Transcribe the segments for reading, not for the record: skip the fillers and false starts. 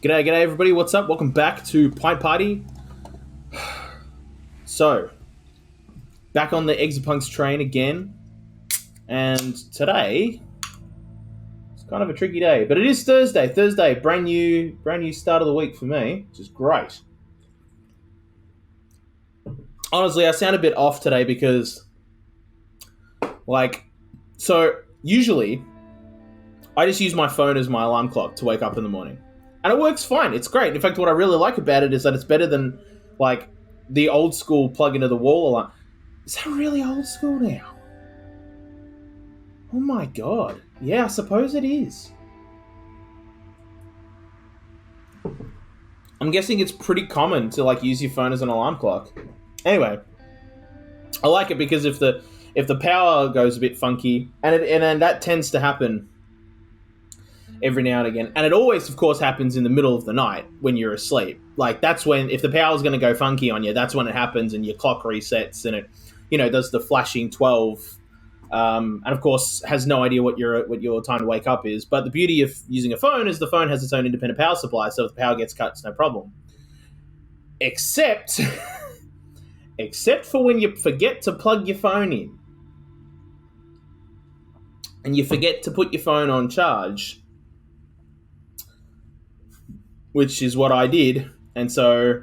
G'day everybody, what's up? Welcome back to Pint Party. So, back on the Exapunks train again, and today, it's kind of a tricky day, but it is Thursday, brand new start of the week for me, which is great. Honestly, I sound a bit off today because, usually, I just use my phone as my alarm clock to wake up in the morning. And it works fine. It's great. In fact, what I really like about it is that it's better than, the old school plug into the wall alarm. Is that really old school now? Oh my god. Yeah, I suppose it is. I'm guessing it's pretty common to, use your phone as an alarm clock. Anyway, I like it because if the power goes a bit funky, and that tends to happen every now and again. And it always, of course, happens in the middle of the night when you're asleep. That's when, if the power's going to go funky on you, that's when it happens and your clock resets and it, does the flashing 12. And of course, has no idea what your time to wake up is. But the beauty of using a phone is the phone has its own independent power supply. So if the power gets cut, it's no problem. Except for when you forget to plug your phone in. And you forget to put your phone on charge, which is what I did. And so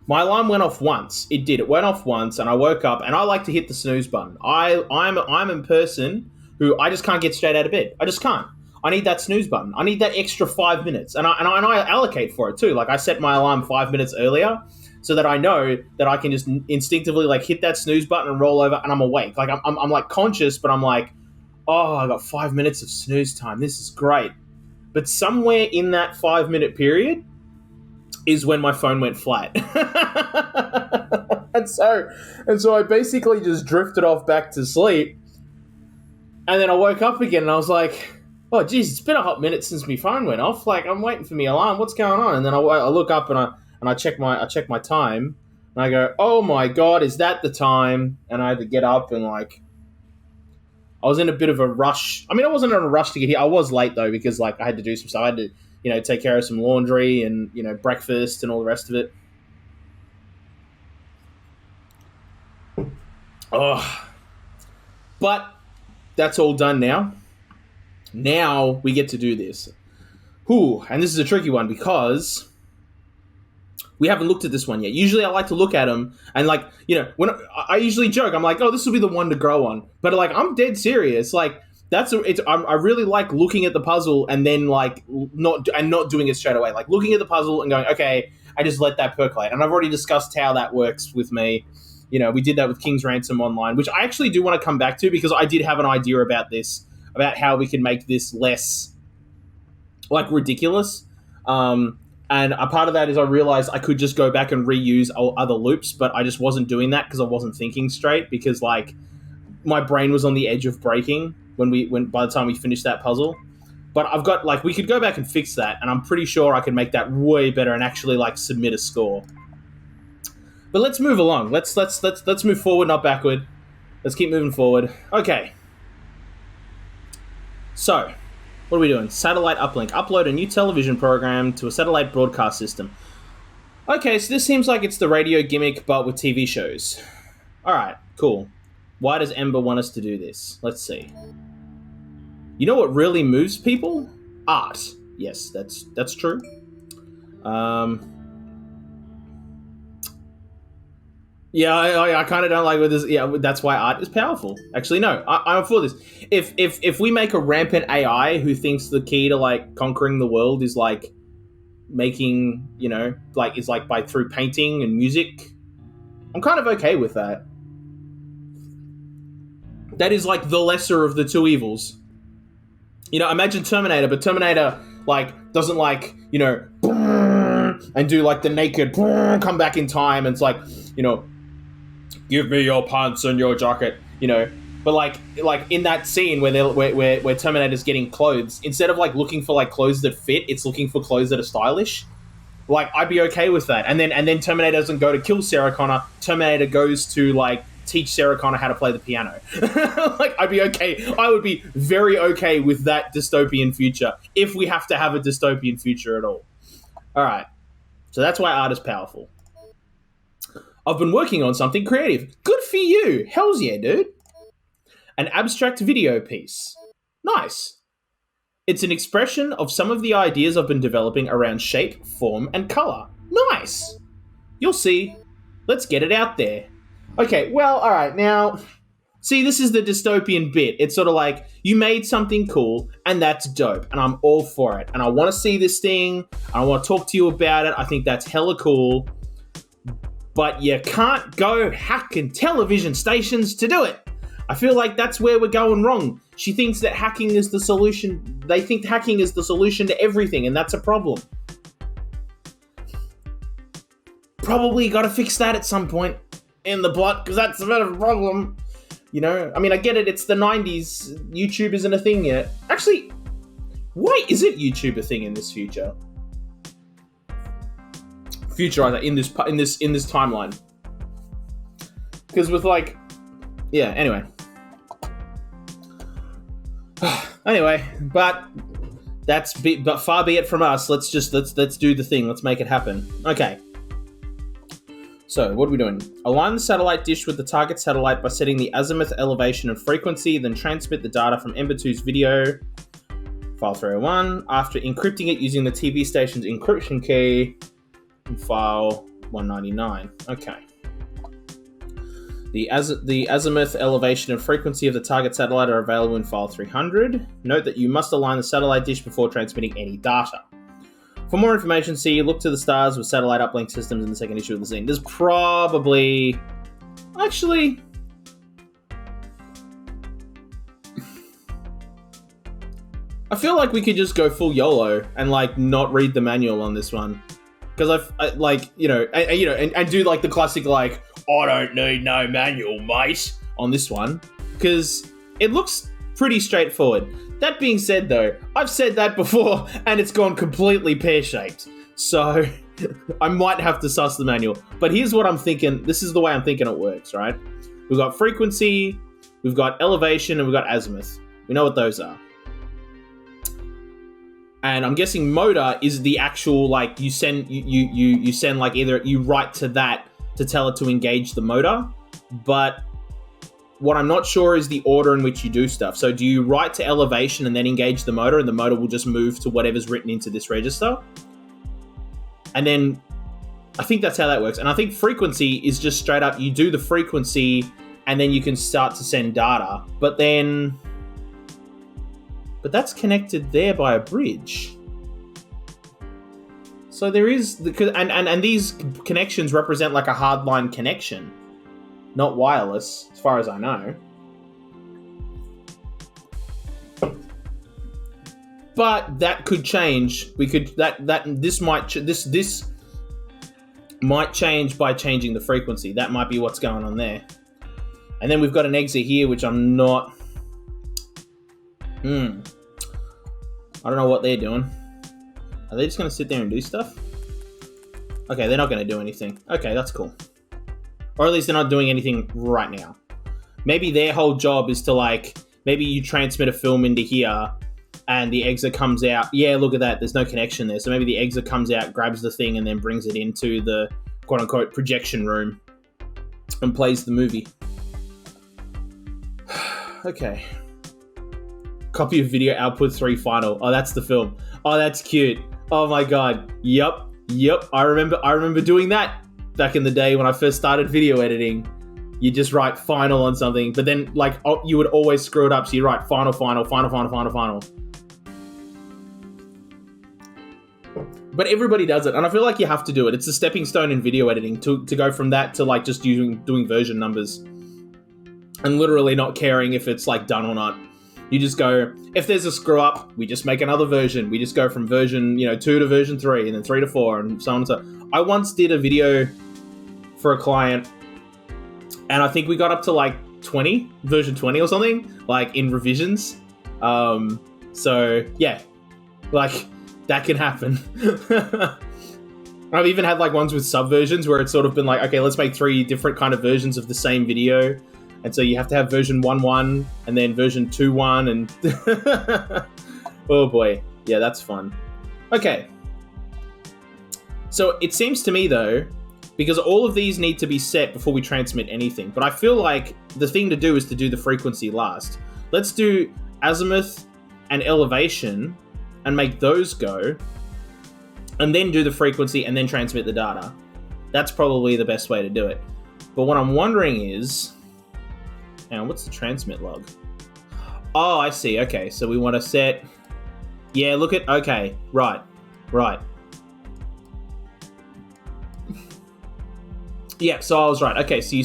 my alarm went off once. It did. It went off once, and I woke up, and I like to hit the snooze button. I'm a person who I just can't get straight out of bed. I just can't. I need that snooze button. I need that extra 5 minutes, and I allocate for it too. I set my alarm 5 minutes earlier so that I know that I can just instinctively hit that snooze button and roll over, and I'm awake. I'm conscious, but I'm oh, I got 5 minutes of snooze time. This is great. But somewhere in that 5 minute period is when my phone went flat. and so I basically just drifted off back to sleep. And then I woke up again and I was like, oh geez, it's been a hot minute since my phone went off. I'm waiting for my alarm. What's going on? And then I look up and I check my time and I go, oh my god, is that the time? And I had to get up and I was in a bit of a rush. I mean, I wasn't in a rush to get here. I was late, though, because, I had to do some stuff. I had to, take care of some laundry and, breakfast and all the rest of it. Oh. But that's all done now. Now we get to do this. And this is a tricky one because we haven't looked at this one yet. Usually I like to look at them and when I usually joke, I'm oh, this will be the one to grow on. But I'm dead serious. I really like looking at the puzzle and then not doing it straight away. Looking at the puzzle and going, okay, I just let that percolate. And I've already discussed how that works with me. We did that with King's Ransom Online, which I actually do want to come back to because I did have an idea about this, about how we can make this less ridiculous. And a part of that is I realized I could just go back and reuse other loops, but I just wasn't doing that because I wasn't thinking straight because my brain was on the edge of breaking when by the time we finished that puzzle. But I've got we could go back and fix that, and I'm pretty sure I could make that way better and actually submit a score. But let's move along. Let's move forward, not backward. Let's keep moving forward. Okay. So, what are we doing? Satellite uplink. Upload a new television program to a satellite broadcast system. Okay, so this seems like it's the radio gimmick, but with TV shows. Alright, cool. Why does Ember want us to do this? Let's see. You know what really moves people? Art. Yes, that's true. Yeah, I kind of don't like with this. Yeah, that's why art is powerful. Actually, no, I'm for this. If we make a rampant AI who thinks the key to conquering the world is making is by through painting and music, I'm kind of okay with that. That is the lesser of the two evils. Imagine Terminator, but Terminator doesn't and do the naked come back in time and it's give me your pants and your jacket, But in that scene where Terminator's getting clothes, instead of looking for clothes that fit, it's looking for clothes that are stylish. I'd be okay with that. And then Terminator doesn't go to kill Sarah Connor. Terminator goes to teach Sarah Connor how to play the piano. Like, I'd be okay. I would be very okay with that dystopian future if we have to have a dystopian future at all. All right. So that's why art is powerful. I've been working on something creative. Good for you. Hells yeah, dude. An abstract video piece. Nice. It's an expression of some of the ideas I've been developing around shape, form, and color. Nice. You'll see. Let's get it out there. Okay, well, all right, now, see, this is the dystopian bit. It's sort of like, you made something cool, and that's dope, and I'm all for it. And I want to see this thing, and I want to talk to you about it. I think that's hella cool. But you can't go hacking television stations to do it. I feel like that's where we're going wrong. She thinks that hacking is the solution. They think hacking is the solution to everything, and that's a problem. Probably got to fix that at some point in the plot, because that's a bit of a problem. You know, I mean, I get it. It's the 90s. YouTube isn't a thing yet. Actually, why isn't YouTube a thing in this future? In this timeline. Because with like, yeah. Anyway, but far be it from us. Let's do the thing. Let's make it happen. Okay. So, what are we doing? Align the satellite dish with the target satellite by setting the azimuth, elevation, and frequency, then transmit the data from Ember 2's video, file 301, after encrypting it using the TV station's encryption key, in file 199. Okay. The azimuth, elevation, and frequency of the target satellite are available in file 300. Note that you must align the satellite dish before transmitting any data. For more information, see Look to the Stars with Satellite Uplink Systems in the second issue of the zine. There's probably... Actually... I feel like we could just go full YOLO and, like, not read the manual on this one. Because I like, you know, and do, like, the classic, like, I don't need no manual, mate, on this one. Because it looks pretty straightforward. That being said, though, I've said that before, and it's gone completely pear-shaped. So, I might have to suss the manual. But here's what I'm thinking. This is the way I'm thinking it works, right? We've got frequency, we've got elevation, and we've got azimuth. We know what those are. And I'm guessing motor is the actual, like, you send, like, either you write to that to tell it to engage the motor, but... What I'm not sure is the order in which you do stuff. So do you write to elevation and then engage the motor, and the motor will just move to whatever's written into this register? And then I think that's how that works. And I think frequency is just straight up, you do the frequency and then you can start to send data. But that's connected there by a bridge. So there is, and these connections represent like a hardline connection. Not wireless, as far as I know. But that could change. This might change by changing the frequency. That might be what's going on there. And then we've got an exit here, which I'm not... I don't know what they're doing. Are they just going to sit there and do stuff? Okay, they're not going to do anything. Okay, that's cool. Or at least they're not doing anything right now. Maybe their whole job is to, like, maybe you transmit a film into here and the exit comes out. Yeah, look at that. There's no connection there. So maybe the exit comes out, grabs the thing, and then brings it into the quote-unquote projection room and plays the movie. Okay. Copy of video output 3 final. Oh, that's the film. Oh, that's cute. Oh my god. Yep. I remember doing that. Back in the day when I first started video editing, you just write final on something, but then like you would always screw it up, so you write final. But everybody does it, and I feel like you have to do it. It's a stepping stone in video editing to go from that to like just doing version numbers and literally not caring if it's like done or not. You just go, if there's a screw up, we just make another version. We just go from version 2 to version 3 and then 3 to 4 and so on and so on. I once did a video for a client, and I think we got up to like version 20 or something, like in revisions. So yeah, like that can happen. I've even had like ones with subversions where it's sort of been like, okay, let's make 3 different kind of versions of the same video. And so you have to have version 1.1 and then version 2.1 and oh boy. Yeah, that's fun. Okay. So it seems to me though, because all of these need to be set before we transmit anything, but I feel like the thing to do is to do the frequency last. Let's do azimuth and elevation and make those go, and then do the frequency and then transmit the data. That's probably the best way to do it. But what I'm wondering is, hang on, what's the transmit log? Oh, I see. Okay, so we want to set, yeah, look at, okay, right. Yeah, so I was right. Okay, so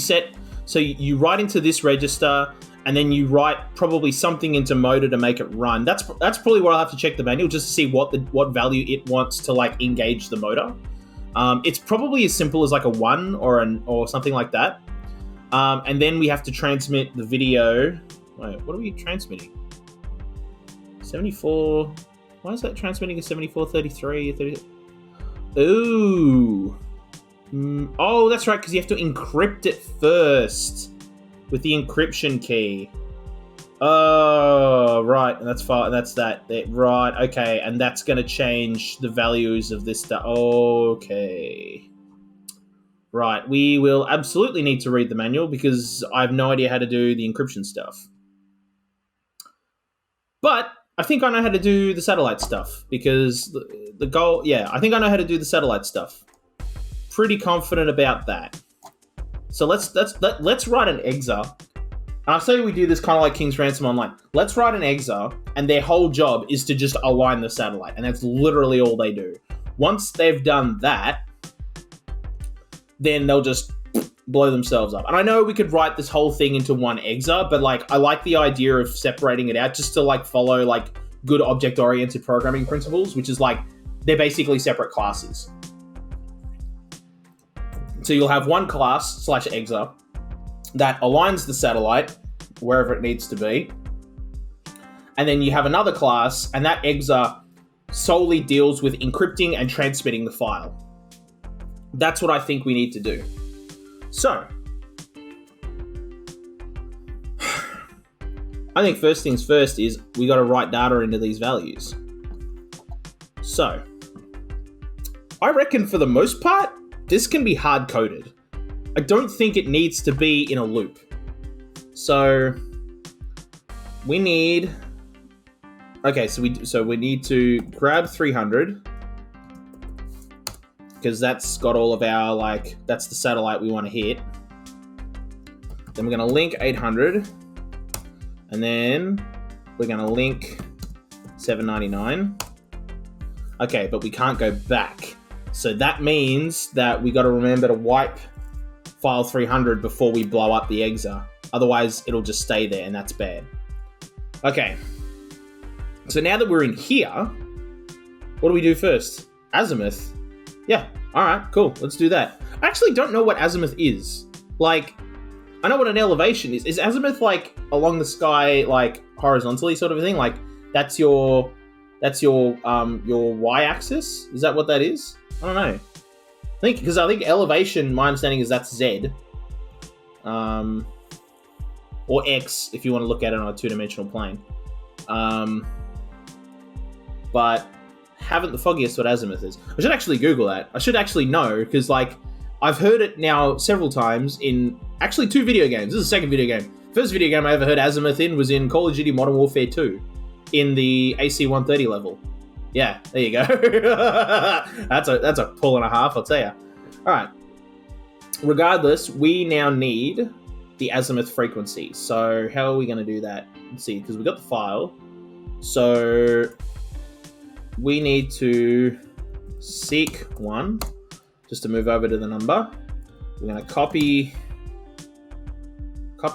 you write into this register, and then you write probably something into motor to make it run. That's probably where I'll have to check the manual just to see what value it wants to like engage the motor. It's probably as simple as like a 1 or something like that. And then we have to transmit the video. Wait, what are we transmitting? 74. Why is that transmitting a 7433? 30? Ooh. Oh, that's right, because you have to encrypt it first with the encryption key. Oh, right, and that's that. Right, okay, and that's going to change the values of this stuff. Okay. Right, we will absolutely need to read the manual because I have no idea how to do the encryption stuff. But I think I know how to do the satellite stuff because the goal, yeah, I think I know how to do the satellite stuff. Pretty confident about that. So let's write an exa. And I say we do this kind of like King's Ransom Online. Let's write an exa, and their whole job is to just align the satellite, and that's literally all they do. Once they've done that, then they'll just blow themselves up. And I know we could write this whole thing into one exa, but like I like the idea of separating it out just to like follow like good object-oriented programming principles, which is like they're basically separate classes. So you'll have one class /exa that aligns the satellite wherever it needs to be. And then you have another class, and that exa solely deals with encrypting and transmitting the file. That's what I think we need to do. So, I think first things first is we got to write data into these values. So, I reckon for the most part, this can be hard-coded. I don't think it needs to be in a loop. So we need... Okay, so we need to grab 300 because that's got all of our, like, that's the satellite we want to hit. Then we're going to link 800, and then we're going to link 799. Okay, but we can't go back. So that means that we got to remember to wipe file 300 before we blow up the exa. Otherwise, it'll just stay there, and that's bad. Okay. So now that we're in here, what do we do first? Azimuth. Yeah. All right, cool. Let's do that. I actually don't know what azimuth is. Like, I know what an elevation is. Is azimuth like along the sky, like horizontally sort of a thing? Like that's your y-axis? Is that what that is? I don't know. I think elevation, my understanding is that's Z. Or X, if you want to look at it on a two-dimensional plane. But haven't the foggiest what azimuth is. I should actually Google that. I should actually know, because like I've heard it now several times in actually 2 video games. This is the second video game. First video game I ever heard azimuth in was in Call of Duty Modern Warfare 2 in the AC-130 level. Yeah, there you go. That's a pull and a half, I'll tell you. All right. Regardless, we now need the azimuth frequency. So how are we going to do that? Let's see, because we got the file. So we need to seek 1 just to move over to the number. We're going to copy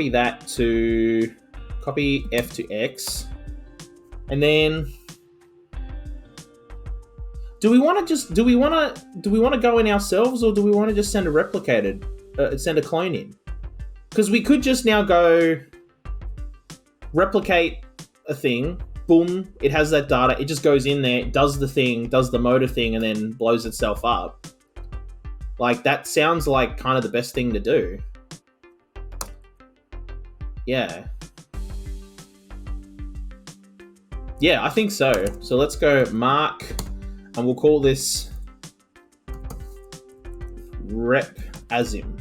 that to copy F to X, and then do we want to go in ourselves, or do we want to just send a send a clone in? Because we could just now go replicate a thing. Boom, it has that data. It just goes in there, does the thing, does the motor thing, and then blows itself up. Like, that sounds like kind of the best thing to do. Yeah. Yeah, I think so. So let's go mark, and we'll call this rep asim.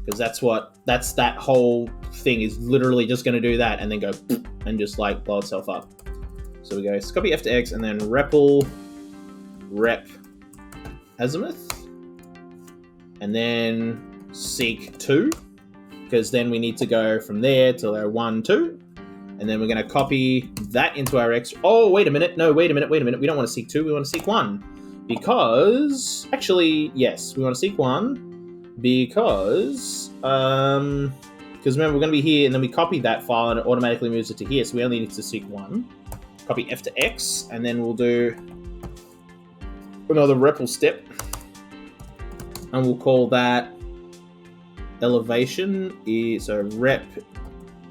Because that's that whole thing is literally just going to do that and then go and just like blow itself up. So we go copy F to X and then REPL rep azimuth. And then seek 2. Because then we need to go from there to our 1, 2. And then we're going to copy that into our X. Oh, wait a minute. No, wait a minute. We don't want to seek 2. We want to seek 1. Because, actually, yes, we want to seek 1. Because remember, we're going to be here, and then we copy that file, and it automatically moves it to here. So we only need to seek 1. Copy F to X, and then we'll do another REPL step. And we'll call that elevation. So rep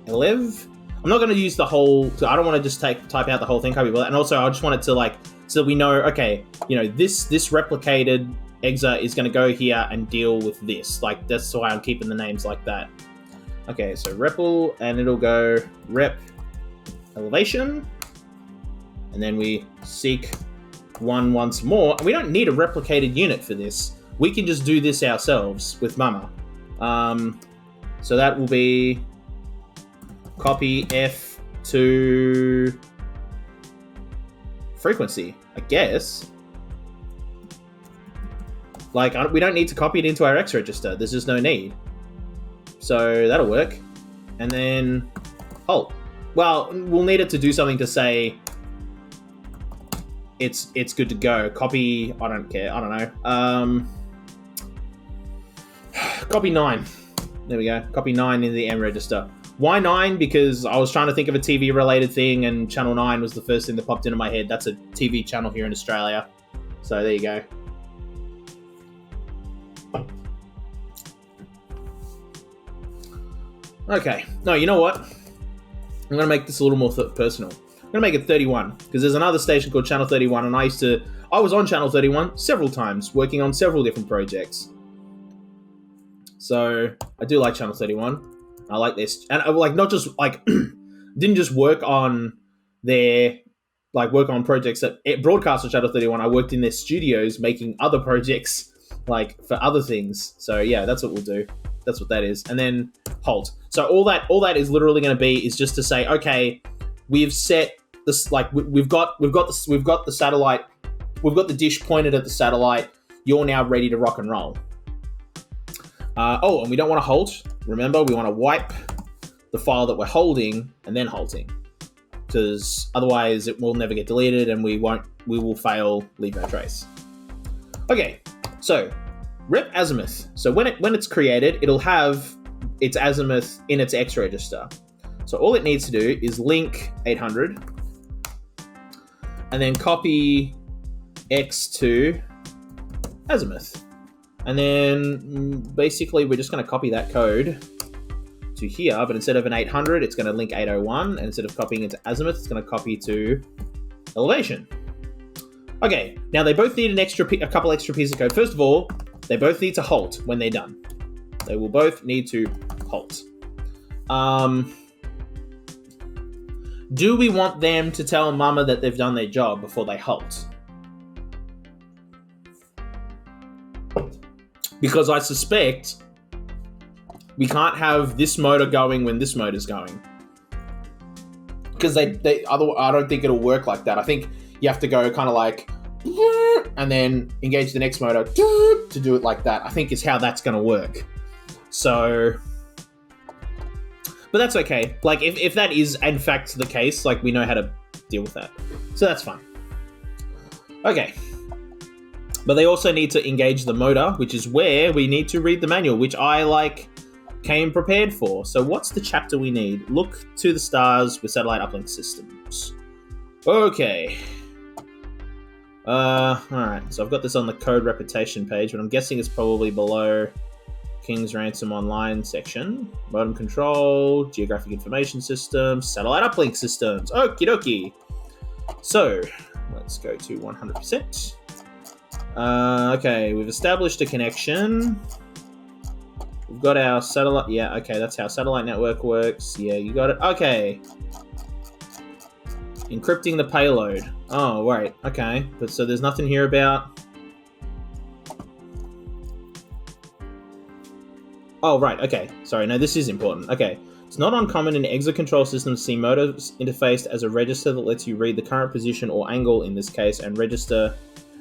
11. I'm not going to use the whole, so I don't want to just type out the whole thing, copy. And also, I just want it to like, so that we know, okay, you know, this replicated exa is going to go here and deal with this. Like, that's why I'm keeping the names like that. Okay, so REPL, and it'll go rep elevation. And then we seek 1 once more. And we don't need a replicated unit for this. We can just do this ourselves with Mama. So that will be copy F to frequency, I guess. Like, we don't need to copy it into our X register. There's just no need. So that'll work. And then halt. Well, we'll need it to do something to say it's good to go. Copy, I don't care. I don't know. Copy 9. There we go. Copy 9 in the M register. Why 9? Because I was trying to think of a TV-related thing, and Channel 9 was the first thing that popped into my head. That's a TV channel here in Australia. So there you go. Okay. No, you know what? I'm going to make this a little more personal. I'm going to make it 31, because there's another station called Channel 31, and I was on Channel 31 several times, working on several different projects. So I do like Channel 31. I like this, and I like not just like didn't just work on projects that broadcast on Channel 31. I worked in their studios making other projects like for other things. So yeah, that's what we'll do. That's what that is. And then halt. So all that is literally going to be is just to say, okay, we've set this, like we've got the satellite, we've got the dish pointed at the satellite. You're now ready to rock and roll. And we don't want to halt. Remember, we want to wipe the file that we're holding and then halting, because otherwise it will never get deleted and we will fail leave no trace. Okay, so rep azimuth. So when it's created, it'll have its azimuth in its X register. So all it needs to do is link 800 and then copy X to azimuth. And then basically we're just going to copy that code to here, but instead of an 800, it's going to link 801, and instead of copying it to azimuth, it's going to copy to elevation. Okay, now they both need a couple extra pieces of code. First of all, they both need to halt when they're done. They will both need to halt. Do we want them to tell Mama that they've done their job before they halt? Because I suspect we can't have this motor going when this motor's going. Because I don't think it'll work like that. I think you have to go kind of like, and then engage the next motor to do it like that. I think is how that's going to work. So, but that's okay. Like if that is in fact the case, like we know how to deal with that. So that's fine. Okay. But they also need to engage the motor, which is where we need to read the manual, which I came prepared for. So what's the chapter we need? Look to the stars with satellite uplink systems. Okay. Alright, so I've got this on the code repetition page, but I'm guessing it's probably below King's Ransom Online section. Modem control, geographic information systems, satellite uplink systems. Okie dokie. So, let's go to 100%. Okay, we've established a connection. We've got our satellite. Yeah, okay, that's how satellite network works. Yeah, you got it. Okay. Encrypting the payload. Oh, right. Okay. But so there's nothing here about... Oh, right. Okay. Sorry. No, this is important. Okay. It's not uncommon in exit control systems to see motors interfaced as a register that lets you read the current position or angle in this case, and a register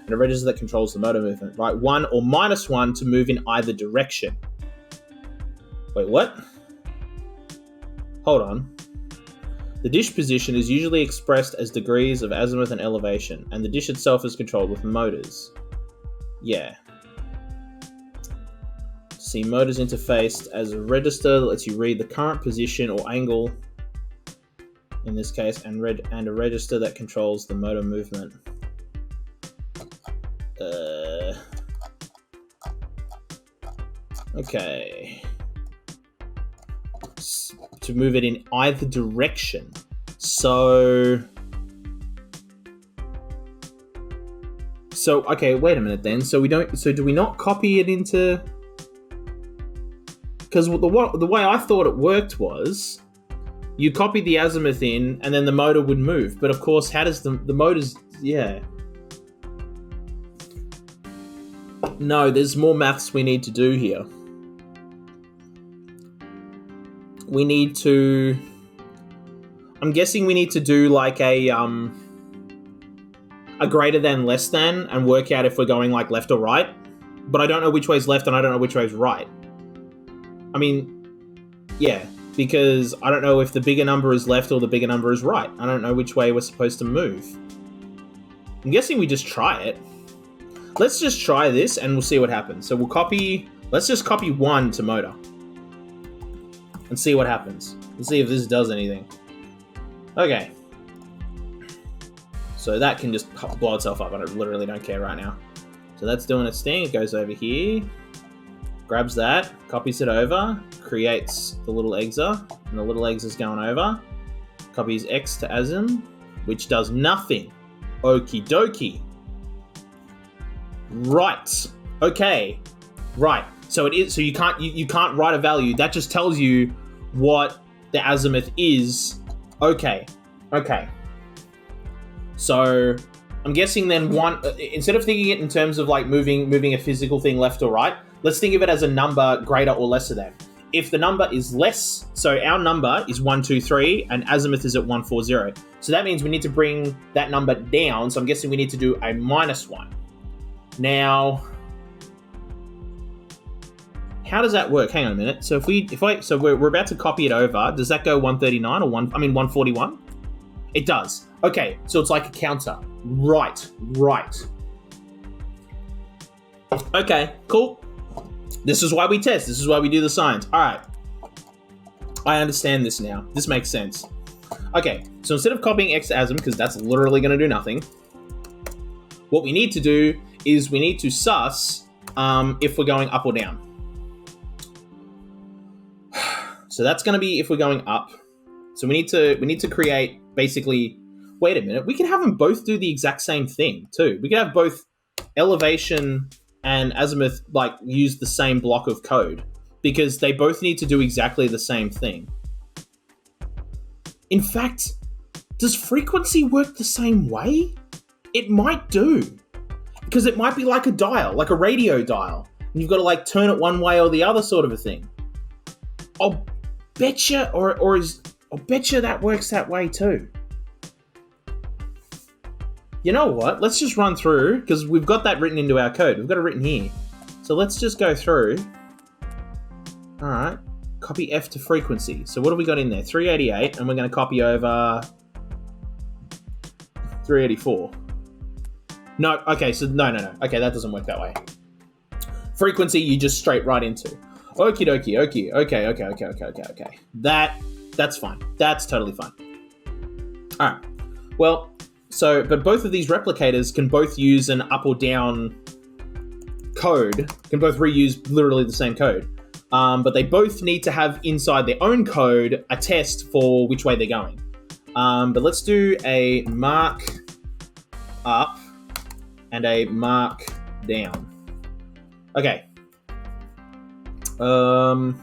that controls the motor movement. Right. 1 or -1 to move in either direction. Wait, what? Hold on. The dish position is usually expressed as degrees of azimuth and elevation, and the dish itself is controlled with motors. Yeah. See motors interfaced as a register that lets you read the current position or angle, in this case, and a register that controls the motor movement. Okay. To move it in either direction. So okay, wait a minute then. So do we not copy it into... Because the way I thought it worked was you copy the azimuth in and then the motor would move. But of course, how does the motor's... Yeah. No, there's more maths we need to do here. We need to... I'm guessing we need to do like a greater than, less than, and work out if we're going like left or right. But I don't know which way's left and I don't know which way's right. I mean, yeah, because I don't know if the bigger number is left or the bigger number is right. I don't know which way we're supposed to move. I'm guessing we just try it. Let's just try this and we'll see what happens. So let's just copy 1 to motor. And see what happens. Let's see if this does anything. Okay. So that can just blow itself up. I literally don't care right now. So that's doing its thing. It goes over here. Grabs that. Copies it over. Creates the little exa. And the little exa is going over. Copies X to ASM. Which does nothing. Okie dokie. Right. Okay. Right. So it is. So you can't write a value. That just tells you what the azimuth is. Okay. Okay. So I'm guessing then instead of thinking it in terms of like moving a physical thing left or right, let's think of it as a number greater or lesser than. If the number is less, so our number is 123 and azimuth is at 140. So that means we need to bring that number down. So I'm guessing we need to do a -1. Now, how does that work? Hang on a minute. So so we're about to copy it over. Does that go 139 or 141? It does. Okay, so it's like a counter. Right. Okay, cool. This is why we test. This is why we do the science. All right. I understand this now. This makes sense. Okay, so instead of copying X to ASM, because that's literally going to do nothing, what we need to do is we need to suss if we're going up or down. So that's going to be if we're going up. So we need to create basically... Wait a minute. We can have them both do the exact same thing too. We can have both elevation and azimuth like use the same block of code because they both need to do exactly the same thing. In fact, does frequency work the same way? It might do. Because it might be like a dial, like a radio dial. And you've got to like turn it one way or the other sort of a thing. I'll betcha, I'll betcha that works that way too. You know what? Let's just run through, because we've got that written into our code. We've got it written here. So let's just go through. All right. Copy F to frequency. So what have we got in there? 388, and we're going to copy over 384. No, okay, so no. Okay, that doesn't work that way. Frequency, you just straight right into. Okie dokie, okay. That's fine. That's totally fine. All right. Well, but both of these replicators can both use an up or down code, can both reuse literally the same code. But they both need to have inside their own code a test for which way they're going. But let's do a mark up and a mark down. Okay. Well,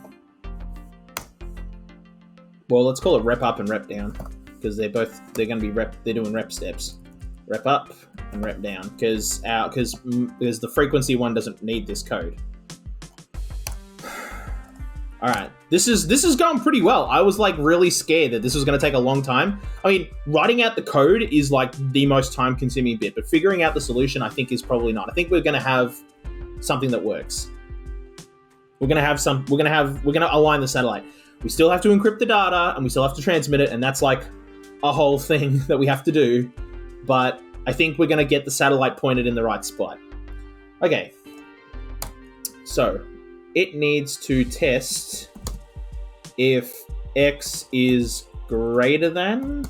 let's call it rep up and rep down because they're going to be they're doing rep steps. Rep up and rep down because the frequency one doesn't need this code. All right, this is going pretty well. I was like really scared that this was going to take a long time. I mean, writing out the code is like the most time-consuming bit, but figuring out the solution, I think, is probably not. I think we're going to have something that works. We're going to align the satellite. We still have to encrypt the data, and we still have to transmit it, and that's like a whole thing that we have to do. But I think we're going to get the satellite pointed in the right spot. Okay, so it needs to test if x is greater than...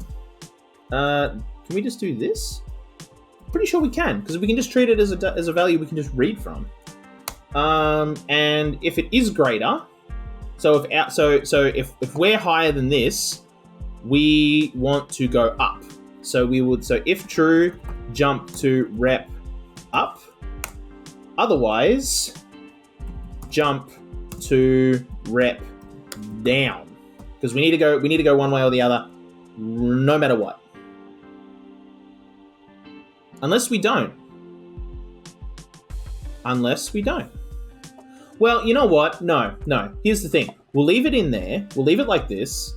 can we just do this? Pretty sure we can, because we can just treat it as a value we can just read from. And if it is greater, so if we're higher than this, we want to go up. So if true, jump to rep up. Otherwise, jump to rep down, because we need to go one way or the other, no matter what. Unless we don't. Well, you know what? No. Here's the thing. We'll leave it in there. We'll leave it like this,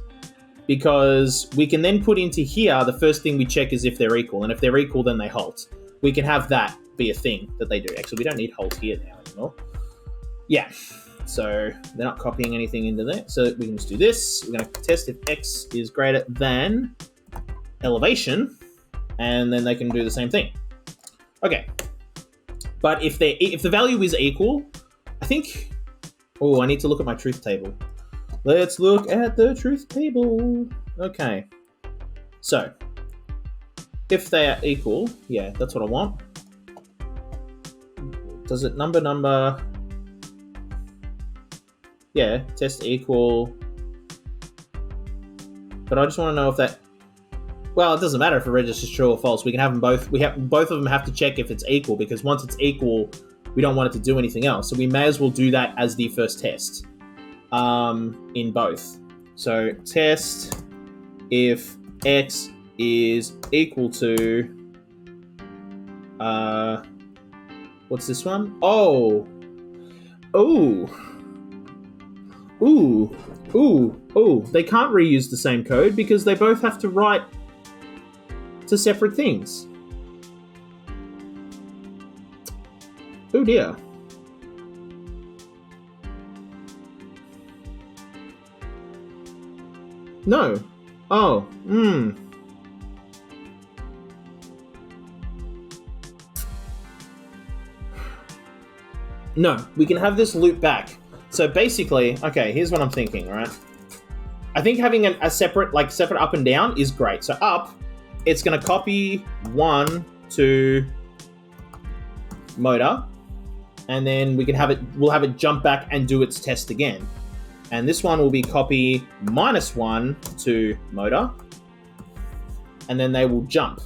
because we can then put into here, the first thing we check is if they're equal. And if they're equal, then they halt. We can have that be a thing that they do. Actually, we don't need halt here now anymore. Yeah. So they're not copying anything into there. So we can just do this. We're going to test if x is greater than elevation, and then they can do the same thing. Okay. But if the value is equal, I think... Oh, I need to look at my truth table. Let's look at the truth table. Okay. So, if they are equal, yeah, that's what I want. Does it number? Yeah, test equal. But I just want to know if that... Well, it doesn't matter if it registers true or false. We can have them both. Both of them have to check if it's equal, because once it's equal, we don't want it to do anything else. So we may as well do that as the first test in both. So test if x is equal to... what's this one? Oh! They can't reuse the same code because they both have to write to separate things. Oh dear. No. Oh. No, we can have this loop back. So basically, okay, here's what I'm thinking, right? I think having a separate up and down is great. So up, it's going to copy 1 to motor, and then we'll have it jump back and do its test again. And this one will be copy -1 to motor, and then they will jump.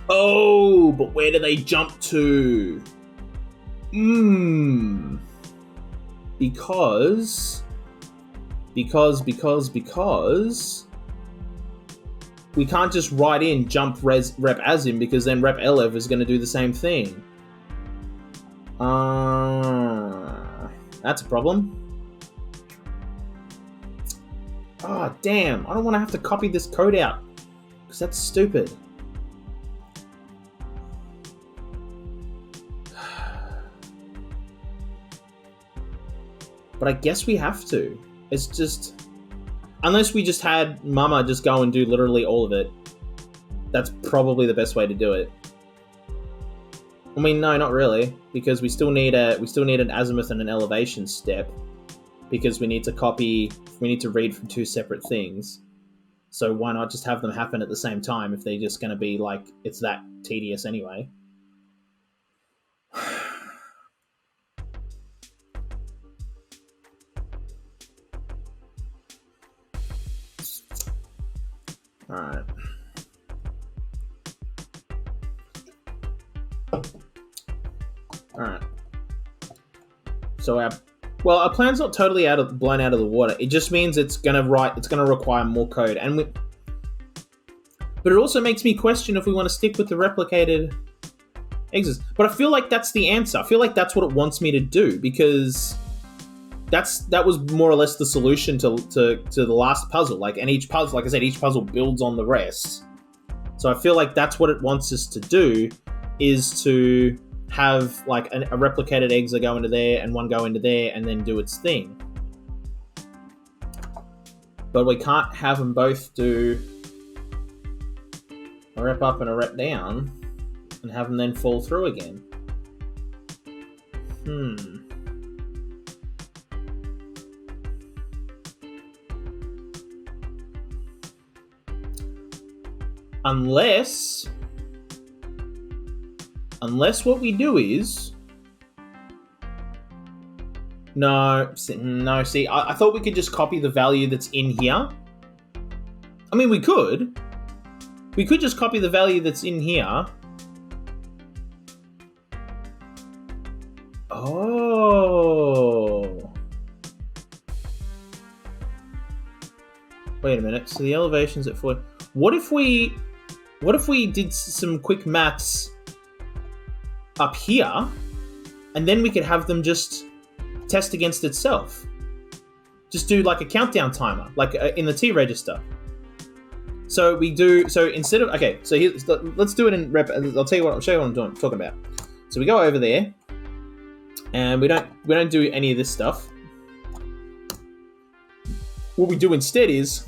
Oh, but where do they jump to? Because we can't just write in jump rep as in, because then rep elev is going to do the same thing. That's a problem. Oh, damn. I don't want to have to copy this code out, because that's stupid. But I guess we have to. It's just... Unless we just had Mama just go and do literally all of it. That's probably the best way to do it. I mean, no, not really. Because we still need an azimuth and an elevation step. Because we need to read from two separate things. So why not just have them happen at the same time if they're just going to be like, it's that tedious anyway. Alright. Alright. So our plan's not totally blown out of the water. It just means it's gonna require more code. But it also makes me question if we want to stick with the replicated exits. But I feel like that's the answer. I feel like that's what it wants me to do, because that was more or less the solution to the last puzzle. And each puzzle, like I said, each puzzle builds on the rest. So I feel like that's what it wants us to do, is to have a replicated exit go into there and one go into there and then do its thing. But we can't have them both do a rep up and a rep down and have them then fall through again. Unless what we do is... No, see, I thought we could just copy the value that's in here. I mean, we could. We could just copy the value that's in here. Oh. Wait a minute. So the elevation's at 4. What if we did some quick maths up here, and then we could have them just test against itself? Just do a countdown timer, in the T register. So we do. So instead of so let's do it in rep. I'll show you what I'm talking about. So we go over there, and we don't do any of this stuff. What we do instead is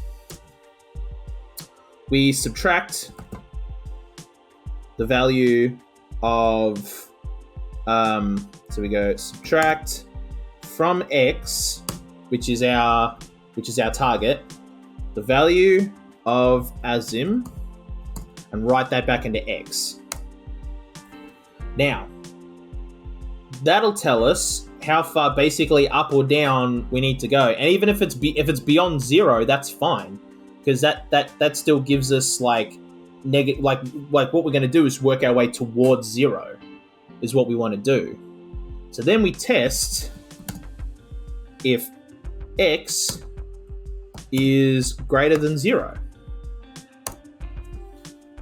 we subtract the value of. So we go subtract from X, which is our target, the value of Azim, and write that back into X. Now, that'll tell us how far basically up or down we need to go. And even if it's beyond 0, that's fine, because that still gives us negative, what we're going to do is work our way towards 0 is what we want to do. So then we test if X is greater than 0.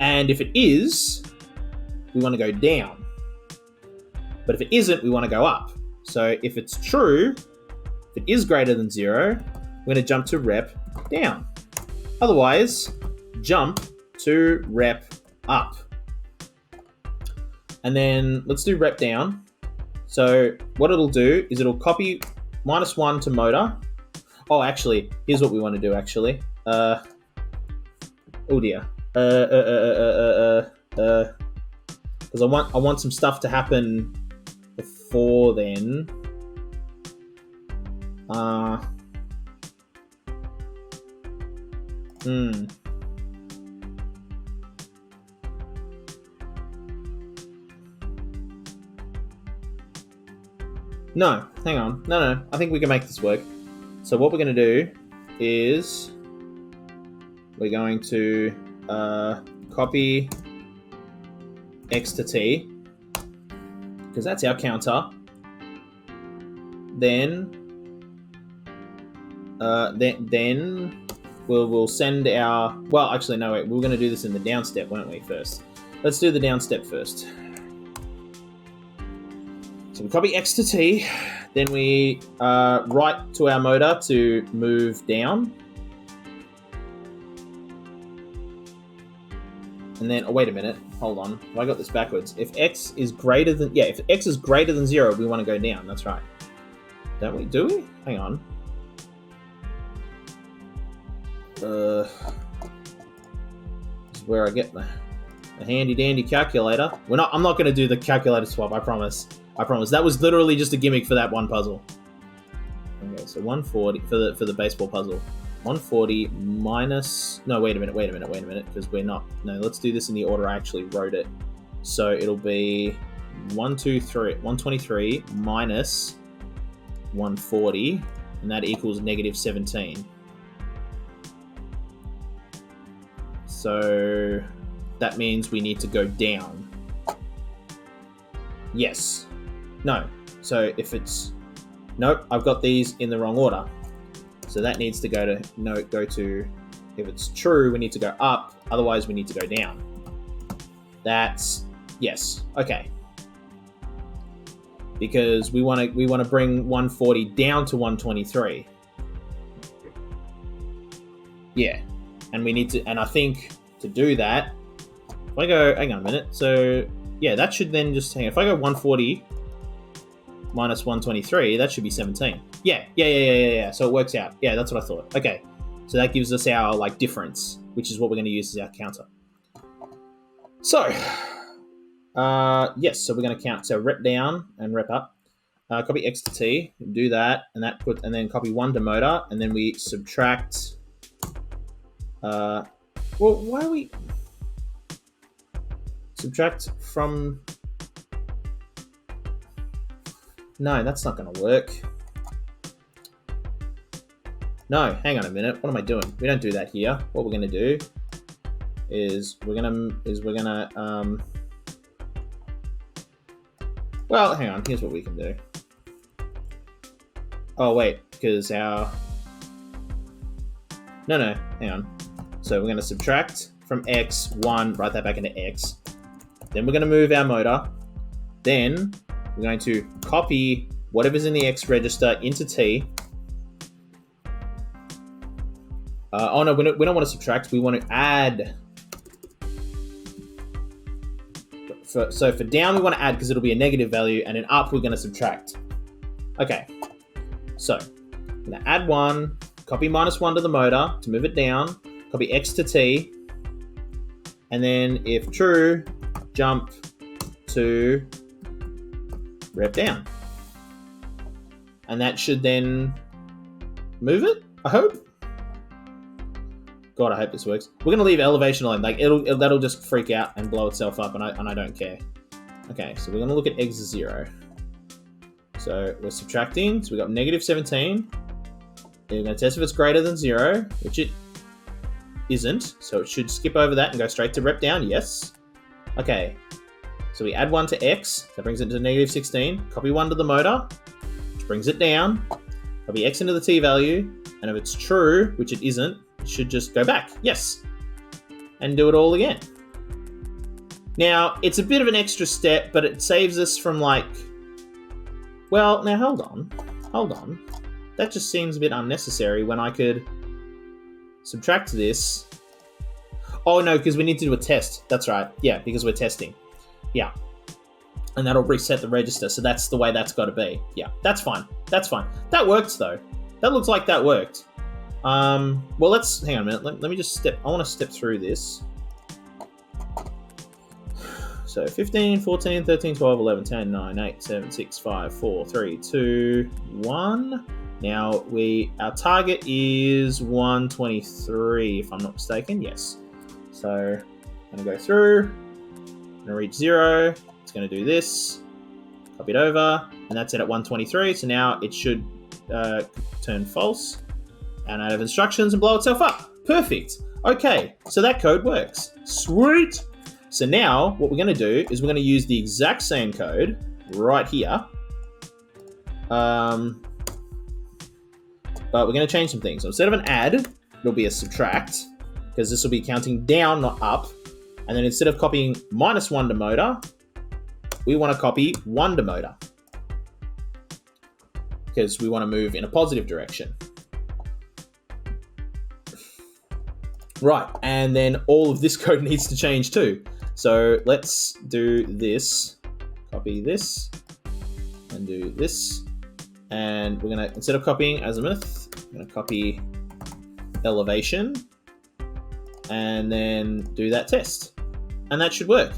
And if it is, we want to go down. But if it isn't, we want to go up. So if it's true, if it is greater than 0, we're going to jump to rep down. Otherwise, jump to rep up. And then let's do rep down. So what it'll do is it'll copy -1 to motor. Oh, actually, here's what we want to do, actually. Oh dear. Because I want some stuff to happen before then. No, hang on. No. I think we can make this work. So what we're going to do is we're going to copy X to T, because that's our counter. Then we'll send our... Well, actually, no, wait. We're going to do this in the down step, weren't we, first? Let's do the down step first. So we copy X to T, then we write to our motor to move down. And then, oh, wait a minute, hold on. I got this backwards. If X is greater than, if X is greater than 0, we want to go down, that's right. Don't we? Do we? Hang on. This is where I get the handy dandy calculator. I'm not going to do the calculator swap, I promise. That was literally just a gimmick for that one puzzle. Okay, so 140 for the baseball puzzle. 140 minus... No, wait a minute, because we're not... No, let's do this in the order I actually wrote it. So it'll be 123 minus 140, and that equals -17. So that means we need to go down. Yes. No. So if it's... Nope, I've got these in the wrong order. So that needs to go to... If it's true, we need to go up. Otherwise, we need to go down. That's... Yes. Okay. Because we want to bring 140 down to 123. Yeah. And we need to... And I think to do that... If I go... Hang on a minute. So, yeah, that should then just... Hang on. If I go 140... minus 123, that should be 17. Yeah. So it works out. Yeah, that's what I thought. Okay. So that gives us our, like, difference, which is what we're going to use as our counter. So, yes, so we're going to count. So rep down and rep up. Copy X to T, do that, and then copy 1 to motor, and then we subtract... well, why are we... Subtract from... No, that's not going to work. No, hang on a minute. What am I doing? We don't do that here. What we're going to do is we're going to well, hang on. Here's what we can do. Oh, wait, because our... No, hang on. So we're going to subtract from X, 1, write that back into X. Then we're going to move our motor. Then we're going to copy whatever's in the X register into T. Oh no, we don't want to subtract. We want to add. So for down, we want to add because it'll be a negative value, and in up, we're going to subtract. Okay. So I'm going to add 1, copy -1 to the motor to move it down, copy X to T, and then if true, jump to rep down. And that should then move it, I hope. God, I hope this works. We're gonna leave elevation alone. Like that'll just freak out and blow itself up, and I don't care. Okay, so we're gonna look at X 0. So we're subtracting. So we got -17. We're gonna test if it's greater than 0, which it isn't. So it should skip over that and go straight to rep down. Yes. Okay. So we add 1 to X. That brings it to -16. Copy 1 to the motor, which brings it down. Copy X into the T value, and if it's true, which it isn't, it should just go back. Yes. And do it all again. Now, it's a bit of an extra step, but it saves us from like... Well, now hold on. That just seems a bit unnecessary when I could subtract this. Oh no, because we need to do a test. That's right. Yeah, because we're testing. Yeah. And that'll reset the register, so that's the way that's got to be. Yeah, that's fine. That works though. That looks like that worked. Well, let's... Hang on a minute. Let me just step... I want to step through this. So 15, 14, 13, 12, 11, 10, 9, 8, 7, 6, 5, 4, 3, 2, 1. Now, our target is 123, if I'm not mistaken. Yes. So I'm going to go through. I'm going to reach 0. It's going to do this. Copy it over. And that's it at 123. So now it should turn false. And out of instructions and blow itself up. Perfect. Okay, so that code works. Sweet. So now what we're going to do is we're going to use the exact same code right here. But we're going to change some things. So instead of an add, it'll be a subtract, because this will be counting down, not up. And then instead of copying -1 to motor, we want to copy 1 to motor, because we want to move in a positive direction. Right, and then all of this code needs to change too. So let's do this, copy this, and do this. And we're gonna, instead of copying azimuth, I'm gonna copy elevation, and then do that test. And that should work.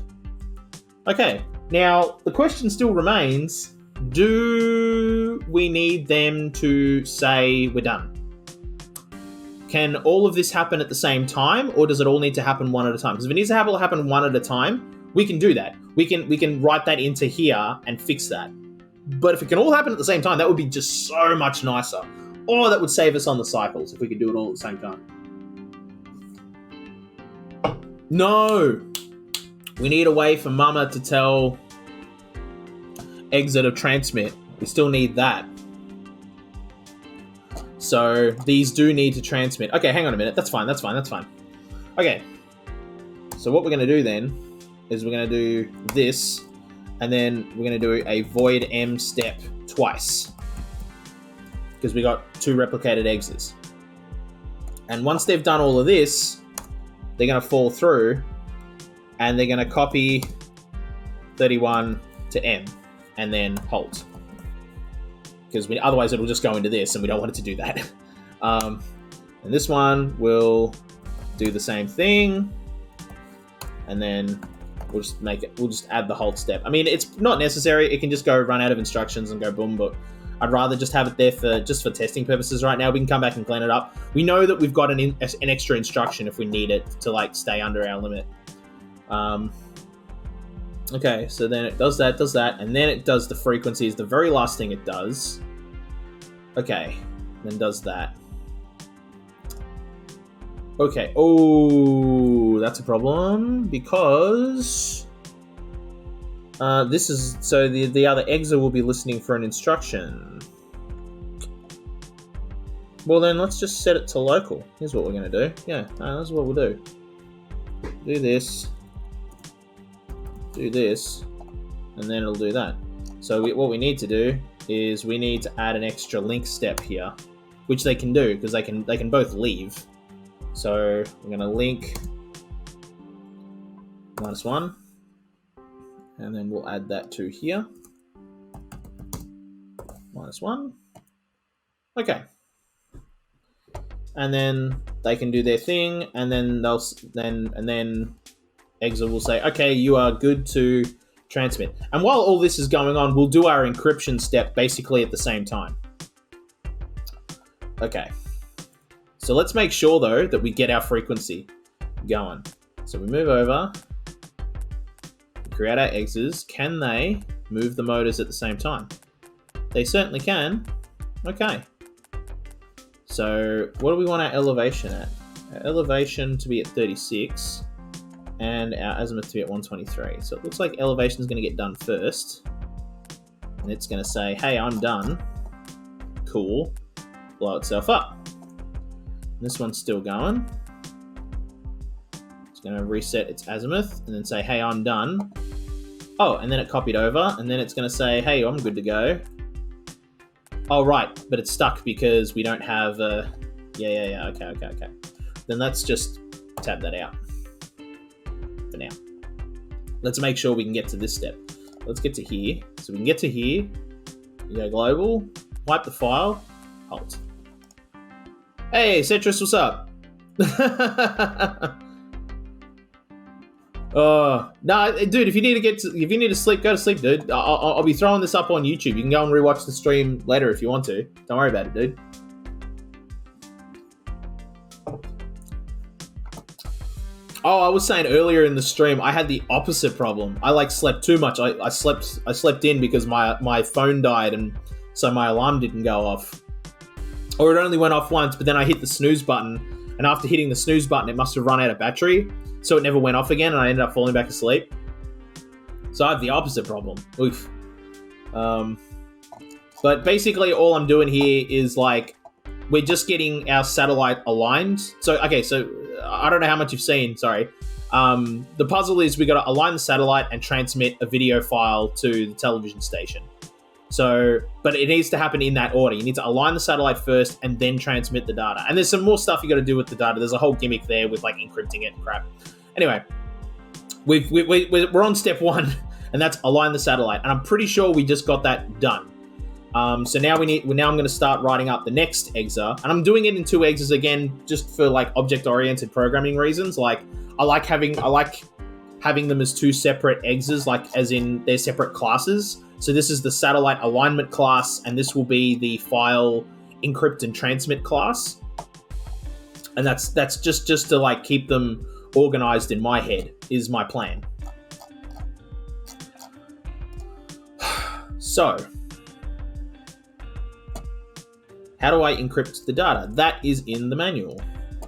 Okay, now the question still remains, do we need them to say we're done? Can all of this happen at the same time, or does it all need to happen one at a time? Because if it needs to happen one at a time, we can do that. We can write that into here and fix that. But if it can all happen at the same time, that would be just so much nicer. Or that would save us on the cycles if we could do it all at the same time. No! We need a way for Mama to tell exit of transmit. We still need that. So these do need to transmit. Okay, hang on a minute. That's fine. Okay. So what we're going to do then is we're going to do this, and then we're going to do a void M step twice, because we got 2 replicated exits. And once they've done all of this, they're going to fall through, and they're going to copy 31 to M, and then halt. Because otherwise it'll just go into this, and we don't want it to do that. And this one will do the same thing, and then we'll just add the halt step. I mean, it's not necessary. It can just go run out of instructions and go boom, but I'd rather just have it there for testing purposes right now. We can come back and clean it up. We know that we've got an extra instruction if we need it to like stay under our limit. Okay, so then it does that, and then it does the frequencies. The very last thing it does. Okay, then does that. Okay, oh, that's a problem, because this is, so the other EXA will be listening for an instruction. Well then, let's just set it to local. Here's what we're going to do. Yeah, that's what we'll do. Do this, and then it'll do that. So what we need to do is we need to add an extra link step here, which they can do, because they can both leave. So we're going to link -1, and then we'll add that to here. -1. Okay. And then they can do their thing, and then then EXA will say, okay, you are good to transmit. And while all this is going on, we'll do our encryption step basically at the same time. Okay. So let's make sure, though, that we get our frequency going. So we move over, create our EXAs. Can they move the motors at the same time? They certainly can. Okay. So what do we want our elevation at? Our elevation to be at 36. And our azimuth to be at 123. So it looks like elevation is going to get done first. And it's going to say, hey, I'm done. Cool. Blow itself up. And this one's still going. It's going to reset its azimuth and then say, hey, I'm done. Oh, and then it copied over. And then it's going to say, hey, I'm good to go. Oh, right. But it's stuck because we don't have a... Yeah. Okay. Then let's just tab that out. For now. Let's make sure we can get to this step. Let's get to here. So we can get to here. You go global, wipe the file, halt. Hey, Cetrus, what's up? No, dude, if you need to sleep, go to sleep, dude. I'll be throwing this up on YouTube. You can go and rewatch the stream later if you want to. Don't worry about it, dude. Oh, I was saying earlier in the stream, I had the opposite problem. I slept too much. I slept in because my phone died, and so my alarm didn't go off. Or it only went off once, but then I hit the snooze button, and after hitting the snooze button, it must have run out of battery, so it never went off again, and I ended up falling back asleep. So I have the opposite problem. Oof. But basically all I'm doing here is we're just getting our satellite aligned. So, okay, so I don't know how much you've seen, sorry. The puzzle is we got to align the satellite and transmit a video file to the television station. So, but it needs to happen in that order. You need to align the satellite first and then transmit the data. And there's some more stuff you got to do with the data. There's a whole gimmick there with encrypting it and crap. Anyway, we're on step 1, and that's align the satellite. And I'm pretty sure we just got that done. So now I'm going to start writing up the next EXA, and I'm doing it in 2 EXAs again, just for object-oriented programming reasons. I like having them as 2 separate EXAs, as in they're separate classes. So this is the satellite alignment class, and this will be the file encrypt and transmit class. And that's just to keep them organized in my head is my plan. So, how do I encrypt the data? That is in the manual.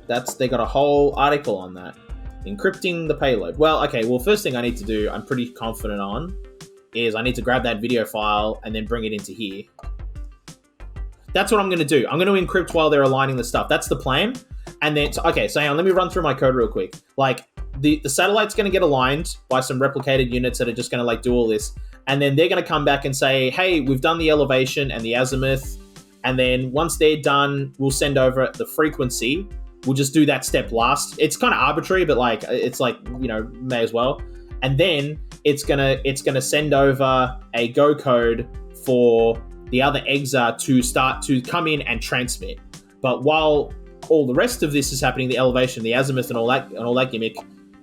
They got a whole article on that. Encrypting the payload. Well, okay, first thing I need to do, I'm pretty confident on, is I need to grab that video file and then bring it into here. That's what I'm going to do. I'm going to encrypt while they're aligning the stuff. That's the plan. And then, okay, so hang on, let me run through my code real quick. Like, the satellite's going to get aligned by some replicated units that are just going to, like, do all this. And then they're going to come back and say, hey, we've done the elevation and the azimuth. And then once they're done, we'll send over the frequency. We'll just do that step last. It's kind of arbitrary, but, like, it's like, you know, may as well. And then it's gonna send over a go code for the other exa to start to come in and transmit. But while all the rest of this is happening, the elevation, the azimuth, and all that gimmick,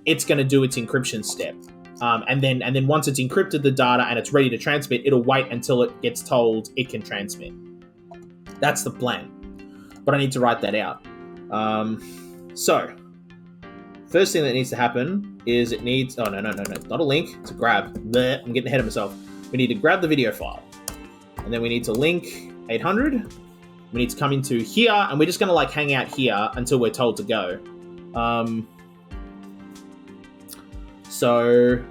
it's going to do its encryption step. And then once it's encrypted the data and it's ready to transmit, it'll wait until it gets told it can transmit. That's the plan. But I need to write that out. So, first thing that needs to happen is it needs... Oh, no, not a link. It's a grab. Bleh, I'm getting ahead of myself. We need to grab the video file. And then we need to link 800. We need to come into here, and we're just going to, like, hang out here until we're told to go. So...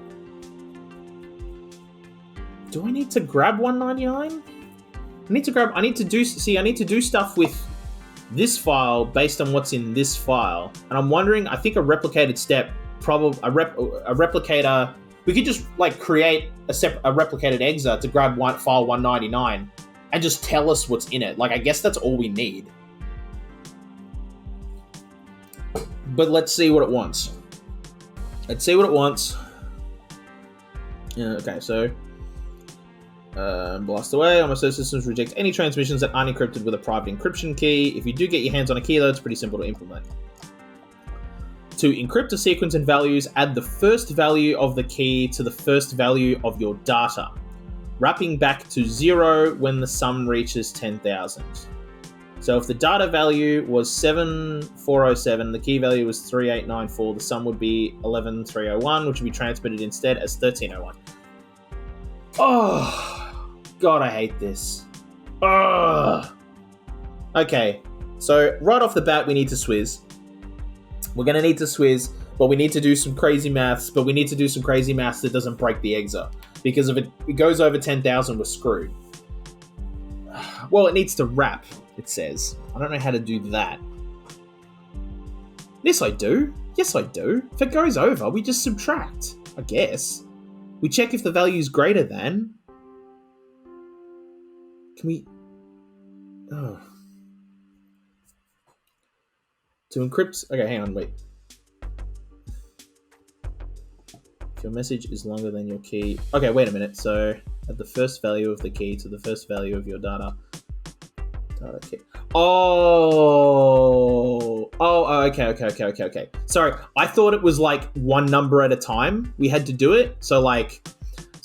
Do I need to grab 199? I need to do stuff with this file based on what's in this file. And I'm wondering, I think a replicated step, probably a replicator, we could just like create a replicated exa to grab file 199 and just tell us what's in it. Like, I guess that's all we need. But let's see what it wants. Okay, so blast away. Almost all systems reject any transmissions that aren't encrypted with a private encryption key. If you do get your hands on a key, though, it's pretty simple to implement. To encrypt a sequence and values, add the first value of the key to the first value of your data, wrapping back to 0 when the sum reaches 10,000. So if the data value was 7407, the key value was 3894, the sum would be 11301, which would be transmitted instead as 1301. Oh, God, I hate this. Ugh. Okay, so right off the bat, we need to swizz. We're going to need to swizz, but we need to do some crazy maths, that doesn't break the exa. Because if it goes over 10,000, we're screwed. Well, it needs to wrap, it says. I don't know how to do that. Yes, I do. If it goes over, we just subtract, I guess. We check if the value is greater than. Can we... Oh. To encrypt... Okay, hang on, wait. If your message is longer than your key... Okay, wait a minute. So, add the first value of the key to the first value of your data. Data key. Oh, okay. Sorry, I thought it was like one number at a time. We had to do it. So like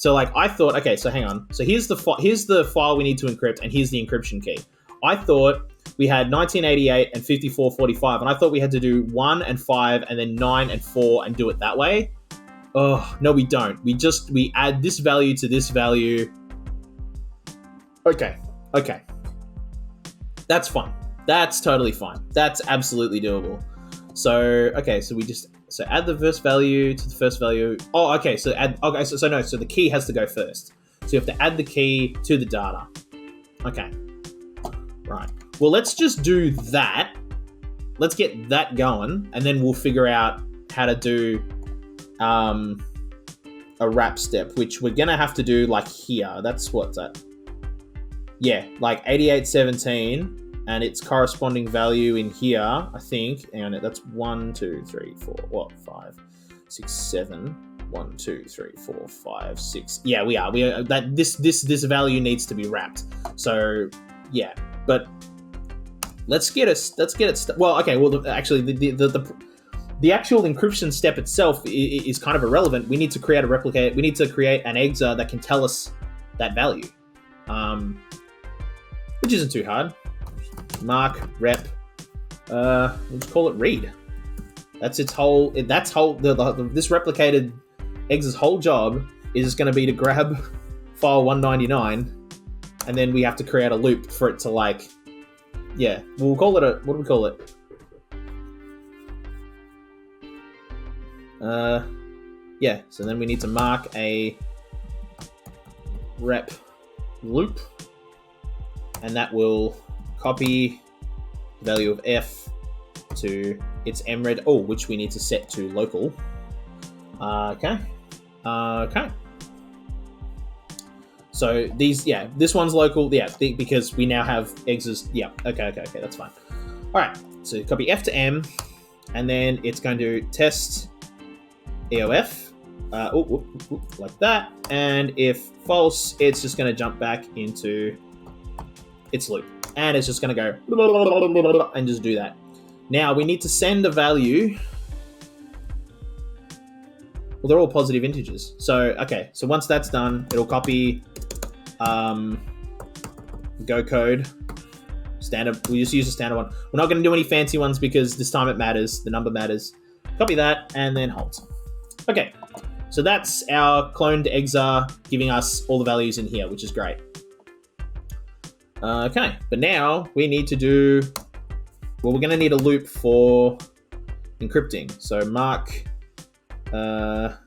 I thought, okay, so hang on. So here's the file we need to encrypt, and here's the encryption key. I thought we had 1988 and 5445, and I thought we had to do 1 and 5 and then 9 and 4 and do it that way. Oh, no, we don't. We add this value to this value. Okay. That's fine. That's totally fine. That's absolutely doable. So, okay, so add the first value to the first value. Oh, okay, so the key has to go first. So you have to add the key to the data. Okay. Right. Well, let's just do that. Let's get that going, and then we'll figure out how to do a wrap step, which we're going to have to do like here. That's what's that? Yeah, like 8817, and its corresponding value in here, I think, and that's 1, 2, 3, 4, 5, 6, 7. 1, 2, 3, 4, 5, 6. Yeah, we are. That this value needs to be wrapped. So yeah, but let's get it. Well, okay. Well, actually, the actual encryption step itself is kind of irrelevant. We need to create a replicate. We need to create an exa that can tell us that value. Which isn't too hard. Mark rep. Let's call it read. That's its whole. This replicated exa's whole job is going to be to grab file 199, and then we have to create a loop for it to like. Yeah, we'll call it a. What do we call it? Yeah. So then we need to mark a rep loop, and that will copy the value of f to its mred, which we need to set to local. Okay. So these, this one's local, because we now have exes. Okay, that's fine. All right, so copy f to m, and then it's going to test EOF, like that, and if false, it's just going to jump back into its loop, and it's just going to go and just do that. Now we need to send a value. Well, they're all positive integers. So, okay, so once that's done, it'll copy Go code. Standard. We'll just use a standard one. We're not going to do any fancy ones because this time it matters. The number matters. Copy that and then hold. Okay, so that's our cloned exa giving us all the values in here, which is great. Okay, but now we need to do... Well, we're going to need a loop for encrypting. So mark... what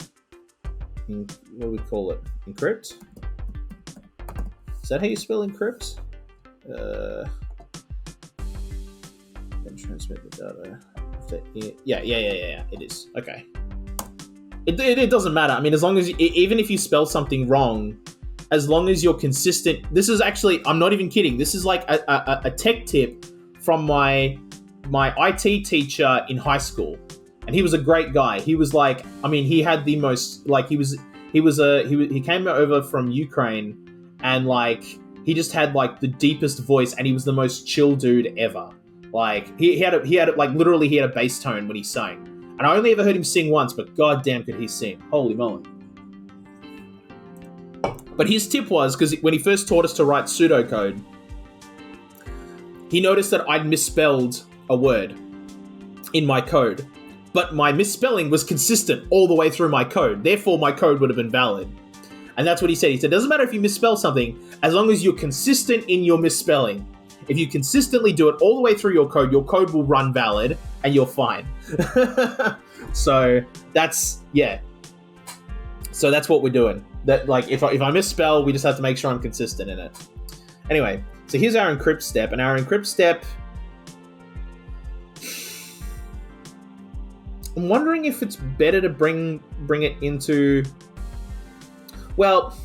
do we call it? Encrypt? Is that how you spell encrypt? Then transmit the data. Yeah, it is. Okay. It doesn't matter. I mean, as long as even if you spell something wrong, as long as you're consistent. This is actually, I'm not even kidding. This is like a tech tip from my IT teacher in high school. And he was a great guy. He was like, I mean, he had the most, like, he came over from Ukraine, and like, he just had like the deepest voice, and he was the most chill dude ever. Like, he had like, literally he had a bass tone when he sang. And I only ever heard him sing once, but goddamn could he sing. Holy moly. But his tip was, because when he first taught us to write pseudocode, he noticed that I'd misspelled a word in my code. But my misspelling was consistent all the way through my code. Therefore, my code would have been valid. And that's what he said. He said, it doesn't matter if you misspell something, as long as you're consistent in your misspelling. If you consistently do it all the way through your code will run valid, and you're fine. So that's what we're doing. That, like, if I misspell, we just have to make sure I'm consistent in it. Anyway, so here's our encrypt step, and our encrypt step... I'm wondering if it's better to bring it into... Well,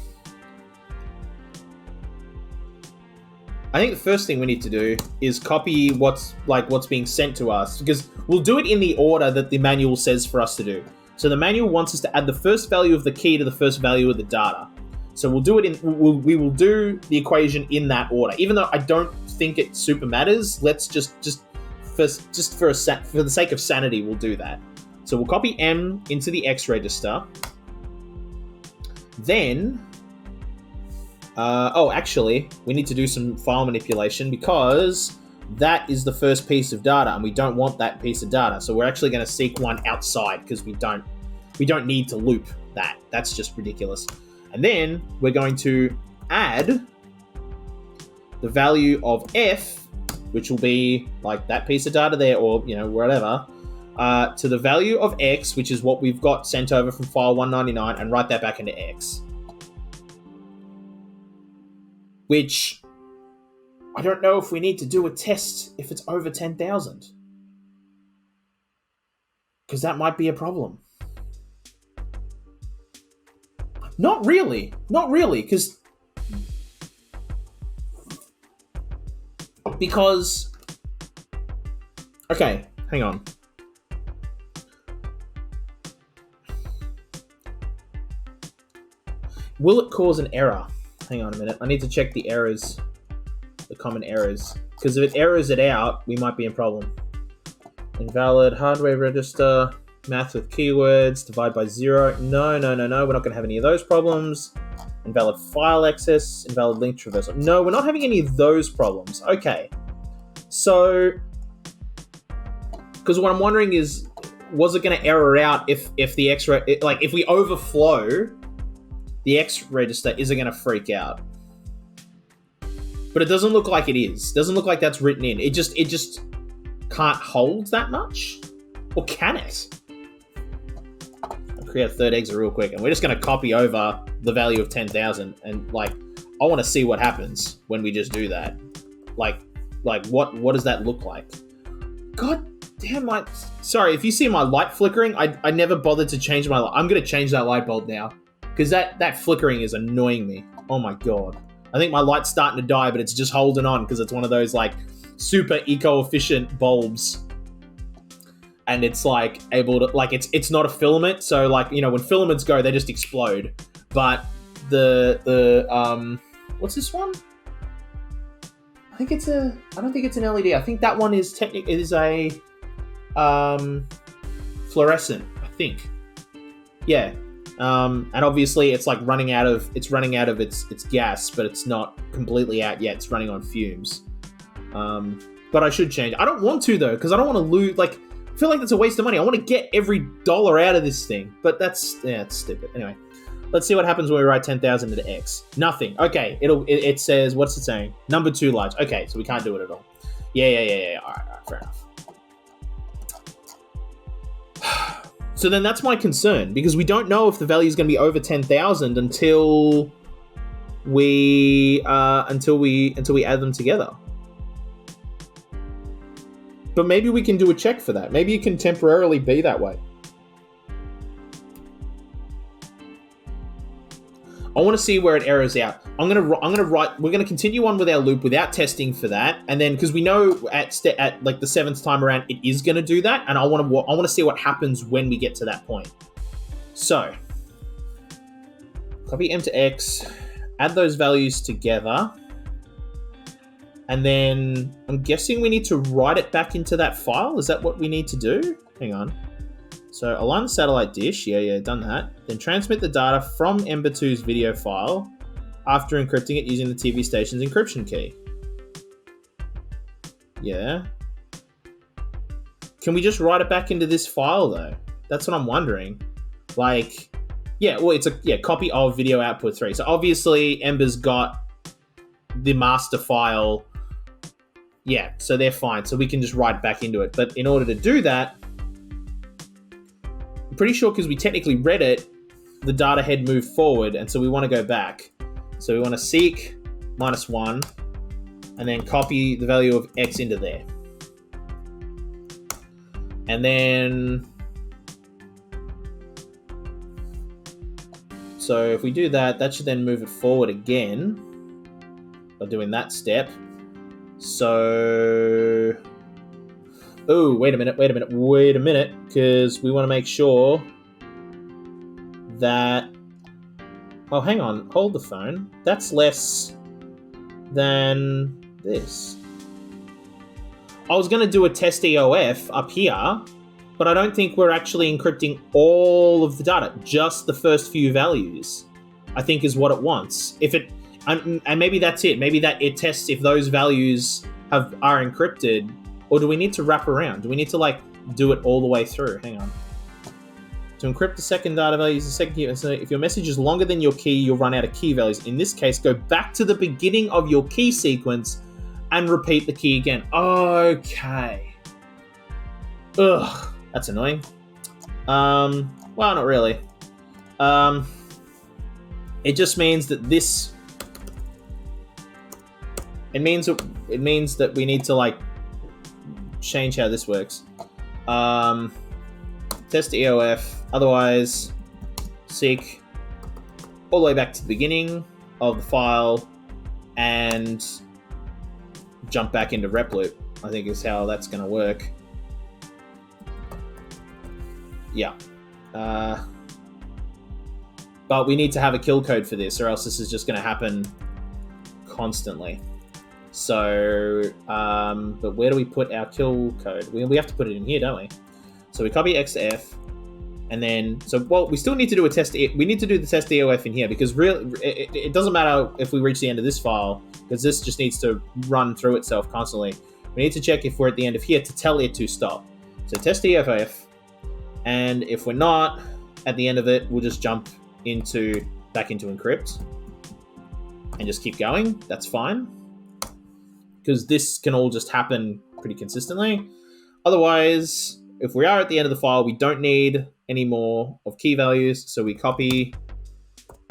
I think the first thing we need to do is copy what's being sent to us, because we'll do it in the order that the manual says for us to do. So the manual wants us to add the first value of the key to the first value of the data. So we'll do it we will do the equation in that order. Even though I don't think it super matters, let's just for the sake of sanity, we'll do that. So we'll copy M into the X register. Then, actually, we need to do some file manipulation, because that is the first piece of data, and we don't want that piece of data. So we're actually going to seek one outside, because we don't need to loop that. That's just ridiculous. And then we're going to add the value of F, which will be like that piece of data there, or whatever, to the value of X, which is what we've got sent over from file 199, and write that back into X. Which, I don't know if we need to do a test if it's over 10,000. Because that might be a problem. Not really, because okay, hang on. Will it cause an error? Hang on a minute. I need to check the errors, the common errors. Because if it errors it out, we might be in problem. Invalid hardware register, math with keywords, divide by 0. No. We're not going to have any of those problems. Invalid file access, invalid link traversal. No, we're not having any of those problems. Okay. So, because what I'm wondering is, was it going to error out if the X, like if we overflow the X register, is it going to freak out? But it doesn't look like it is. Doesn't look like that's written in. It just can't hold that much? Or can it? create a third exit real quick, and we're just going to copy over the value of 10,000, and like, I want to see what happens when we just do that. Like what does that look like? God damn, sorry, if you see my light flickering, I never bothered to change my light. I'm going to change that light bulb now, because that flickering is annoying me. Oh my God. I think my light's starting to die, but it's just holding on because it's one of those like super eco-efficient bulbs. And it's like able to, like, it's not a filament, so like, you know, when filaments go, they just explode. But the what's this one? I don't think it's an LED. I think that one is a fluorescent, I think. Yeah. And obviously it's like running out of its gas, but it's not completely out yet. It's running on fumes. But I should change. I don't want to though, because I don't want to lose, like, I feel like that's a waste of money. I want to get every dollar out of this thing, but it's stupid. Anyway, let's see what happens when we write 10,000 into X. Nothing. Okay, it says, what's it saying? Number 2 large. Okay, so we can't do it at all. Yeah. All right, fair enough. So then that's my concern, because we don't know if the value is going to be over 10,000 until we add them together. But maybe we can do a check for that. Maybe it can temporarily be that way. I want to see where it errors out. We're gonna continue on with our loop without testing for that, and then because we know at like the 7th time around it is gonna do that, and I want to see what happens when we get to that point. So copy M to X, add those values together. And then I'm guessing we need to write it back into that file. Is that what we need to do? Hang on. So align the satellite dish. Yeah, done that. Then transmit the data from Ember 2's video file after encrypting it using the TV station's encryption key. Yeah. Can we just write it back into this file though? That's what I'm wondering. Like, yeah, well, it's a copy of video output 3. So obviously Ember's got the master file. Yeah, so they're fine. So we can just write back into it. But in order to do that, I'm pretty sure because we technically read it, the data head moved forward, and so we want to go back. So we want to seek -1, and then copy the value of X into there. And then, so if we do that, that should then move it forward again by doing that step. So, oh, wait a minute, because we want to make sure that, oh, hang on, hold the phone. That's less than this. I was going to do a test EOF up here, but I don't think we're actually encrypting all of the data, just the first few values, I think is what it wants. And maybe that's it. Maybe that it tests if those values are encrypted, or do we need to wrap around? Do we need to like do it all the way through? Hang on. To encrypt the second data value, use the second key. So if your message is longer than your key, you'll run out of key values. In this case, go back to the beginning of your key sequence and repeat the key again. Okay. Ugh, that's annoying. Well, not really. It just means that this. It means that we need to like change how this works. Test EOF. Otherwise, seek all the way back to the beginning of the file and jump back into rep loop, I think is how that's going to work. Yeah. But we need to have a kill code for this, or else this is just going to happen constantly. So, but where do we put our kill code? We have to put it in here, don't we? So we copy X to F, and then, we still need to do a test. We need to do the test EOF in here, because it doesn't matter if we reach the end of this file, because this just needs to run through itself constantly. We need to check if we're at the end of here to tell it to stop. So test EOF, and if we're not at the end of it, we'll just jump back into encrypt and just keep going. That's fine, because this can all just happen pretty consistently. Otherwise, if we are at the end of the file, we don't need any more of key values, so we copy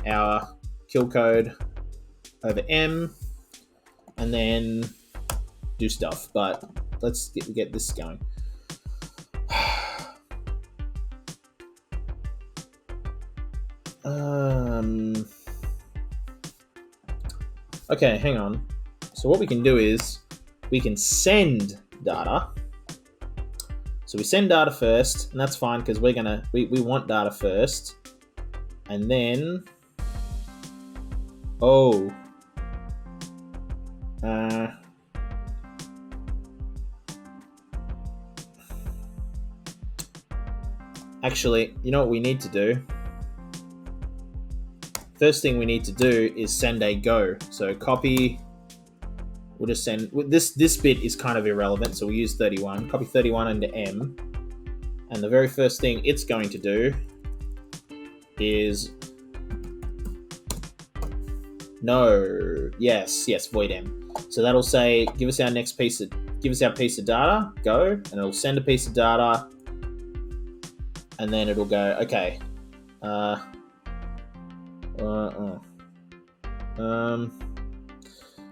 our kill code over M, and then do stuff. But let's get this going. Okay, hang on. So what we can do is we can send data. So we send data first, and that's fine because we want data first, and then actually, you know what we need to do? First thing we need to do is send a go. So copy. We'll just send this bit is kind of irrelevant, so we'll use 31. Copy 31 into M, and the very first thing it's going to do is void M. So that'll say give us our piece of data, go, and it'll send a piece of data, and then it'll go okay.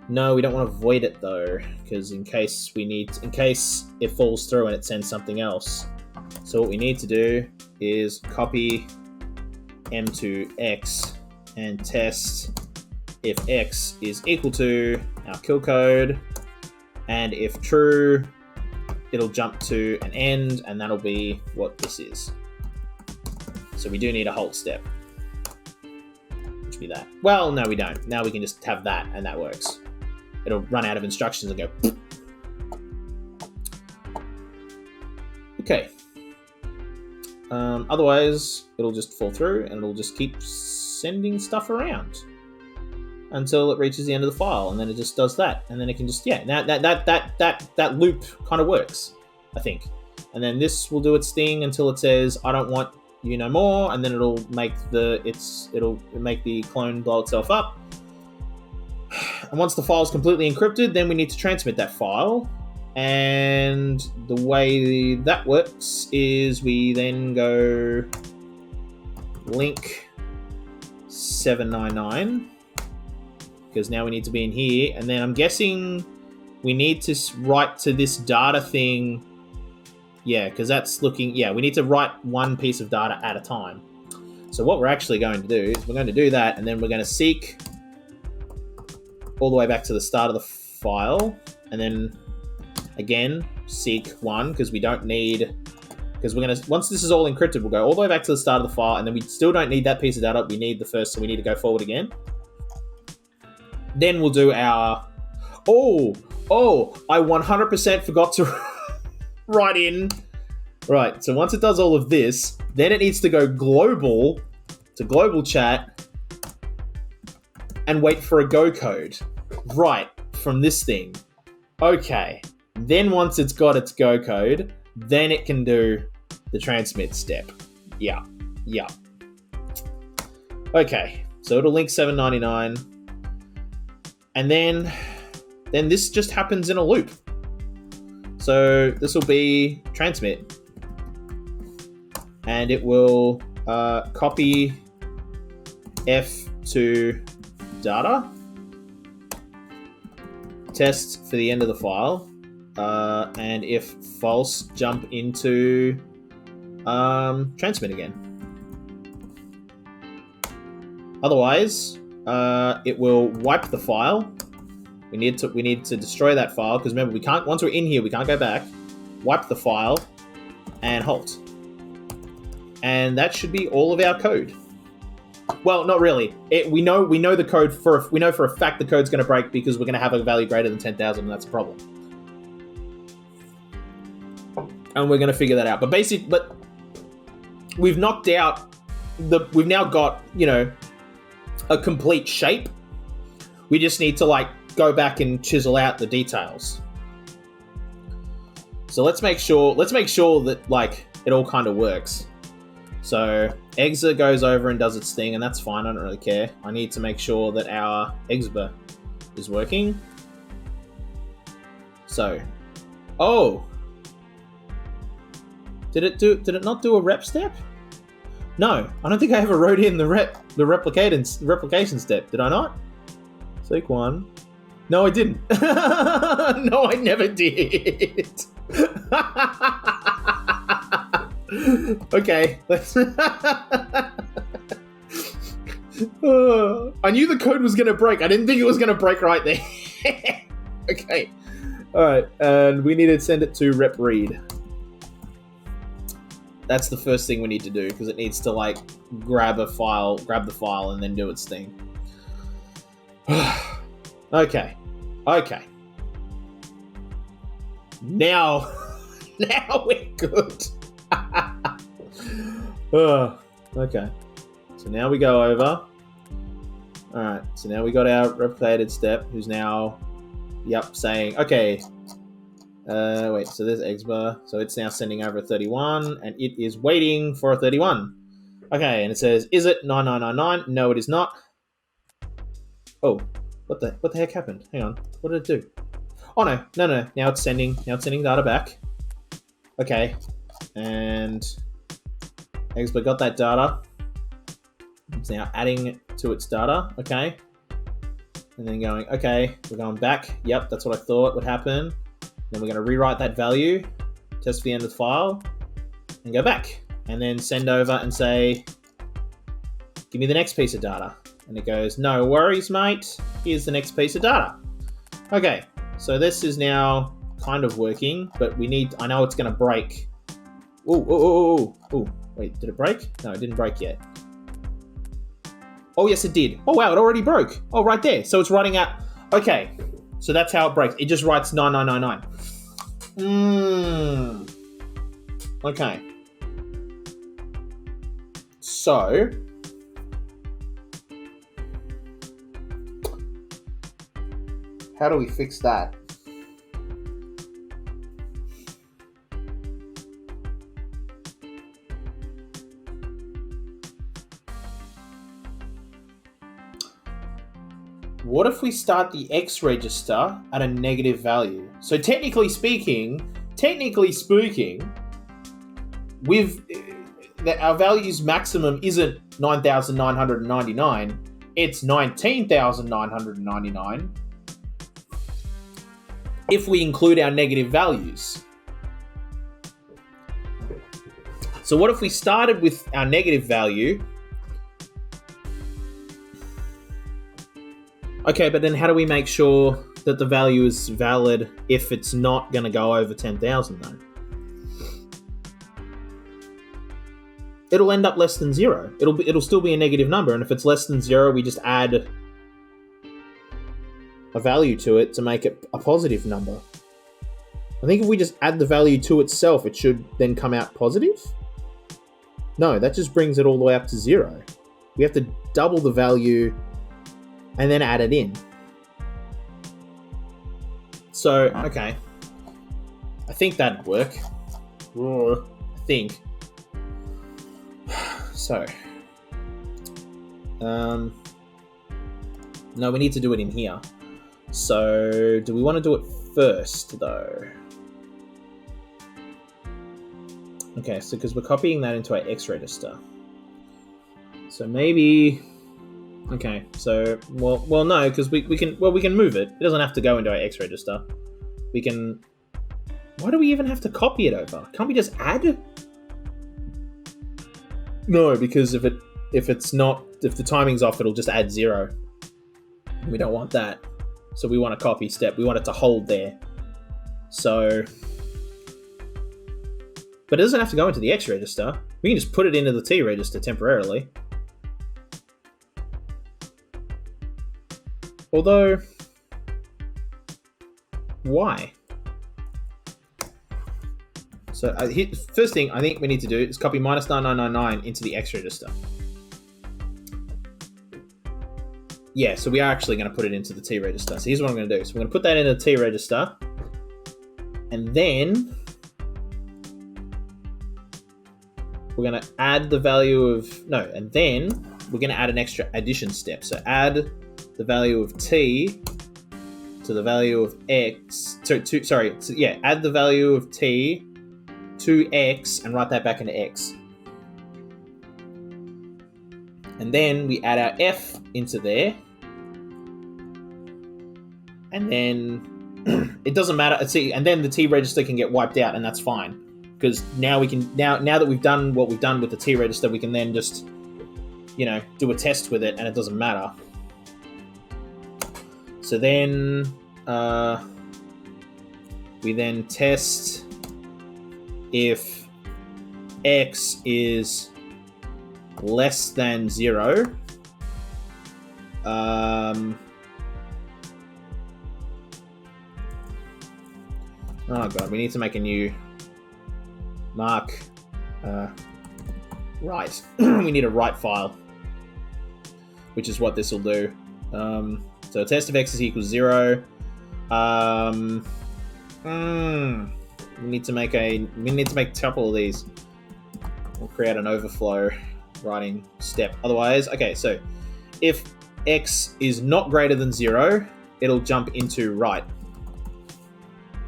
No, we don't want to void it though, because in case it falls through and it sends something else. So what we need to do is copy M to X and test if X is equal to our kill code, and if true, it'll jump to an end, and that'll be what this is. So we do need a halt step, which would be that. Well, no, we don't. Now we can just have that, and that works. It'll run out of instructions and go. Okay. Otherwise, it'll just fall through, and it'll just keep sending stuff around until it reaches the end of the file, and then it just does that, and then it can just that loop kind of works, I think. And then this will do its thing until it says I don't want you no more, and then it'll make the clone blow itself up. And once the file is completely encrypted, then we need to transmit that file. And the way that works is we then go link 799, because now we need to be in here. And then I'm guessing we need to write to this data thing. Yeah, because that's looking... Yeah, we need to write one piece of data at a time. So what we're actually going to do is we're going to do that, and then we're going to seek all the way back to the start of the file, and then again seek one, because we don't need, because we're going to, once this is all encrypted, we'll go all the way back to the start of the file, and then we still don't need that piece of data, we need the first, so we need to go forward again. Then we'll do our I 100% forgot to write in. Right, so once it does all of this, then it needs to go global to global chat and wait for a go code. Right, from this thing. Okay. Then once it's got its go code, then it can do the transmit step. Yeah. Okay, so it'll link 799. And then this just happens in a loop. So this will be transmit. And it will copy F to data, test for the end of the file, and if false, jump into transmit again. Otherwise, it will wipe the file. We need to destroy that file, because remember, we can't, once we're in here, we can't go back. Wipe the file and halt. And that should be all of our code. Well, not really. We know the code we know for a fact the code's going to break, because we're going to have a value greater than 10,000, and that's a problem. And we're going to figure that out. But we've knocked out we've now got, a complete shape. We just need to go back and chisel out the details. So let's make sure that it all kind of works. So Exa goes over and does its thing, and that's fine. I don't really care. I need to make sure that our Exba is working. So, did it not do a rep step? No, I don't think I ever wrote in the replication step. Did I not? Seek 1. No, I didn't. No, I never did. Okay, let's... I knew the code was going to break. I didn't think it was going to break right there. Okay. Alright, and we need to send it to rep read. That's the first thing we need to do, because it needs to, like, grab the file, and then do its thing. Okay. Now we're good. Okay. So now we go over. Alright, so now we got our replicated step, who's now, saying, okay, wait, so there's Exba, so it's now sending over a 31, and it is waiting for a 31. Okay, and it says, is it 9999? No, it is not. Oh, what the heck happened? Hang on, what did it do? Oh, no, now it's sending data back. Okay, and Exba got that data. It's now adding to its data, okay. And then going, okay, we're going back. Yep, that's what I thought would happen. Then we're going to rewrite that value, test the end of the file, and go back. And then send over and say, give me the next piece of data. And it goes, no worries, mate. Here's the next piece of data. Okay, so this is now kind of working, but I know it's going to break. Ooh. Wait, did it break? No, it didn't break yet. Oh, yes, it did. Oh, wow, it already broke. Oh, right there. So it's writing out... Okay, so that's how it breaks. It just writes 9999. Okay. So... how do we fix that? What if we start the X register at a negative value? So technically speaking, our value's maximum isn't 9,999, it's 19,999 if we include our negative values. So what if we started with our negative value? Okay, but then how do we make sure that the value is valid if it's not going to go over 10,000 though? It'll end up less than 0. It'll still be a negative number, and if it's less than 0, we just add a value to it to make it a positive number. I think if we just add the value to itself, it should then come out positive? No, that just brings it all the way up to 0. We have to double the value and then add it in. So, okay. I think that'd work. I think. So. No, we need to do it in here. So, do we want to do it first, though? Okay, so because we're copying that into our X register. So maybe... Okay, so... Well, no, because we can move it. It doesn't have to go into our X register. We can... Why do we even have to copy it over? Can't we just add? No, because if the timing's off, it'll just add 0. We don't want that. So we want a copy step. We want it to hold there. So... But it doesn't have to go into the X register. We can just put it into the T register temporarily. Although... Why? So first thing I think we need to do is copy minus 9999 into the X register. Yeah, so we are actually going to put it into the T register. So here's what I'm going to do. So we're going to put that into the T register. And then we're going to add the value of... No, and then we're going to add an extra addition step. So add the value of T to the value of X. Add the value of T to X and write that back into X. And then we add our f into there. And then it doesn't matter. See, and then the T register can get wiped out, and that's fine. Because now we can now that we've done what we've done with the T register, we can then just, you know, do a test with it, and it doesn't matter. So then we then test if x is less than 0. Oh god, we need to make a new mark. Right. We need a write file, which is what this will do. So test if x is equals 0. We need to make a couple of these. We'll create an overflow writing step. Otherwise, okay, so if x is not greater than 0, it'll jump into write.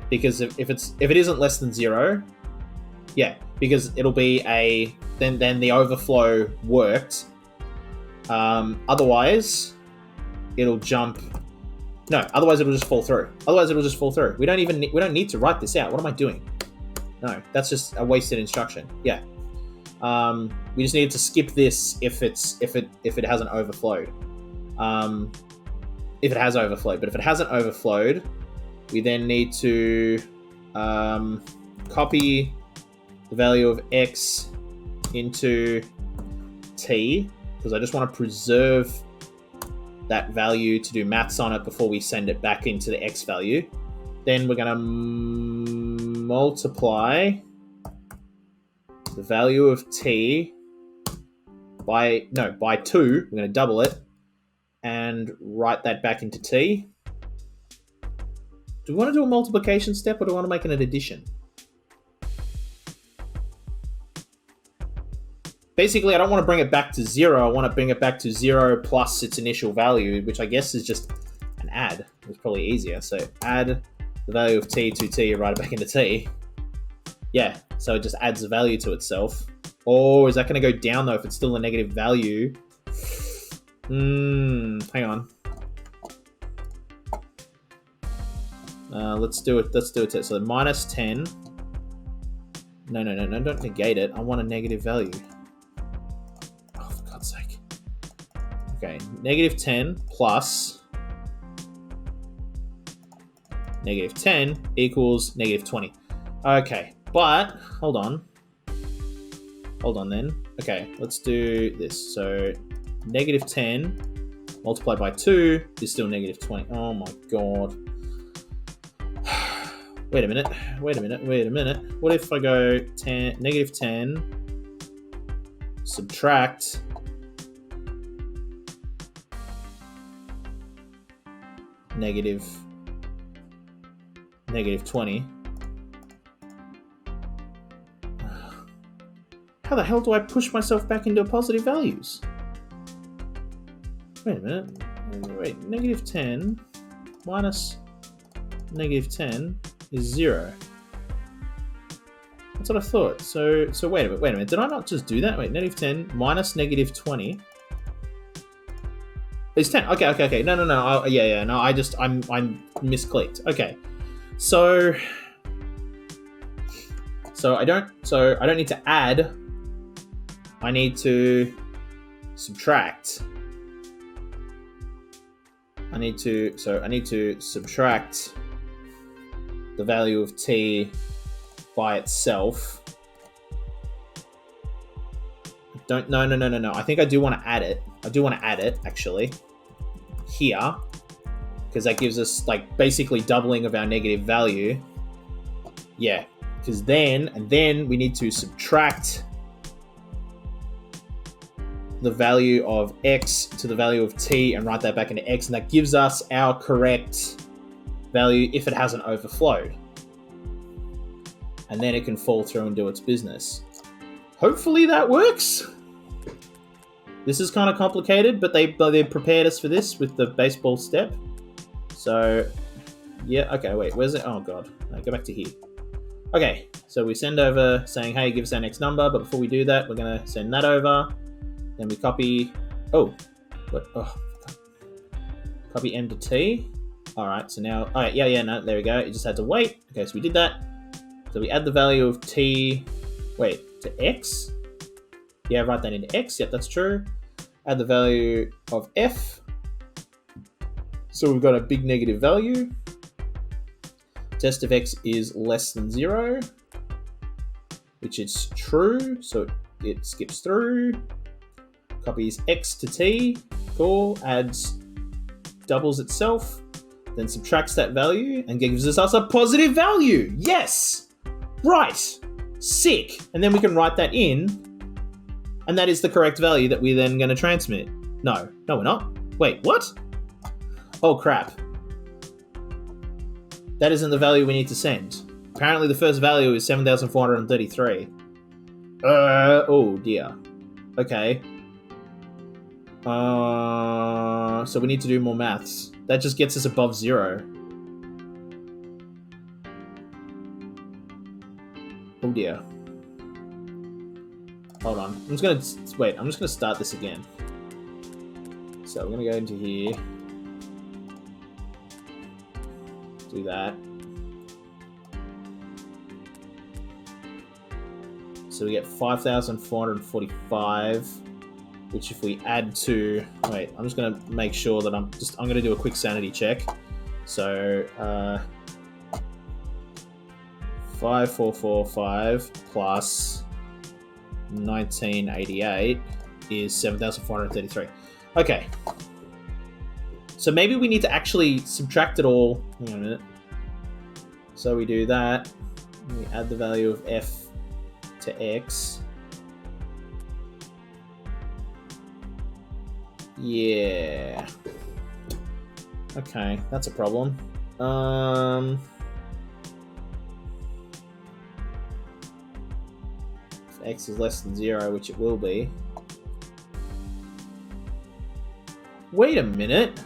Because if it isn't less than 0, yeah, because it'll be then the overflow worked. Otherwise it'll jump. No, otherwise it'll just fall through. We don't need to write this out. What am I doing? No, that's just a wasted instruction. Yeah. We just need to skip this if it hasn't overflowed. If it has overflowed, but if it hasn't overflowed, we then need to copy the value of x into t, because I just want to preserve that value to do maths on it before we send it back into the x value. Then we're going to multiply the value of t by 2. We're going to double it and write that back into t. Do we want to do a multiplication step, or do we want to make an addition? Basically, I don't want to bring it back to 0. I want to bring it back to 0 plus its initial value, which I guess is just an add. It's probably easier. So add the value of t to t, write it back into t. Yeah, so it just adds a value to itself. Or is that going to go down, though, if it's still a negative value? Hang on. Let's do it. So minus 10. No, don't negate it. I want a negative value. Oh, for God's sake. Okay, negative 10 plus negative 10 equals negative 20. Okay, but hold on then. Okay, let's do this. So negative 10 multiplied by 2 is still negative 20. Oh my god. Wait a minute. What if I go negative 10 subtract negative 20? How the hell do I push myself back into positive values? Wait a minute. Wait, negative 10 minus negative 10 is 0. That's what I thought. So wait a minute. Did I not just do that? Wait, negative 10 minus negative 20 is 10. Okay. No. No, I'm misclicked. Okay. So I don't need to add. I need to subtract. I need to subtract the value of t by itself. No. I think I do want to add it. Actually here, because that gives us like basically doubling of our negative value. Yeah, because then we need to subtract the value of x to the value of t and write that back into x, and that gives us our correct value if it hasn't overflowed. And then it can fall through and do its business. Hopefully that works. This is kind of complicated, but they prepared us for this with the baseball step. So, yeah, okay, wait, where's it? Oh god, go back to here. Okay, so we send over saying, hey, give us our next number, but before we do that, we're going to send that over. Then we copy Oh, what? Oh, copy M to T. All right, so now, all right, yeah, no, there we go. You just had to wait. Okay, so we did that. So we add the value of T, wait, to X. Yeah, write that into X. Yep, that's true. Add the value of F. So we've got a big negative value. Test of X is less than 0, which is true. So it skips through. Copies X to T. Cool. Adds, doubles itself. Then subtracts that value and gives us a positive value. Yes! Right. Sick. And then we can write that in. And that is the correct value that we're then going to transmit. No, we're not. Wait, what? Oh, crap. That isn't the value we need to send. Apparently the first value is 7,433. Oh dear. Okay. So we need to do more maths. That just gets us above 0. Oh dear. Hold on. I'm just gonna start this again. So we're gonna go into here. Do that. So we get 5,445, which if we add to, wait, I'm just gonna make sure that I'm gonna do a quick sanity check. So 5,445 plus 1988 is 7,433. Okay. So maybe we need to actually subtract it all. Hang on a minute. So we do that. We add the value of F to X. Yeah. Okay, that's a problem. If X is less than 0, which it will be. Wait a minute.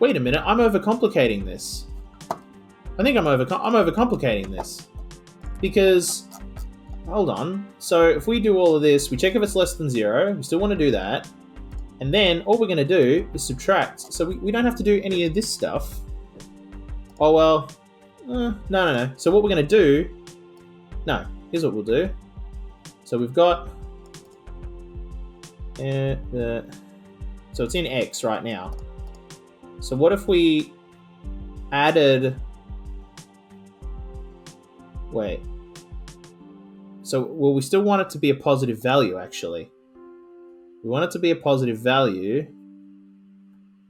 I'm overcomplicating this. I think I'm overcomplicating this. Because, hold on. So if we do all of this, we check if it's less than 0. We still want to do that. And then all we're going to do is subtract. So we don't have to do any of this stuff. Oh, well. No. So what we're going to do... No, here's what we'll do. So we've got... so it's in X right now. So what if we added... Wait. So, well, we still want it to be a positive value, actually. We want it to be a positive value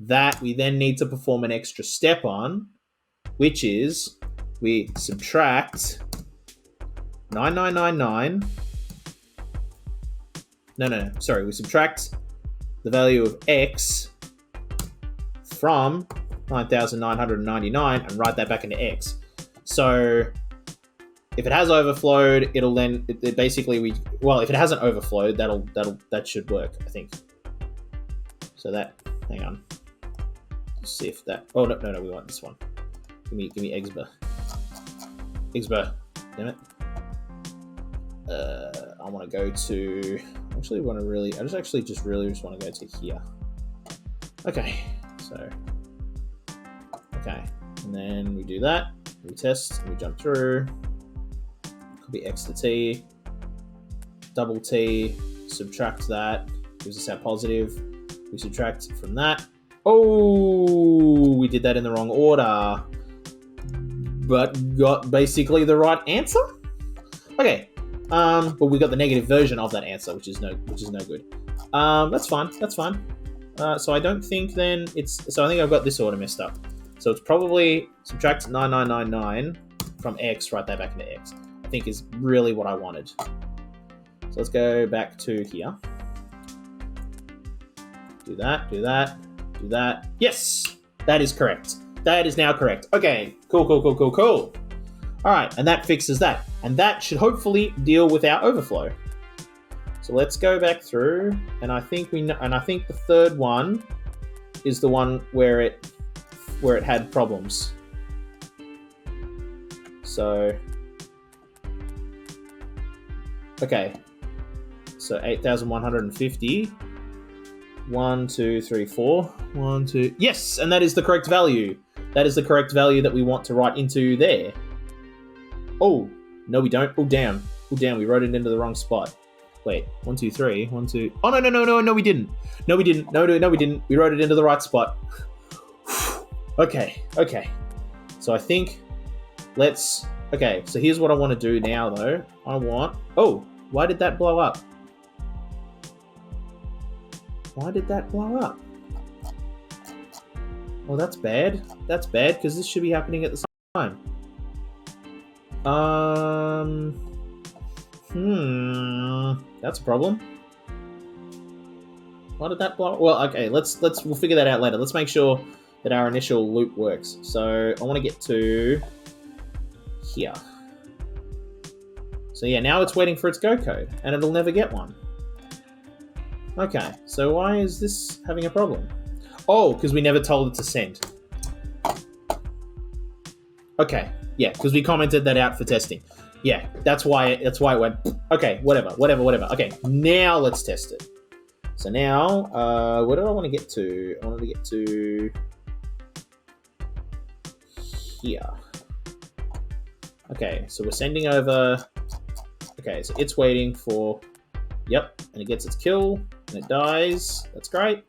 that we then need to perform an extra step on, which is we subtract 9999. No. Sorry, we subtract the value of X from 9,999 and write that back into X. So if it has overflowed, it'll then it basically if it hasn't overflowed, that should work, I think. So that, hang on, let's see if that. Oh no, we want this one. Give me Exba, damn it. I want to go to. I just really want to go to here. Okay, so okay, and then we do that. We test. We jump through. Be X to T, double T, subtract that, gives us our positive. We subtract from that. Oh, we did that in the wrong order, but got basically the right answer. Okay, but we got the negative version of that answer, which is no good. That's fine. So I don't think then I think I've got this order messed up. So it's probably subtract 9999 from X, write that back into X. I think is really what I wanted. So let's go back to here. Do that. Yes! That is correct. That is now correct. Okay, cool. All right, and that fixes that. And that should hopefully deal with our overflow. So let's go back through, and I think the third one is the one where it had problems. So okay, so 8,150 1, 2, 3, 4. 1, 2. Yes, and that is the correct value. That is the correct value that we want to write into there. Oh, no, we don't. Oh, damn. Oh, damn, we wrote it into the wrong spot. Wait, 1, 2, 3. 1, 2. Oh, no, we didn't. No, we didn't. No, we didn't. We wrote it into the right spot. Okay. So I think let's... Okay, so here's what I want to do now, though. Oh, why did that blow up? Why did that blow up? Well, that's bad. That's bad, because this should be happening at the same time. That's a problem. Why did that blow up? Well, okay, we'll figure that out later. Let's make sure that our initial loop works. So I want to get to here. So yeah, now it's waiting for its go code, and it'll never get one. Okay, so why is this having a problem? Oh, because we never told it to send. Okay, yeah, because we commented that out for testing. Yeah, that's why it went. Okay, whatever. Okay, now let's test it. So now, what do I want to get to? I want to get to here. Okay, so we're sending over. Okay, so it's waiting for. Yep, and it gets its kill, and it dies. That's great.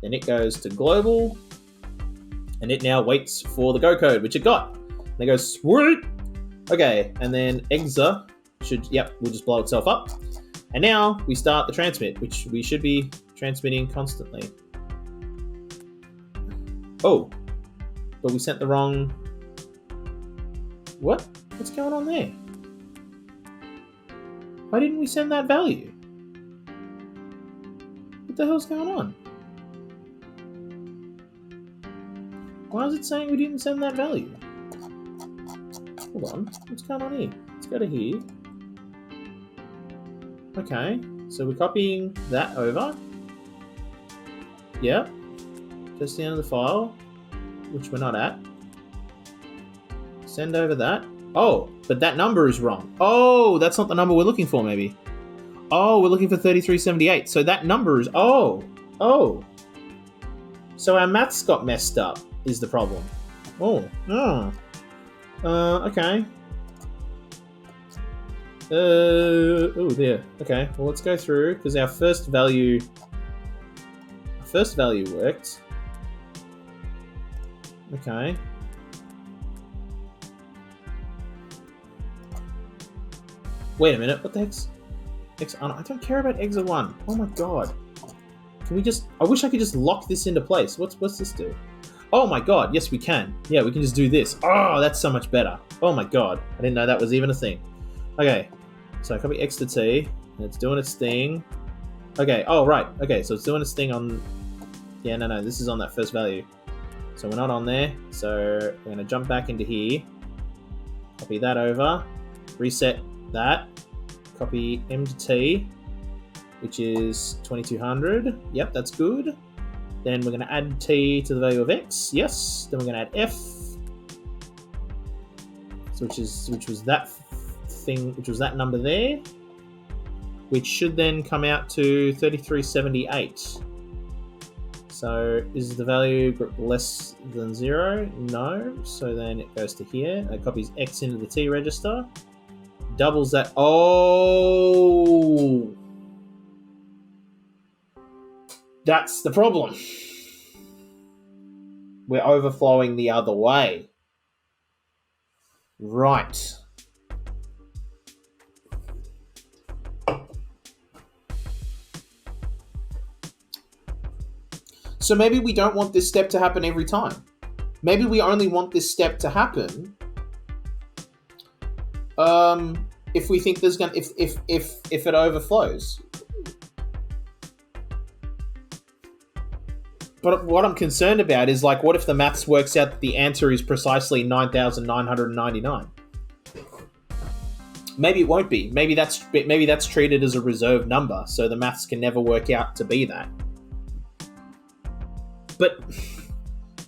Then it goes to global, and it now waits for the go code, which it got. And it goes, sweet! Okay, and then Exa will just blow itself up. And now we start the transmit, which we should be transmitting constantly. Oh, but we sent the wrong... What? What's going on there? Why didn't we send that value? What the hell's going on? Why is it saying we didn't send that value? Hold on, what's going on here? Let's go to here. Okay, so we're copying that over. Yep. Just the end of the file, which we're not at. Send over that. Oh, but that number is wrong. Oh, that's not the number we're looking for, maybe. Oh, we're looking for 3378. So that number is... Oh. So our maths got messed up, is the problem. Okay. There. Okay, well, let's go through, because our first value worked. Okay. Wait a minute, what the heck's... I don't care about Exa1. Oh my god. Can we just... I wish I could just lock this into place. What's this do? Oh my god, yes we can. Yeah, we can just do this. Oh, that's so much better. Oh my god, I didn't know that was even a thing. Okay, so I copy X to T, and it's doing its thing. Okay, oh right, okay, so it's doing its thing on... Yeah, no, this is on that first value. So we're not on there, so we're going to jump back into here. Copy that over, reset that, copy M to T, which is 2200. Yep, that's good. Then we're going to add T to the value of X. Yes. Then we're going to add F, so which was that thing, which was that number there, which should then come out to 3378. So is the value less than 0? No. So then it goes to here. It copies X into the T register. Doubles that. Oh! That's the problem. We're overflowing the other way. Right. So maybe we don't want this step to happen every time. Maybe we only want this step to happen if we think there's gonna if it overflows. But what I'm concerned about is, like, what if the maths works out that the answer is precisely 9,999? Maybe it won't be. Maybe that's treated as a reserved number, so the maths can never work out to be that.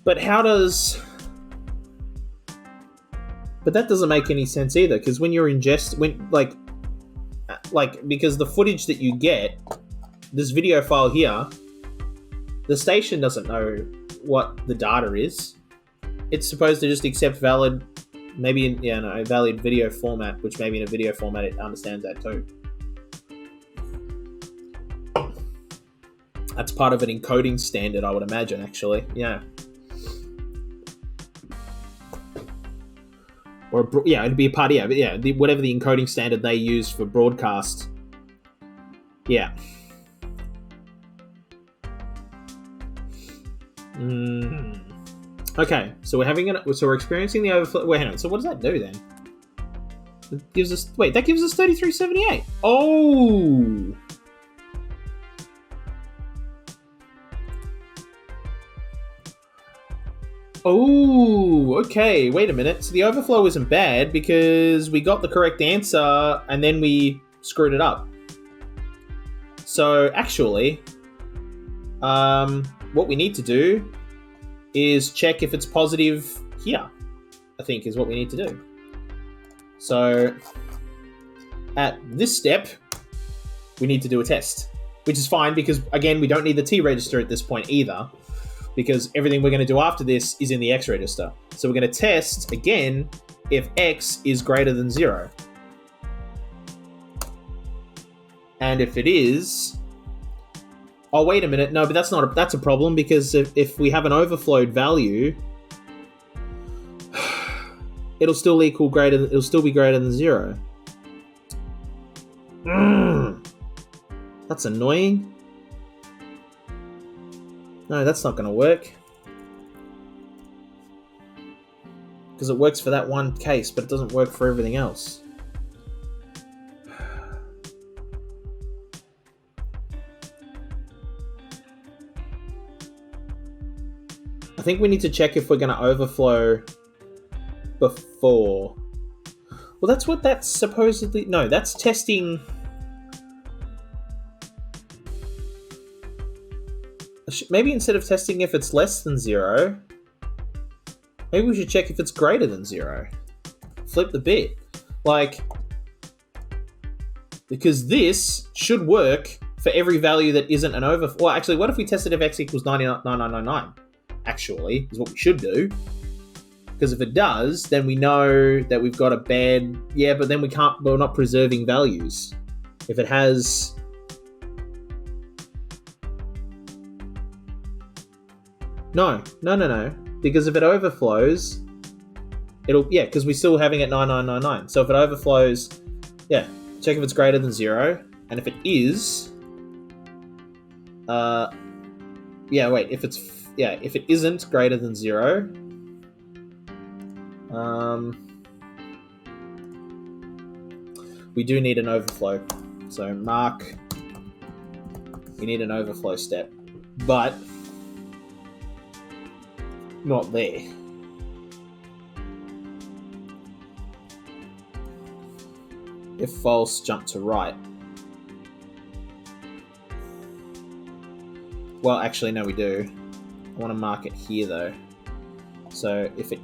But how does... But that doesn't make any sense either, because when you're like because the footage that you get, this video file here, the station doesn't know what the data is. It's supposed to just accept valid, maybe in a valid video format, which maybe in a video format it understands that too. That's part of an encoding standard, I would imagine, actually. Yeah. Or it'd be a part. Yeah, whatever the encoding standard they use for broadcast. Yeah. Okay, so we're experiencing the overflow. Wait, hang on. So what does that do then? It gives us. Wait, that gives us 3378. Oh. Oh, okay. Wait a minute. So the overflow isn't bad because we got the correct answer and then we screwed it up. So actually, what we need to do is check if it's positive here, I think is what we need to do. So at this step, we need to do a test, which is fine because, again, we don't need the T register at this point either, because everything we're going to do after this is in the X register. So we're going to test, again, if X is greater than 0. And if it is... Oh, wait a minute. No, but that's a problem, because if we have an overflowed value, it'll still be greater than 0. That's annoying. No, that's not going to work. Because it works for that one case, but it doesn't work for everything else. I think we need to check if we're going to overflow before. Well, that's what that's supposedly... No, that's testing... Maybe instead of testing if it's less than 0, maybe we should check if it's greater than 0. Flip the bit. Because this should work for every value that isn't an overflow. Well, actually, what if we tested if x equals 99.9999? Actually, is what we should do. Because if it does, then we know that we've got a bad... Yeah, but then we're not preserving values. If it has... No. Because if it overflows, because we're still having it 9999. So if it overflows, check if it's greater than 0. And if it is, if it isn't greater than 0, we do need an overflow. So mark, we need an overflow step, but not there. If false, jump to right. Well, actually, no, we do. I want to mark it here, though. So if it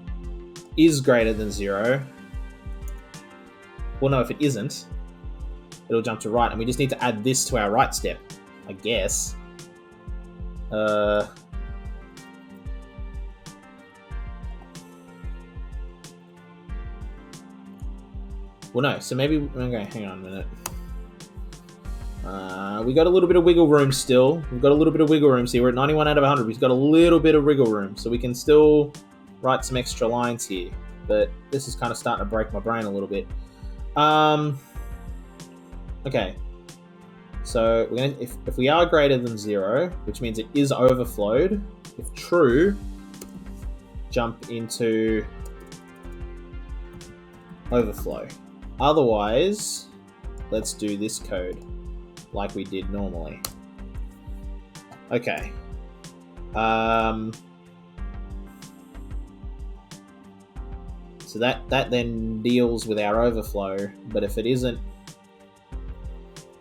is greater than 0... Well, no, if it isn't, it'll jump to right. And we just need to add this to our right step, I guess. Well, no, so maybe... Okay, hang on a minute. We got a little bit of wiggle room still. We've got a little bit of wiggle room. See, we're at 91 out of 100. We've got a little bit of wiggle room. So we can still write some extra lines here. But this is kind of starting to break my brain a little bit. Okay. So we're gonna, if we are greater than 0, which means it is overflowed, if true, jump into overflow. Otherwise, let's do this code like we did normally. Okay. So that then deals with our overflow, but if it isn't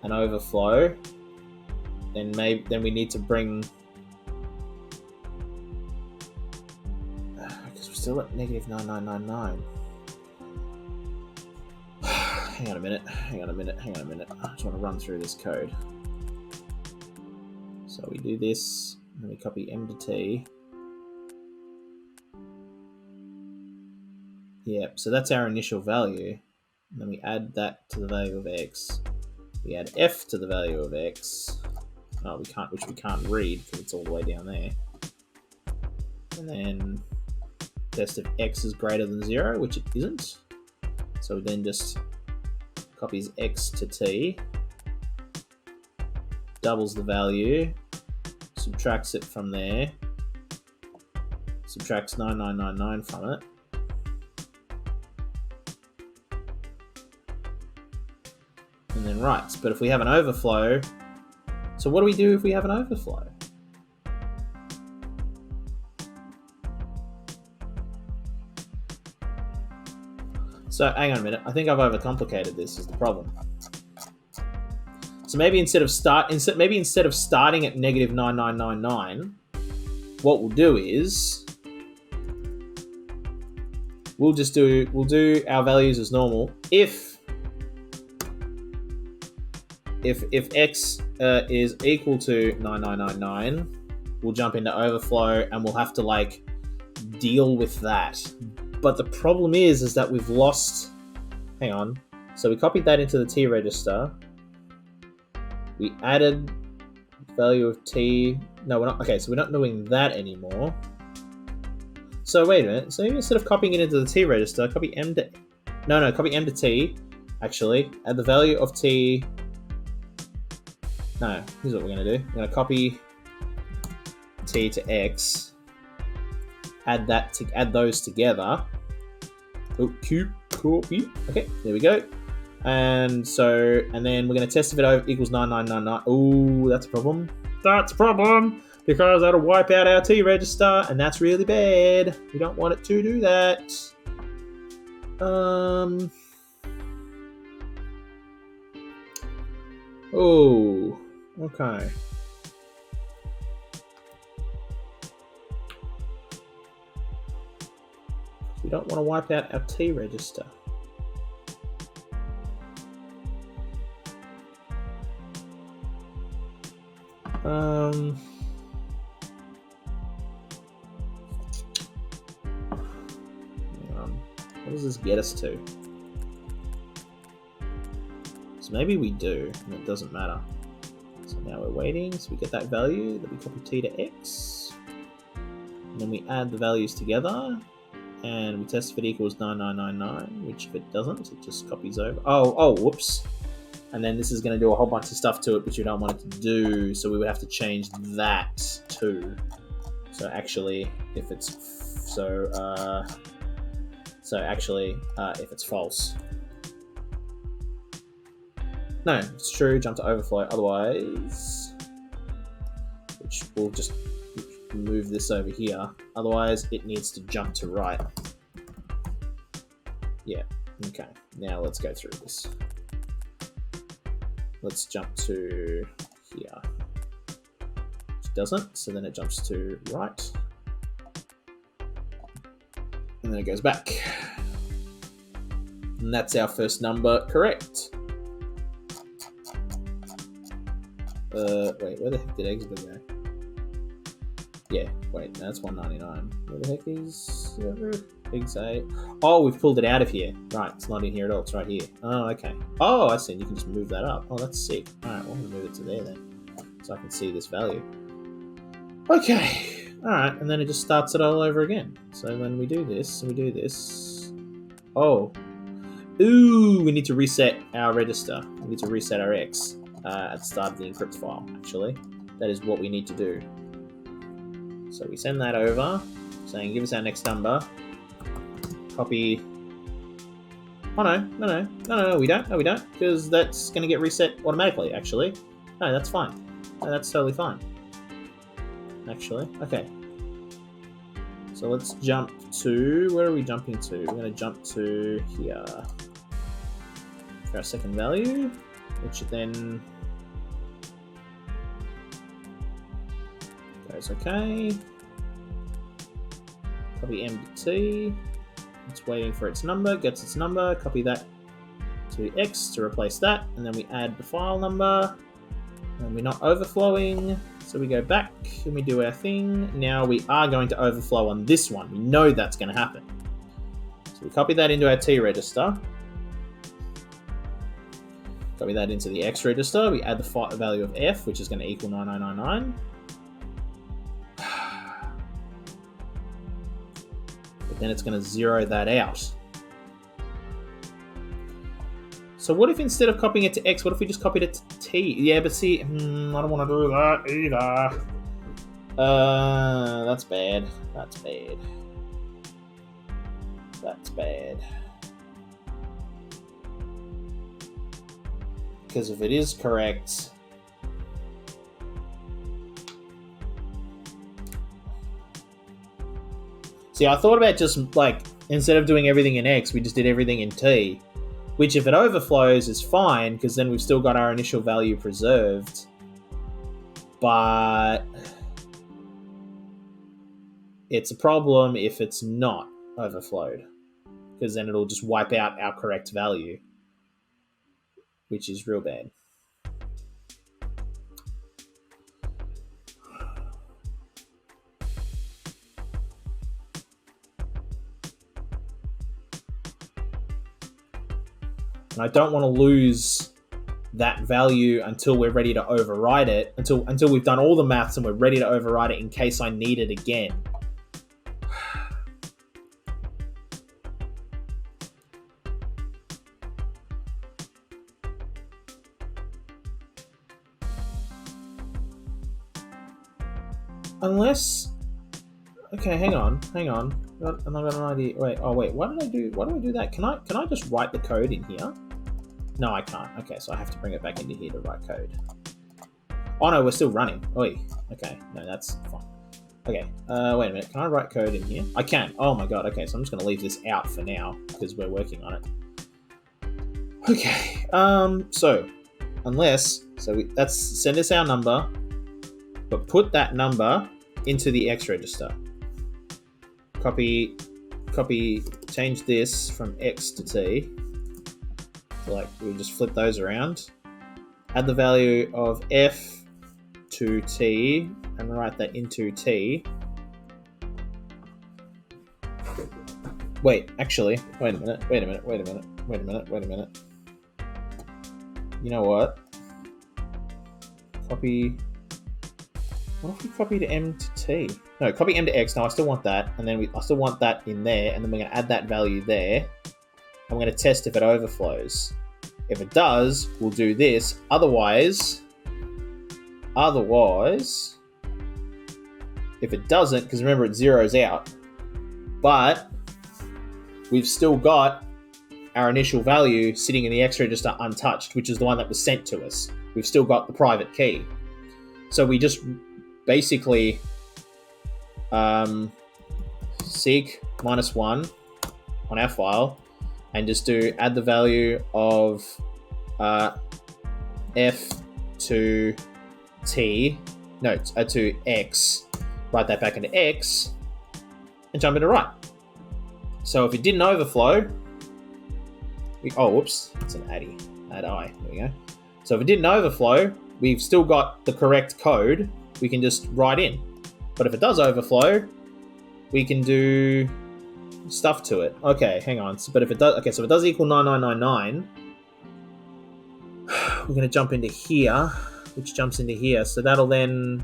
an overflow, then we need to bring, because we're still at negative 9999. Hang on a minute. I just want to run through this code. So we do this, Then we copy m to t. Yep, so that's our initial value. And then we add that to the value of x. We add f to the value of x. Oh, which we can't read because it's all the way down there. And then test if x is greater than 0, which it isn't. So then just copies x to t, doubles the value, subtracts it from there, subtracts 9999 from it, and then writes. But if we have an overflow, so what do we do if we have an overflow? So hang on a minute. I think I've overcomplicated this. Is the problem? So maybe instead of starting at negative 9999, what we'll do is we'll do our values as normal. If x is equal to 9999, we'll jump into overflow and we'll have to like deal with that. But the problem is that we've lost. Hang on. So we copied that into the t register. We added value of t. No, we're not. Okay, so we're not doing that anymore. So wait a minute. So instead of copying it into the t register, copy m to. No, copy m to t. Actually, add the value of t. No, here's what we're gonna do. We're gonna copy t to x. Add those together. Oh, copy. Okay, there we go. And then we're going to test if it equals 9999. Oh, that's a problem. That's a problem because that'll wipe out our t register, and that's really bad. We don't want it to do that. Oh, okay. We don't want to wipe out our t register. What does this get us to? So maybe we do, and it doesn't matter. So now we're waiting, so we get that value, then we copy t to x, and then we add the values together, and we test if it equals 9999, which if it doesn't, it just copies over. Oh, whoops. And then this is going to do a whole bunch of stuff to it, which we don't want it to do, so we would have to change that too. So actually, if it's if it's false. No, it's true, jump to overflow, otherwise, which we'll just move this over here, otherwise it needs to jump to right. Yeah, okay, now let's go through this. Let's jump to here. It doesn't, so then it jumps to right. And then it goes back. And that's our first number correct. Wait, where the heck did Exapunks go? Yeah, wait, that's 199. Where the heck is Exa? Oh, we've pulled it out of here. Right, it's not in here at all, it's right here. Oh, okay. Oh, I see, you can just move that up. Oh, that's sick. Alright, well, I'm gonna move it to there then, so I can see this value. Okay, alright, and then it just starts it all over again. So when we do this, oh. Ooh, we need to reset our register. We need to reset our X at the start of the encrypt file, actually. That is what we need to do. So we send that over, saying give us our next number. Copy. Oh no, we don't. No, we don't, because that's going to get reset automatically, actually. No, that's fine. No, that's totally fine. Actually, okay. So let's jump to, where are we jumping to? We're going to jump to here. For our second value, which then goes okay. Copy M to T. It's waiting for its number, gets its number, copy that to X to replace that, and then we add the file number, and we're not overflowing. So we go back and we do our thing. Now we are going to overflow on this one. We know that's going to happen. So we copy that into our T register. Copy that into the X register. We add the value of F, which is going to equal 9999. But then it's going to zero that out. So what if instead of copying it to X, what if we just copied it to T? Yeah, but see, I don't want to do that either. That's bad. That's bad. That's bad. Because if it is correct... See, I thought about just, like, instead of doing everything in X, we just did everything in T. Which, if it overflows, is fine, because then we've still got our initial value preserved. But it's a problem if it's not overflowed, because then it'll just wipe out our correct value, which is real bad. And I don't want to lose that value until we're ready to override it, until we've done all the maths and we're ready to override it in case I need it again. Unless... Okay, hang on. I got an idea. Wait, why do I do that? Can I just write the code in here? No, I can't. Okay, so I have to bring it back into here to write code. Oh no, we're still running. Oi. Okay, no, that's fine. Okay, wait a minute. Can I write code in here? I can. Oh my god. Okay, so I'm just going to leave this out for now because we're working on it. Okay. So send us our number, but put that number into the X register. Copy, change this from X to T. So like we just flip those around. Add the value of F to T and write that into T. Wait a minute. You know what? Copy. What if we copy to M to T? No, copy M to X. No, I still want that. And then I still want that in there. And then we're going to add that value there. I'm going to test if it overflows. If it does, we'll do this. Otherwise, if it doesn't, because remember it zeroes out, but we've still got our initial value sitting in the X register untouched, which is the one that was sent to us. We've still got the private key. So we just basically seek -1 on our file and just do add the value of F to T, no, to X, write that back into X, and jump into right. So if it didn't overflow, whoops, it's an add I, there we go. So if it didn't overflow, we've still got the correct code, we can just write in. But if it does overflow, we can do stuff to it. Okay, hang on. So if it does equal 9999, we're going to jump into here, which jumps into here. So that'll then,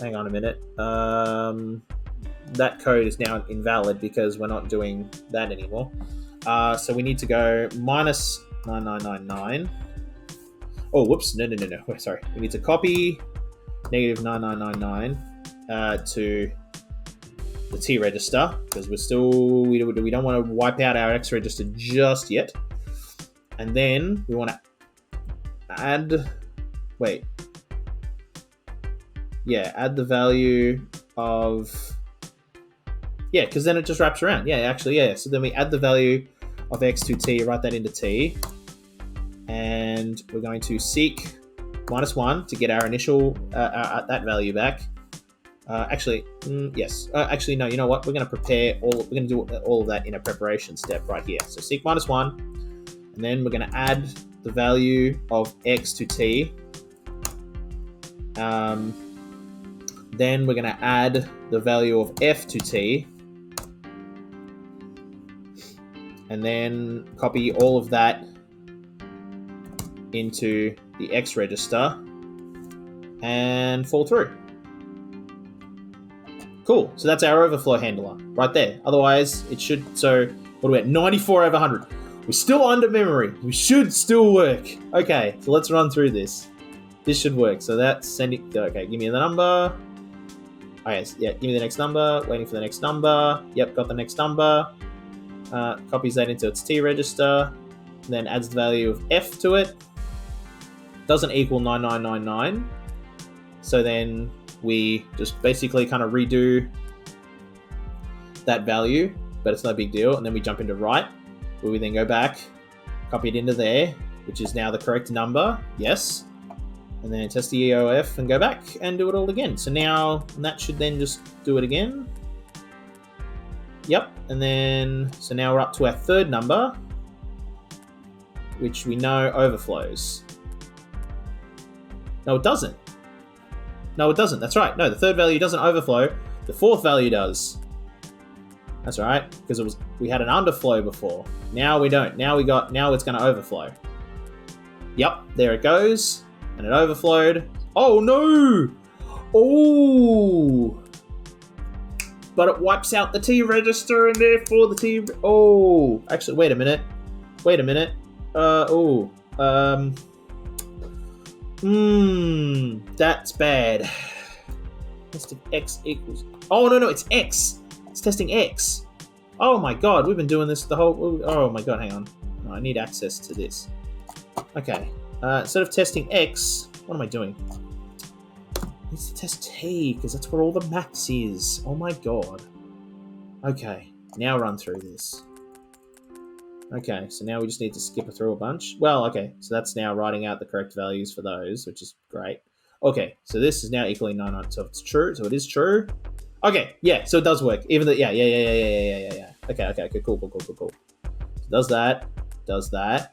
hang on a minute. That code is now invalid because we're not doing that anymore. So we need to go minus 9999. Oh, whoops. No. Sorry. We need to copy negative 9999 to the T register because we don't want to wipe out our X register just yet. And then we want to add the value of, because then it just wraps around. So then we add the value of X to T, write that into T, and we're going to seek -1 to get our initial that value back. Yes. No. You know what? We're going to do all of that in a preparation step right here. So seek -1, and then we're going to add the value of X to T, Then we're going to add the value of f to t. And then copy all of that into the X register and fall through. Cool. So that's our overflow handler right there. Otherwise, it should... So, what are we at? 94 over 100. We're still under memory. We should still work. Okay, so let's run through this. This should work. So that's sending... Okay, give me the number. Okay, yeah, give me the next number. Waiting for the next number. Yep, got the next number. Copies that into its T register. Then adds the value of F to it. Doesn't equal 9999. So then we just basically kind of redo that value, but it's no big deal. And then we jump into write, where we then go back, copy it into there, which is now the correct number. Yes. And then test the EOF and go back and do it all again. So now that should then just do it again. Yep. And then, so now we're up to our third number, which we know overflows. No, it doesn't. No, it doesn't. That's right. No, the third value doesn't overflow. The fourth value does. That's right, because we had an underflow before. Now we don't. Now it's going to overflow. Yep, there it goes. And it overflowed. Oh, no! Oh! But it wipes out the T register, and therefore the T... Oh! Actually, wait a minute. That's bad. Test of X equals... Oh, no, it's X. It's testing X. Oh my god, we've been doing this the whole... Oh my god, hang on. Oh, I need access to this. Okay. Instead of testing X, what am I doing? I need to test T, because that's where all the maths is. Oh my god. Okay, now run through this. Okay, so now we just need to skip through a bunch. Well, okay, so that's now writing out the correct values for those, which is great. Okay, so this is now equaling 99, so it's true, so it is true. Okay, yeah, so it does work. Even though, yeah. Okay, cool. So does that, does that.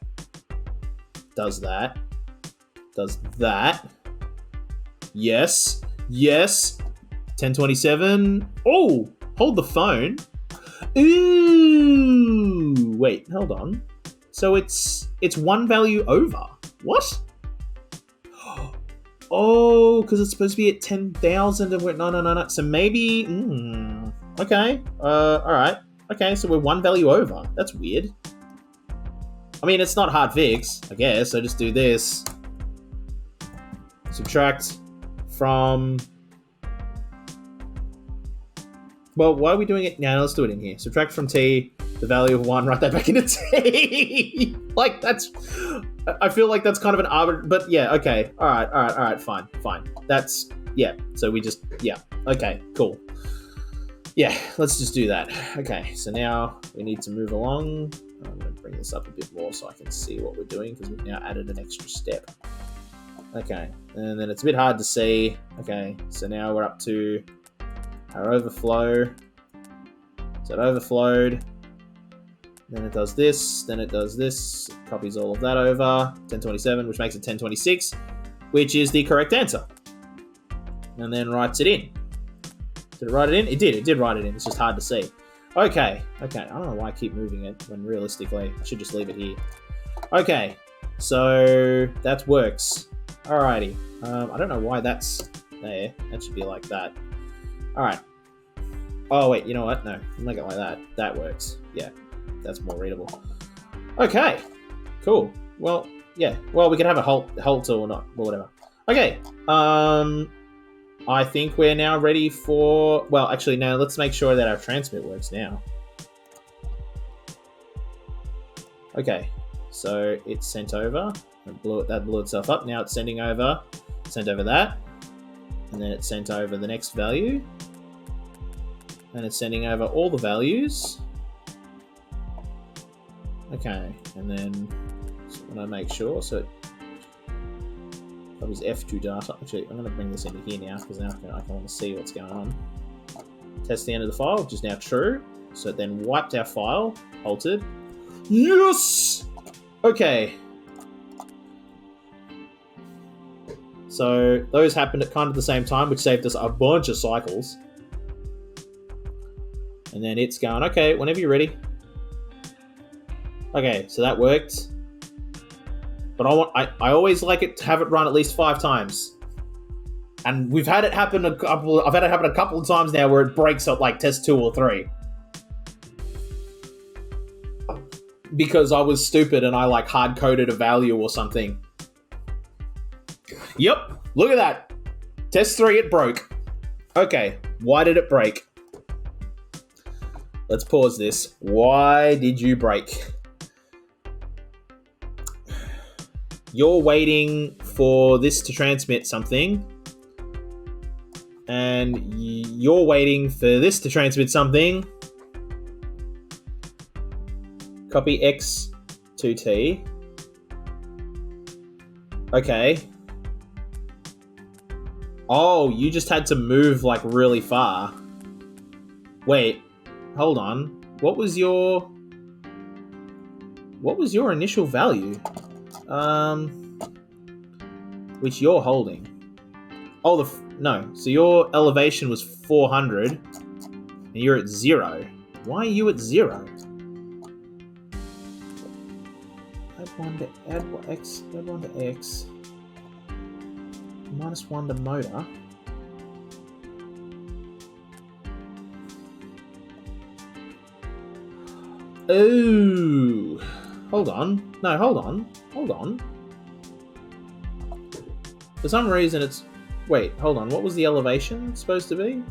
Yes. 1027. Oh, hold the phone. Ooh, wait, hold on. So it's one value over. What? Oh, because it's supposed to be at 10,000 and we're no. So maybe, okay. All right. Okay, so we're one value over. That's weird. I mean, it's not hard fix, I guess. So just do this. Subtract from... Well, why are we doing it now? Let's do it in here. Subtract from T the value of 1, write that back into T. Like, that's... I feel like that's kind of an arbitrary... But yeah, okay. All right, fine. That's... Yeah, so we just... Yeah, okay, cool. Yeah, let's just do that. Okay, so now we need to move along. I'm going to bring this up a bit more so I can see what we're doing, because we've now added an extra step. Okay, and then it's a bit hard to see. Okay, so now we're up to our overflow. So it overflowed. Then it does this. Then it does this. Copies all of that over. 1027, which makes it 1026, which is the correct answer. And then writes it in. Did it write it in? It did. It did write it in. It's just hard to see. Okay. I don't know why I keep moving it when realistically I should just leave it here. Okay. So that works. Alrighty. I don't know why that's there. That should be like that. Alright. Oh, wait. You know what? No. Make it like that. That works. Yeah. That's more readable. Okay. Cool. Well, yeah. Well, we can have a halt or not. Or whatever. Okay. I think we're now ready for... Well, actually, no. Let's make sure that our transmit works now. Okay. So it's sent over. That blew itself up. Now it's sending over. Sent over that. And then it's sent over the next value. And it's sending over all the values. Okay. And then just want to make sure. So that was F2 data. Actually, I'm going to bring this into here now because now I can want to see what's going on. Test the end of the file, which is now true. So it then wiped our file. Halted. Yes! Okay. So those happened at kind of the same time, which saved us a bunch of cycles. And then it's going, okay, whenever you're ready. Okay, so that worked. But I always like it to have it run at least 5 times. And we've had it happen I've had it happen a couple of times now where it breaks at like test 2 or 3. Because I was stupid and I like hard coded a value or something. Yep, look at that. Test 3, it broke. Okay, why did it break? Let's pause this. Why did you break? You're waiting for this to transmit something. And you're waiting for this to transmit something. Copy X to T. Okay. Oh, you just had to move like really far. Wait, hold on. What was your initial value? Which you're holding. Oh, no. So your elevation was 400 and you're at 0. Why are you at 0? Add 1 to X. -1 to motor. Oh. Hold on. No, hold on. For some reason it's... Wait, hold on. What was the elevation supposed to be?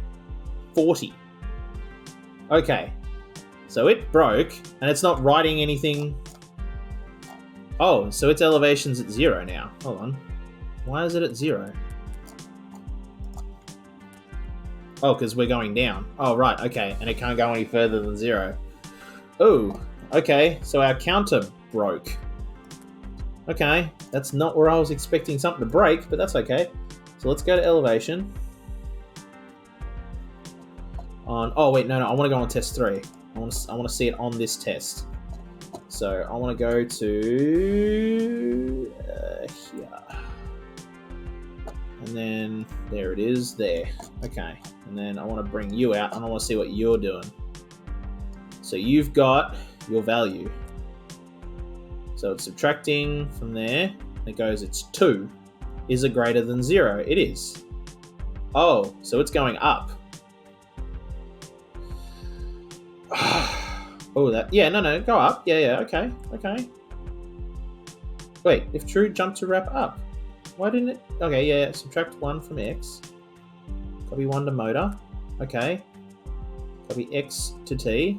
40. Okay. So it broke, and it's not writing anything... Oh, so its elevation's at 0 now. Hold on. Why is it at 0? Oh, because we're going down. Oh, right, okay. And it can't go any further than 0. Oh, okay. So our counter broke. Okay. That's not where I was expecting something to break, but that's okay. So let's go to elevation. Oh, wait, no. I want to go on test 3. I want to see it on this test. So I want to go to here. And then there it is there. Okay. And then I want to bring you out and I want to see what you're doing. So you've got your value. So it's subtracting from there. It goes, it's 2. Is it greater than 0? It is. Oh, so it's going up. Oh, that... Yeah, no, go up. Yeah, okay. Wait, if true, jump to wrap up. Why didn't it... Okay, yeah, subtract 1 from X. Copy 1 to motor. Okay. Copy X to T.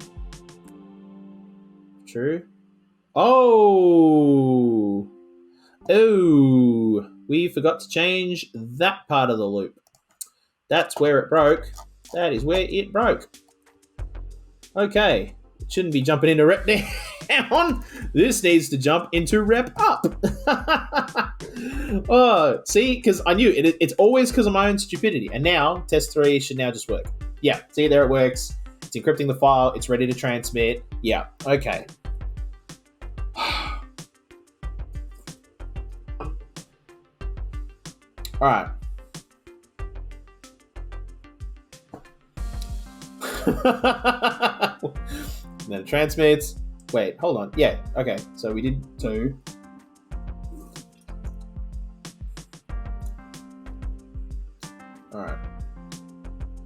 True. Oh! We forgot to change that part of the loop. That's where it broke. That is where it broke. Okay. It shouldn't be jumping into rep down. This needs to jump into rep up. Oh, see? Because I knew it. It's always because of my own stupidity. And now, test 3 should now just work. Yeah, see, there it works. It's encrypting the file. It's ready to transmit. Yeah, okay. All right. Then it transmits. Wait, hold on. Yeah, okay. So we did 2. All right.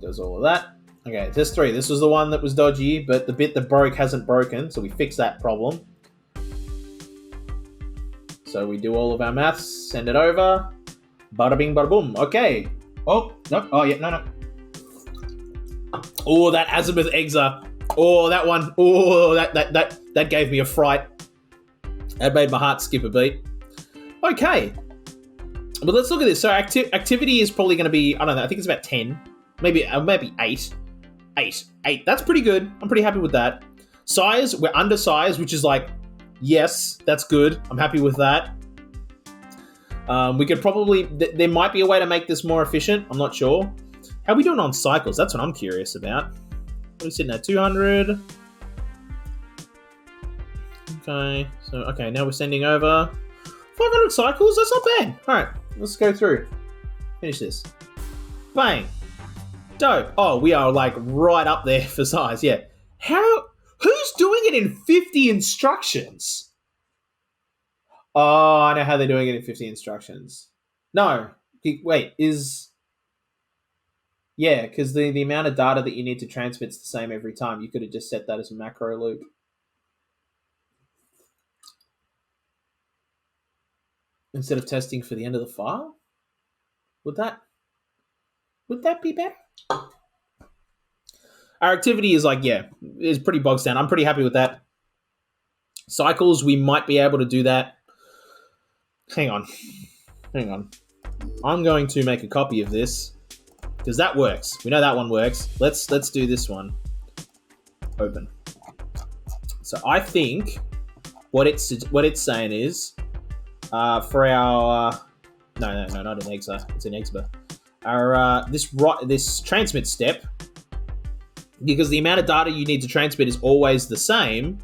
Does all of that. Okay, test 3. This was the one that was dodgy, but the bit that broke hasn't broken, so we fix that problem. So we do all of our maths, send it over. Bada bing, bada boom. Okay. Oh, no. Oh, yeah, no. Oh, that azimuth exa. Oh, that one. Oh, that gave me a fright. That made my heart skip a beat. Okay. But let's look at this. So activity is probably going to be, I don't know, I think it's about 10. Maybe 8. 8. That's pretty good. I'm pretty happy with that. Size, we're under size, which is like, yes, that's good. I'm happy with that. We could probably... there might be a way to make this more efficient. I'm not sure. How are we doing on cycles? That's what I'm curious about. What are we sitting at? 200. Okay. So, okay, now we're sending over 500 cycles. That's not bad. All right, let's go through. Finish this. Bang. Dope. Oh, we are like right up there for size. Yeah. Who's doing it in 50 instructions? Oh, I know how they're doing it in 50 instructions. No. Wait, yeah, because the amount of data that you need to transmit's the same every time. You could have just set that as a macro loop. Instead of testing for the end of the file? Would that be better? Our activity is is pretty bogged down. I'm pretty happy with that. Cycles, we might be able to do that. Hang on. I'm going to make a copy of this because that works. We know that one works. Let's do this one. Open. So I think what it's saying is for our no, not in Exa. It's in Exba. Our this transmit step, because the amount of data you need to transmit is always the same.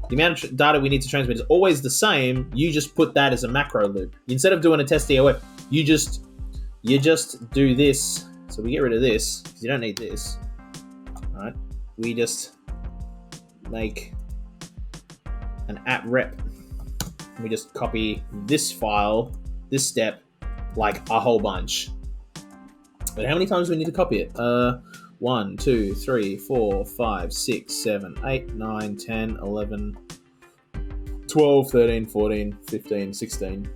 The amount of data we need to transmit is always the same. You just put that as a macro loop. Instead of doing a test DOF, you just do this. So we get rid of this, because you don't need this. Alright. We just make an at rep. We just copy this file, this step, like a whole bunch. But how many times do we need to copy it? 1, 2, 3, 4, 5, 6, 7, 8, 9, 10, 11, 12, 13, 14, 15, 16,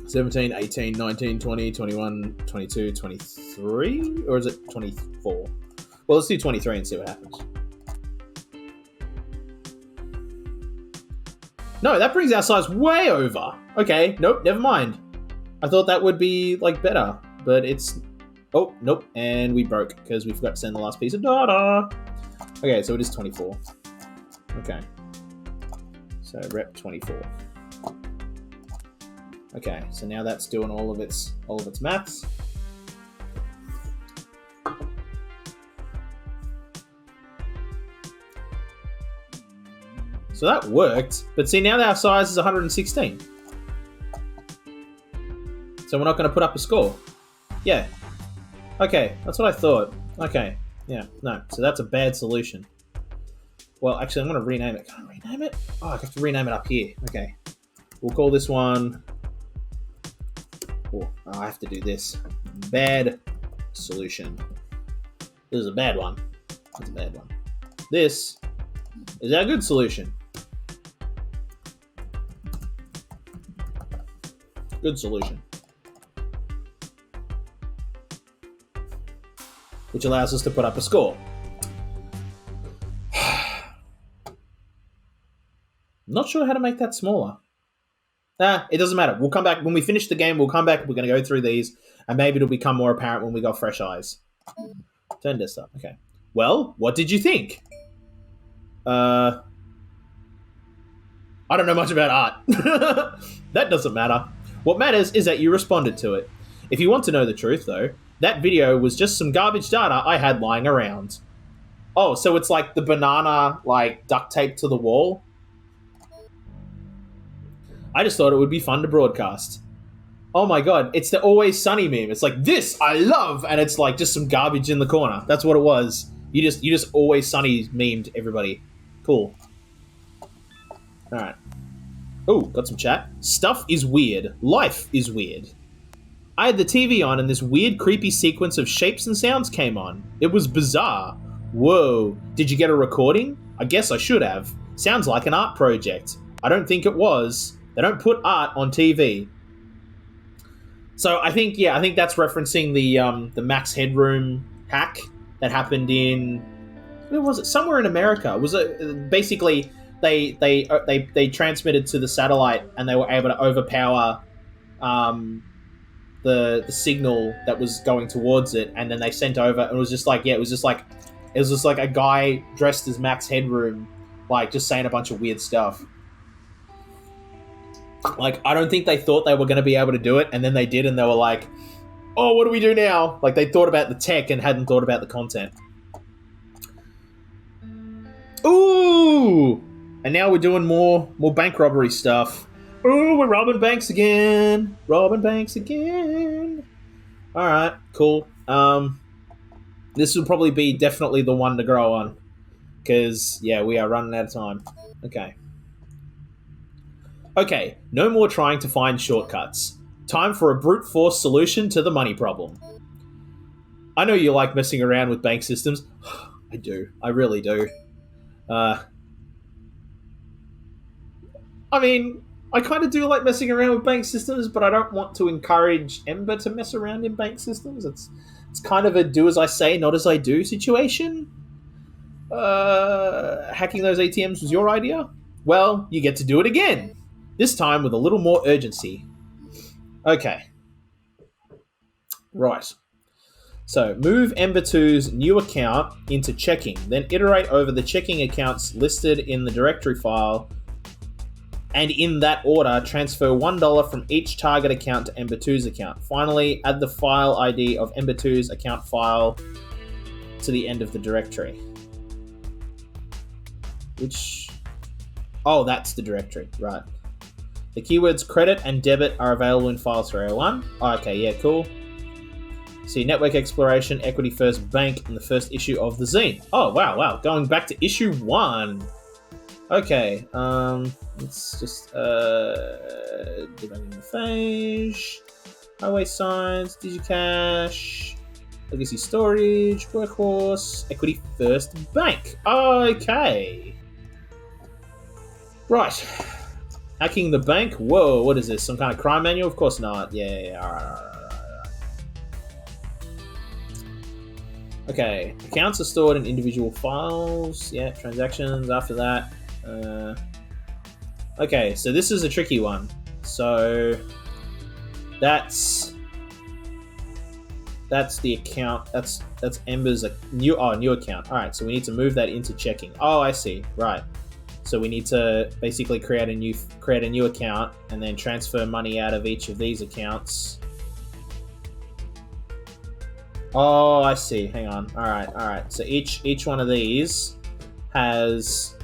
17, 18, 19, 20, 21, 22, 23? Or is it 24? Well, let's do 23 and see what happens. No, that brings our size way over. Okay, nope, never mind. I thought that would be, better. But it's... Oh, nope. And we broke because we forgot to send the last piece of data. Okay, so it is 24. Okay. So rep 24. Okay, so now that's doing all of its maths. So that worked, but see, now our size is 116. So we're not going to put up a score. Yeah. Okay, that's what I thought. Okay, yeah, no, so that's a bad solution. Well, actually, I'm going to rename it. Can I rename it? Oh, I have to rename it up here. Okay. We'll call this one... Oh, I have to do this. Bad solution. This is a bad one. That's a bad one. This is our good solution. Good solution. Which allows us to put up a score. Not sure how to make that smaller. It doesn't matter. We'll come back. When we finish the game, we'll come back. We're going to go through these, and maybe it'll become more apparent when we got fresh eyes. Turn this up. Okay. Well, what did you think? I don't know much about art. That doesn't matter. What matters is that you responded to it. If you want to know the truth, though, that video was just some garbage data I had lying around. Oh, so it's like the banana, duct taped to the wall? I just thought it would be fun to broadcast. Oh my god, it's the Always Sunny meme. It's like, this I love, and it's just some garbage in the corner. That's what it was. You just Always Sunny memed everybody. Cool. Alright. Oh, got some chat. Stuff is weird. Life is weird. I had the TV on and this weird creepy sequence of shapes and sounds came on. It was bizarre. Whoa. Did you get a recording? I guess I should have. Sounds like an art project. I don't think it was. They don't put art on TV. So I think that's referencing the Max Headroom hack that happened in... Where was it? Somewhere in America. Was it basically they transmitted to the satellite and they were able to overpower the signal that was going towards it, and then they sent over, and it was just like a guy dressed as Max Headroom, just saying a bunch of weird stuff. I don't think they thought they were going to be able to do it, and then they did, and they were like, oh, what do we do now? They thought about the tech and hadn't thought about the content. Ooh! And now we're doing more bank robbery stuff. Oh, we're robbing banks again. Robbing banks again. All right, cool. This will probably be definitely the one to grow on. Because, yeah, we are running out of time. Okay. Okay, no more trying to find shortcuts. Time for a brute force solution to the money problem. I know you like messing around with bank systems. I do. I really do. I mean, I kind of do like messing around with bank systems, but I don't want to encourage Ember to mess around in bank systems. It's kind of a do as I say, not as I do situation. Hacking those ATMs was your idea? Well, you get to do it again. This time with a little more urgency. Okay. Right. So, move Ember 2's new account into checking, then iterate over the checking accounts listed in the directory file, and in that order, transfer $1 from each target account to Ember 2's account. Finally, add the file ID of Ember 2's account file to the end of the directory. Which... Oh, that's the directory, right. The keywords credit and debit are available in file 301. Oh, okay, yeah, cool. See network exploration, equity first bank, and the first issue of the zine. Oh, wow. Going back to issue 1. Okay, let's just, debugging the phage, highway signs, digicash, legacy storage, workhorse, equity first bank. Okay. Right. Hacking the bank? Whoa, what is this? Some kind of crime manual? Of course not. Yeah, alright. Okay, accounts are stored in individual files. Yeah, transactions after that. Okay, so this is a tricky one. So that's the account. That's Ember's new account. All right, so we need to move that into checking. Oh, I see. Right. So we need to basically create a new account and then transfer money out of each of these accounts. Oh, I see. Hang on. All right. So each one of these has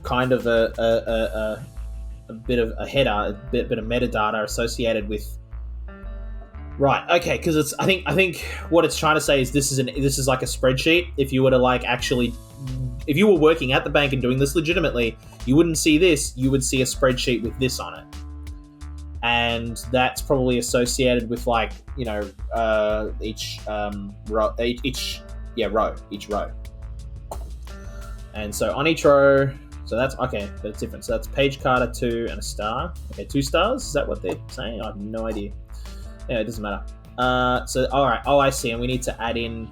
kind of a bit of a header, a bit of metadata associated with. Right. Okay. Because it's I think what it's trying to say is this is like a spreadsheet. If you were to if you were working at the bank and doing this legitimately, you wouldn't see this. You would see a spreadsheet with this on it. And that's probably associated with each row. And so on each row, so that's okay, that's different. So that's page card, a 2 and a star. Okay, 2 stars. Is that what they're saying? I have no idea. Yeah, it doesn't matter. So all right. Oh, I see. And we need to add in.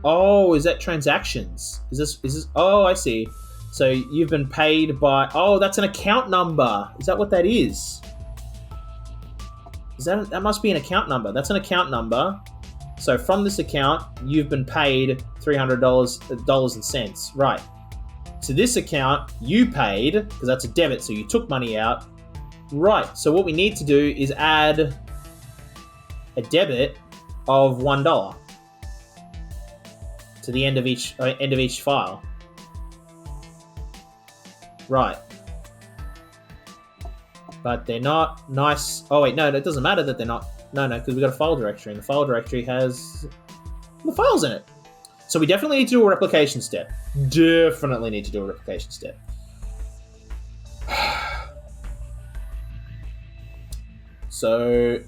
Oh, is that transactions? Is this? Oh, I see. So you've been paid by... Oh, that's an account number. Is that what that is? That must be an account number. That's an account number. So from this account, you've been paid $300 and cents. Right. To this account, you paid, because that's a debit, so you took money out. Right. So what we need to do is add a debit of $1 to the end of each file. Right. But they're not nice. Oh, wait, no, it doesn't matter that they're not. No, because we've got a file directory, and the file directory has the files in it. So we definitely need to do a replication step. Definitely need to do a replication step. So,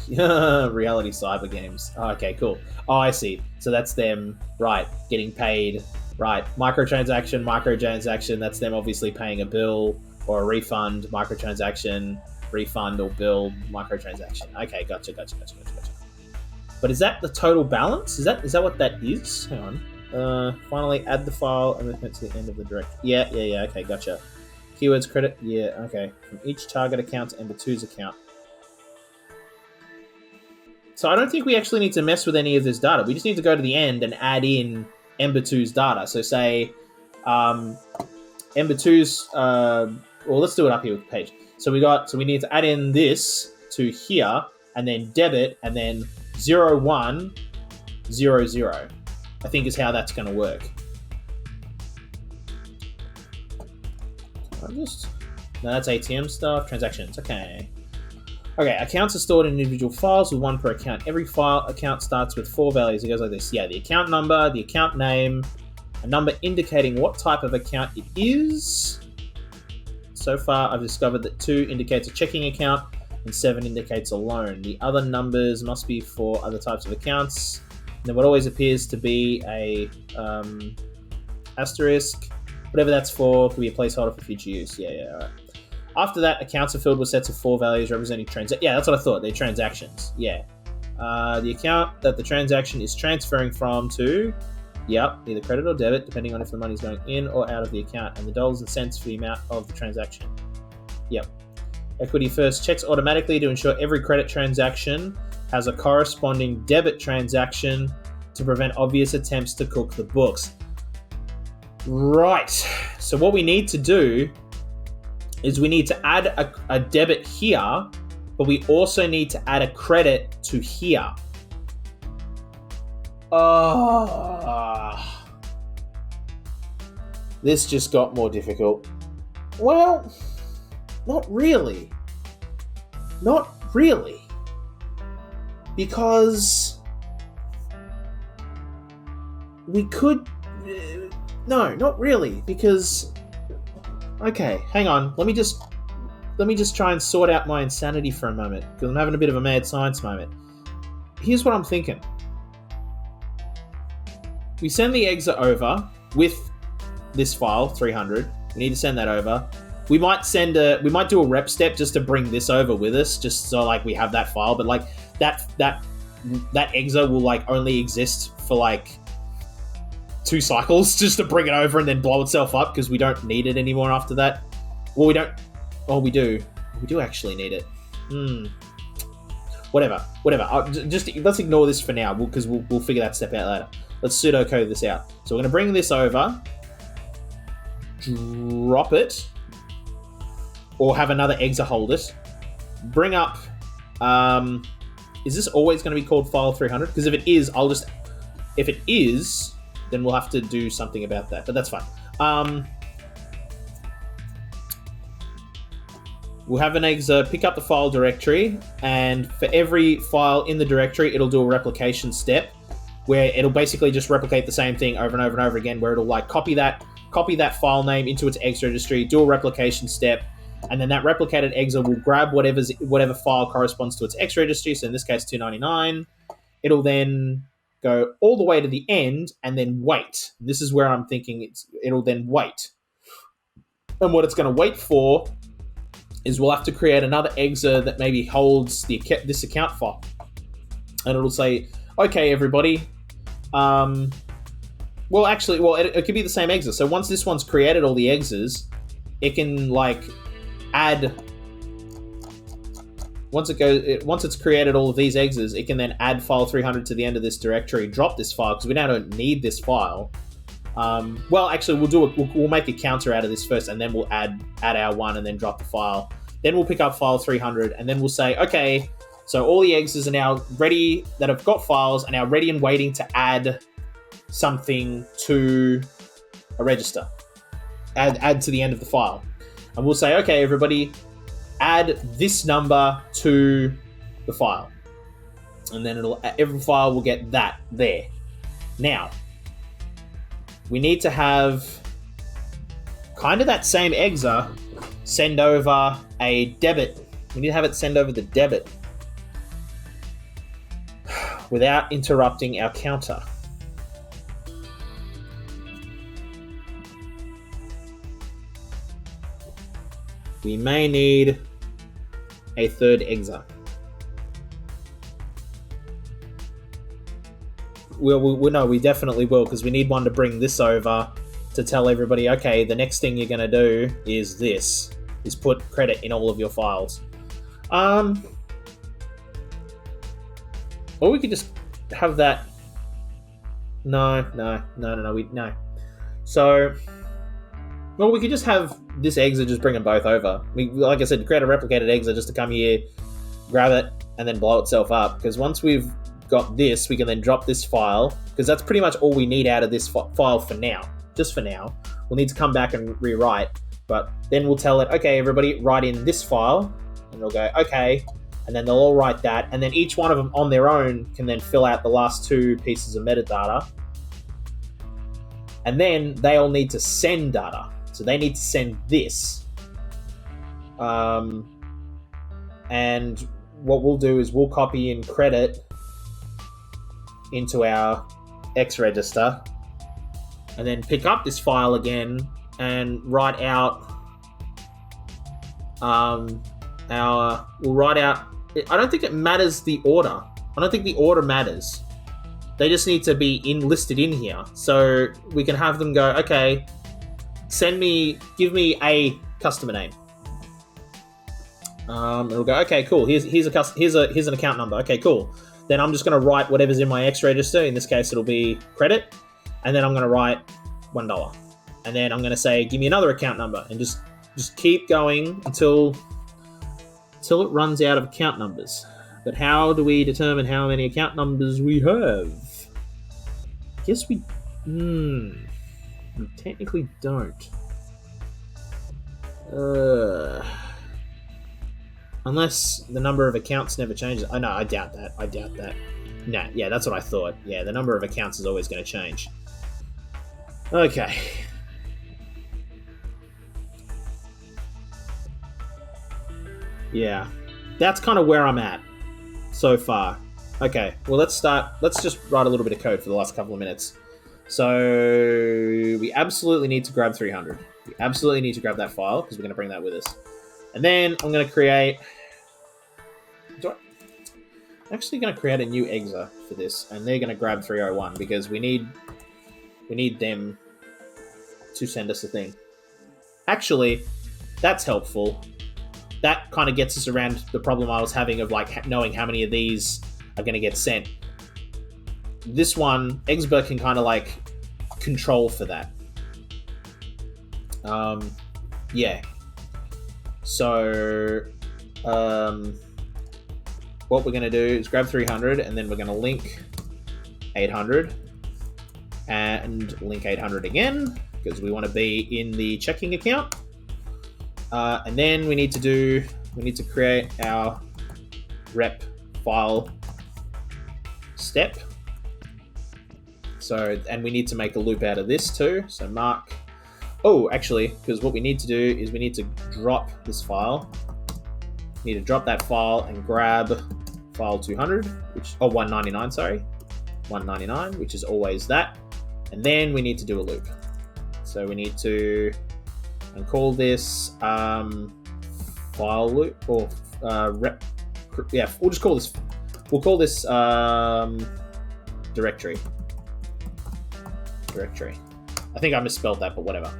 reality cyber games. Oh, okay, cool. Oh, I see. So that's them, right, getting paid. Right, microtransaction, that's them obviously paying a bill or a refund, microtransaction, refund or bill, microtransaction. Okay, gotcha. But is that the total balance? Is that what that is? Hang on. Finally, add the file and then to the end of the directory. Yeah, okay, gotcha. Keywords credit, yeah, okay. From each target account to Ember 2's account. So I don't think we actually need to mess with any of this data. We just need to go to the end and add in Ember 2's data. So say Ember 2's well, let's do it up here with the page. So we need to add in this to here and then debit and then 0100. I think is how that's going to work. No, that's ATM stuff. Transactions. Okay. Okay, accounts are stored in individual files with one per account. Every account starts with 4 values. It goes like this. Yeah, the account number, the account name, a number indicating what type of account it is. So far, I've discovered that 2 indicates a checking account and 7 indicates a loan. The other numbers must be for other types of accounts. And then what always appears to be a asterisk, whatever that's for, could be a placeholder for future use. Yeah, all right. After that, accounts are filled with sets of 4 values representing yeah, that's what I thought. They're transactions. Yeah. The account that the transaction is transferring from to, yep, either credit or debit, depending on if the money's going in or out of the account, and the dollars and cents for the amount of the transaction. Yep. Equity First checks automatically to ensure every credit transaction has a corresponding debit transaction to prevent obvious attempts to cook the books. Right. So what we need to do is we need to add a debit here, but we also need to add a credit to here. This just got more difficult. Well, not really. Not really. Because we could... no, not really. Because... okay, hang on. Let me just try and sort out my insanity for a moment, because I'm having a bit of a mad science moment. Here's what I'm thinking. We send the exa over with this file, 300. We need to send that over. We might do a rep step just to bring this over with us, just so like we have that file. But like that exa will like only exist for like 2 cycles just to bring it over and then blow itself up because we don't need it anymore after that. Well, we don't. Oh, we do. We do actually need it. Whatever. Just let's ignore this for now because we'll figure that step out later. Let's pseudocode this out. So we're going to bring this over, drop it, or have another exa hold it. Bring up. Is this always going to be called file 300? Because if it is, if it is, then we'll have to do something about that. But that's fine. We'll have an exa pick up the file directory, and for every file in the directory, it'll do a replication step where it'll basically just replicate the same thing over and over and over again, where it'll like copy that file name into its exa registry, do a replication step, and then that replicated exa will grab whatever file corresponds to its exa registry. So in this case, 299. It'll then go all the way to the end and then wait. This is where I'm thinking it'll then wait. And what it's going to wait for is we'll have to create another exa that maybe holds this account file. And it'll say, okay, everybody. It could be the same exa. So once this one's created all the exas, it can like add... Once it's created all of these exas, it can then add file 300 to the end of this directory, drop this file, because we now don't need this file. We'll make a counter out of this first, and then we'll add our one and then drop the file. Then we'll pick up file 300, and then we'll say, okay, so all the exas are now ready, that have got files, are now ready and waiting to add something to a register. Add to the end of the file. And we'll say, okay, everybody, add this number to the file. And then every file will get that there. Now, we need to have kind of that same exa send over a debit. We need to have it send over the debit without interrupting our counter. We may need a third exa. We definitely will, because we need one to bring this over to tell everybody, okay, the next thing you're going to do is this, is put credit in all of your files. Or we could just have that. No. So, well, we could just have this exa just bring them both over. Like I said, create a replicated exa just to come here, grab it, and then blow itself up. Because once we've got this, we can then drop this file, because that's pretty much all we need out of this file for now. Just for now. We'll need to come back and rewrite. But then we'll tell it, okay, everybody, write in this file, and they'll go, okay, and then they'll all write that, and then each one of them on their own can then fill out the last 2 pieces of metadata, and then they all need to send data. So they need to send this. And what we'll do is we'll copy in credit into our X register, and then pick up this file again and write out we'll write out. I don't think it matters the order. I don't think the order matters. They just need to be listed in here. So we can have them go, okay, give me a customer name. It'll go, okay, cool. Here's an account number. Okay, cool. Then I'm just going to write whatever's in my X register. In this case, it'll be credit. And then I'm going to write $1. And then I'm going to say, give me another account number, and just keep going until it runs out of account numbers. But how do we determine how many account numbers we have? I guess we technically don't. Unless the number of accounts never changes. Oh no, I doubt that. Nah, yeah, that's what I thought. Yeah, the number of accounts is always going to change. Okay. Yeah, that's kind of where I'm at so far. Okay, well, let's just write a little bit of code for the last couple of minutes. So we absolutely need to grab 300. We absolutely need to grab that file because we're going to bring that with us. And then I'm going to create... I'm actually going to create a new exa for this, and they're going to grab 301 because we need them to send us a thing. Actually, that's helpful. That kind of gets us around the problem I was having of like knowing how many of these are going to get sent. This one, Expert can kind of like control for that. Yeah. So, what we're going to do is grab 300, and then we're going to link 800 and link 800 again because we want to be in the checking account. And then we need to create our rep file step. So, and we need to make a loop out of this too. So mark. Oh, actually, because what we need to do is we need to drop this file. We need to drop that file and grab file 200, 199, sorry. 199, which is always that. And then we need to do a loop. So we need to call this file loop or rep. Yeah, we'll call this directory. I think I misspelled that, but whatever.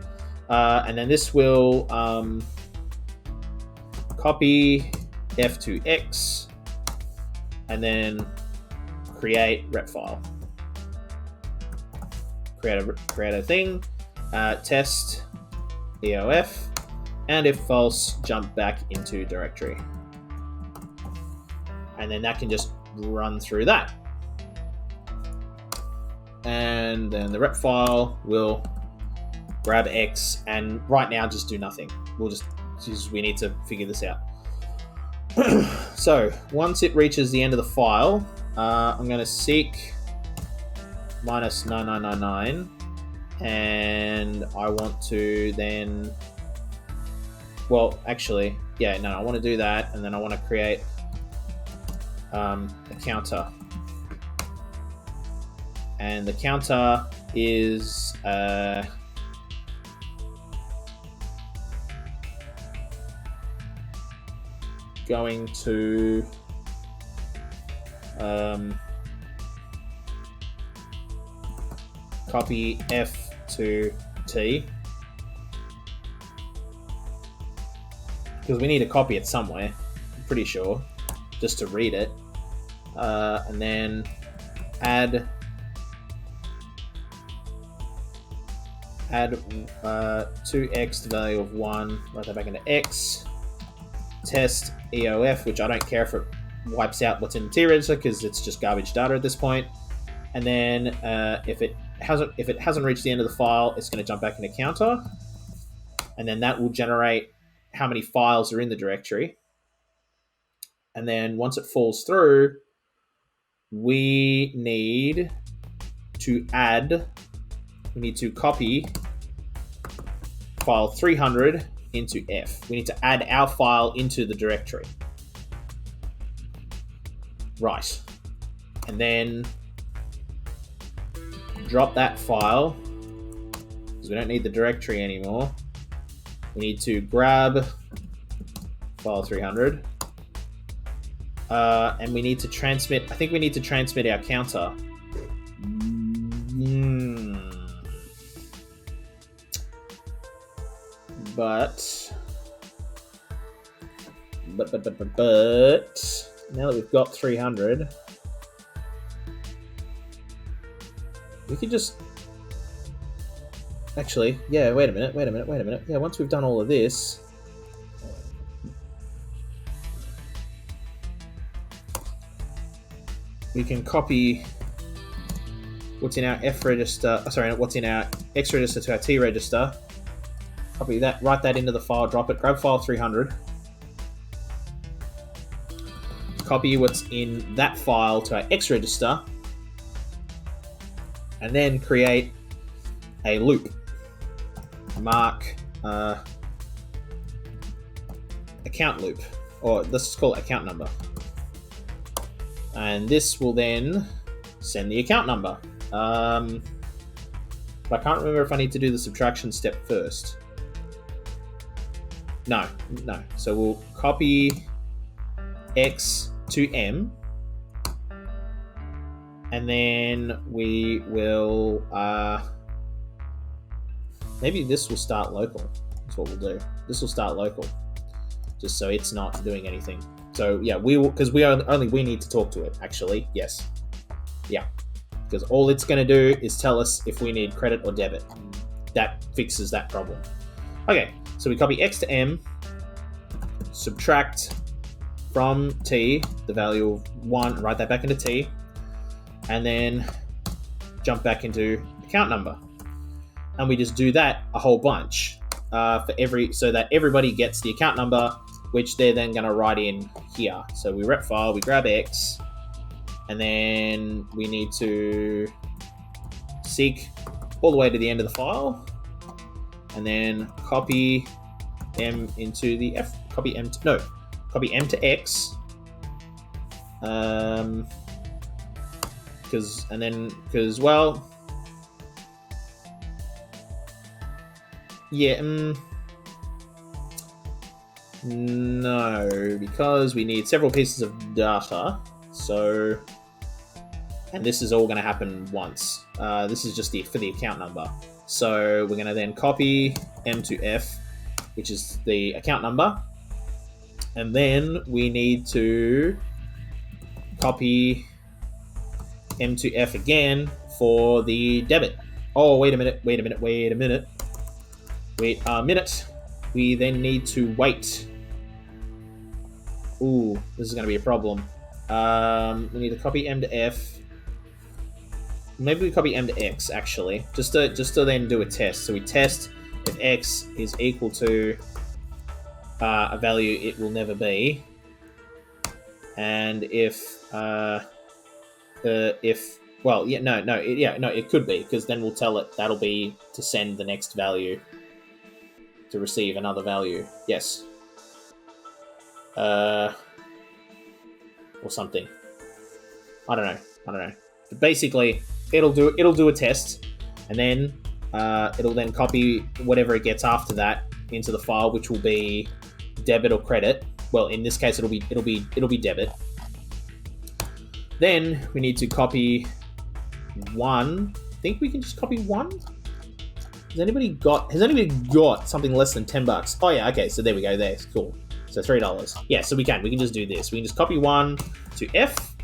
And then this will copy F to X and then create rep file. Create a thing, test EOF, and if false, jump back into directory. And then that can just run through that. And then the rep file will grab X, and right now just do nothing. We need to figure this out. So once it reaches the end of the file, I'm going to seek minus 9999, and I want to then, well, actually, yeah, no, I want to do that, and then I want to create a counter. And the counter is going to copy F to T, because we need to copy it somewhere, I'm pretty sure, just to read it, and then add 2x to the value of 1, write that back into x, test EOF, which I don't care if it wipes out what's in the T register because it's just garbage data at this point. And then if it hasn't reached the end of the file, it's going to jump back into counter. and then that will generate how many files are in the directory. And then once it falls through, we need to copy file 300 into F. We need to add our file into the directory. Right. And then drop that file, because we don't need the directory anymore. We need to grab file 300. And we need to transmit, I think we need to transmit our counter. But now that we've got 300, we could just actually, yeah, wait a minute. Yeah, once we've done all of this, we can copy what's in our F register, what's in our X register to our T register. Copy that, write that into the file, drop it, grab file 300. Copy what's in that file to our X register. And then create a loop. Mark account loop, or let's just call it account number. And this will then send the account number. But I can't remember if I need to do the subtraction step first. No. So we'll copy X to M, and then we will maybe this will start local. That's what we'll do. This will start local, just so it's not doing anything. So yeah, we will, because we need to talk to it. Actually, yes, yeah, because all it's going to do is tell us if we need credit or debit. That fixes that problem. Okay, so we copy X to M, subtract from T the value of 1, write that back into T, and then jump back into account number. And we just do that a whole bunch so that everybody gets the account number, which they're then going to write in here. So we rep file, we grab X, and then we need to seek all the way to the end of the file, and then copy M into the F, copy M to X, no, because we need several pieces of data. So, and this is all going to happen once. This is just for the account number. So we're going to then copy M to F, which is the account number. And then we need to copy M to F again for the debit. Oh, wait a minute. We then need to wait. Ooh, this is going to be a problem. We need to copy M to F. Maybe we copy M to X, actually, just to then do a test. So we test if X is equal to a value it will never be, and it could be, because then we'll tell it that'll be to send the next value to receive another value. Yes. Or something. I don't know. But basically, it'll do a test, and then it'll then copy whatever it gets after that into the file, which will be debit or credit. Well, in this case, it'll be debit. Then we need to copy 1. I think we can just copy 1. Has anybody got something less than $10? Oh yeah, okay. So there we go. There, cool. So $3. Yeah, so we can just do this. We can just copy 1 to F,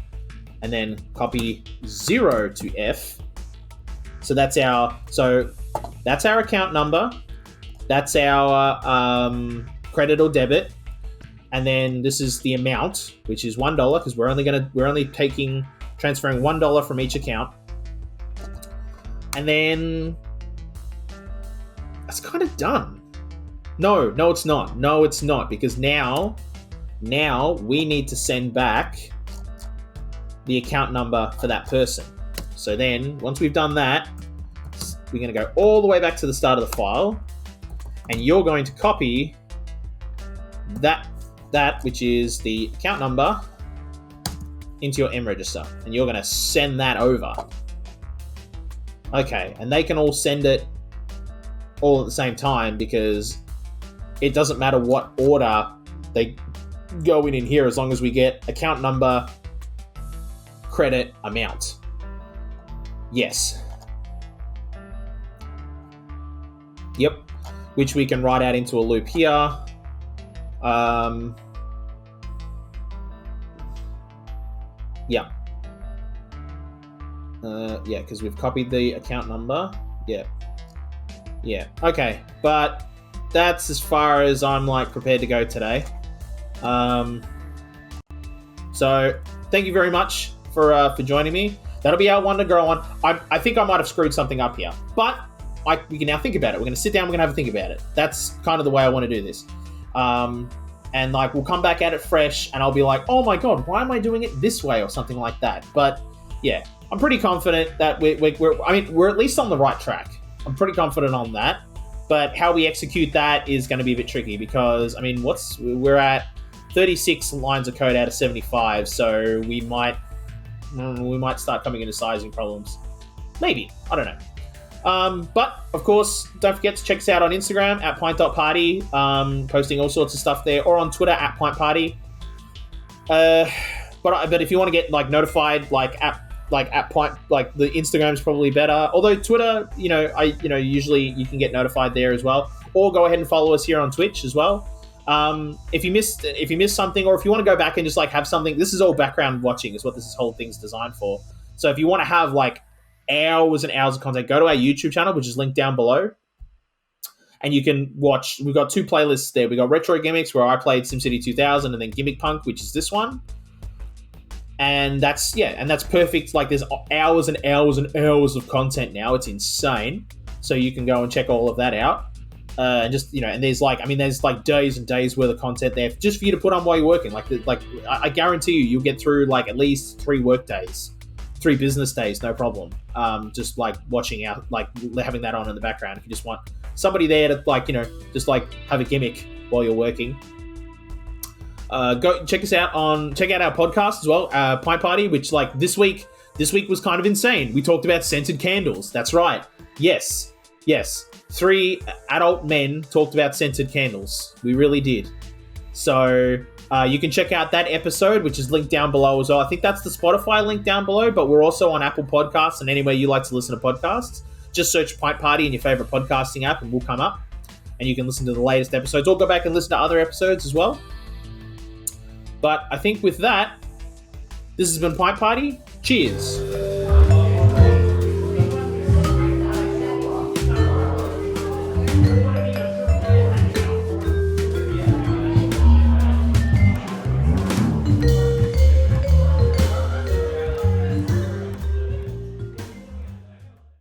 and then copy 0 to F. So that's our account number. That's our credit or debit, and then this is the amount, which is $1, because we're only transferring $1 from each account, and then that's kind of done. No, it's not. No, it's not, because now we need to send back the account number for that person. So then, once we've done that, we're going to go all the way back to the start of the file, and you're going to copy that which is the account number into your M register, and you're going to send that over. Okay, and they can all send it all at the same time, because it doesn't matter what order they go in here, as long as we get account number, credit, amount. Yes. Yep. Which we can write out into a loop here. Yeah. Yeah, because we've copied the account number. Yeah. Yeah. Okay. But that's as far as I'm prepared to go today. So thank you very much for joining me. That'll be our one to grow on. I think I might have screwed something up here, but we can now think about it. We're going to sit down. We're going to have a think about it. That's kind of the way I want to do this. And we'll come back at it fresh, and I'll be like, oh my god, why am I doing it this way, or something like that. But yeah, I'm pretty confident that we're at least on the right track. I'm pretty confident on that. But how we execute that is going to be a bit tricky, because we're at 36 lines of code out of 75, so we might start coming into sizing problems. Maybe, I don't know. But of course, don't forget to check us out on Instagram at pint.party, posting all sorts of stuff there, or on Twitter at Pint Party. But if you want to get notified, at Pint, the Instagram's probably better. Although Twitter, usually you can get notified there as well. Or go ahead and follow us here on Twitch as well. If you missed something, or if you want to go back and just have something, this is all background watching, is what this whole thing's designed for. So if you want to have hours and hours of content, go to our YouTube channel, which is linked down below, and you can watch. We've got two playlists there. We got Retro Gimmicks, where I played SimCity 2000, and then Gimmickpunk, which is this one. And that's perfect. There's hours and hours and hours of content now. It's insane. So you can go and check all of that out. And just, and there's days and days worth of content there just for you to put on while you're working. I guarantee you'll get through at least 3 work days, 3 business days, no problem. Just watching out, having that on in the background. If you just want somebody there to just have a gimmick while you're working. Go check out our podcast as well, Pint Party, which this week was kind of insane. We talked about scented candles. That's right. Yes. 3 adult men talked about scented candles. We really did. So you can check out that episode, which is linked down below as well. I think that's the Spotify link down below, but we're also on Apple Podcasts and anywhere you like to listen to podcasts. Just search Pint Party in your favorite podcasting app and we'll come up. And you can listen to the latest episodes, or go back and listen to other episodes as well. But I think with that, this has been Pint Party. Cheers.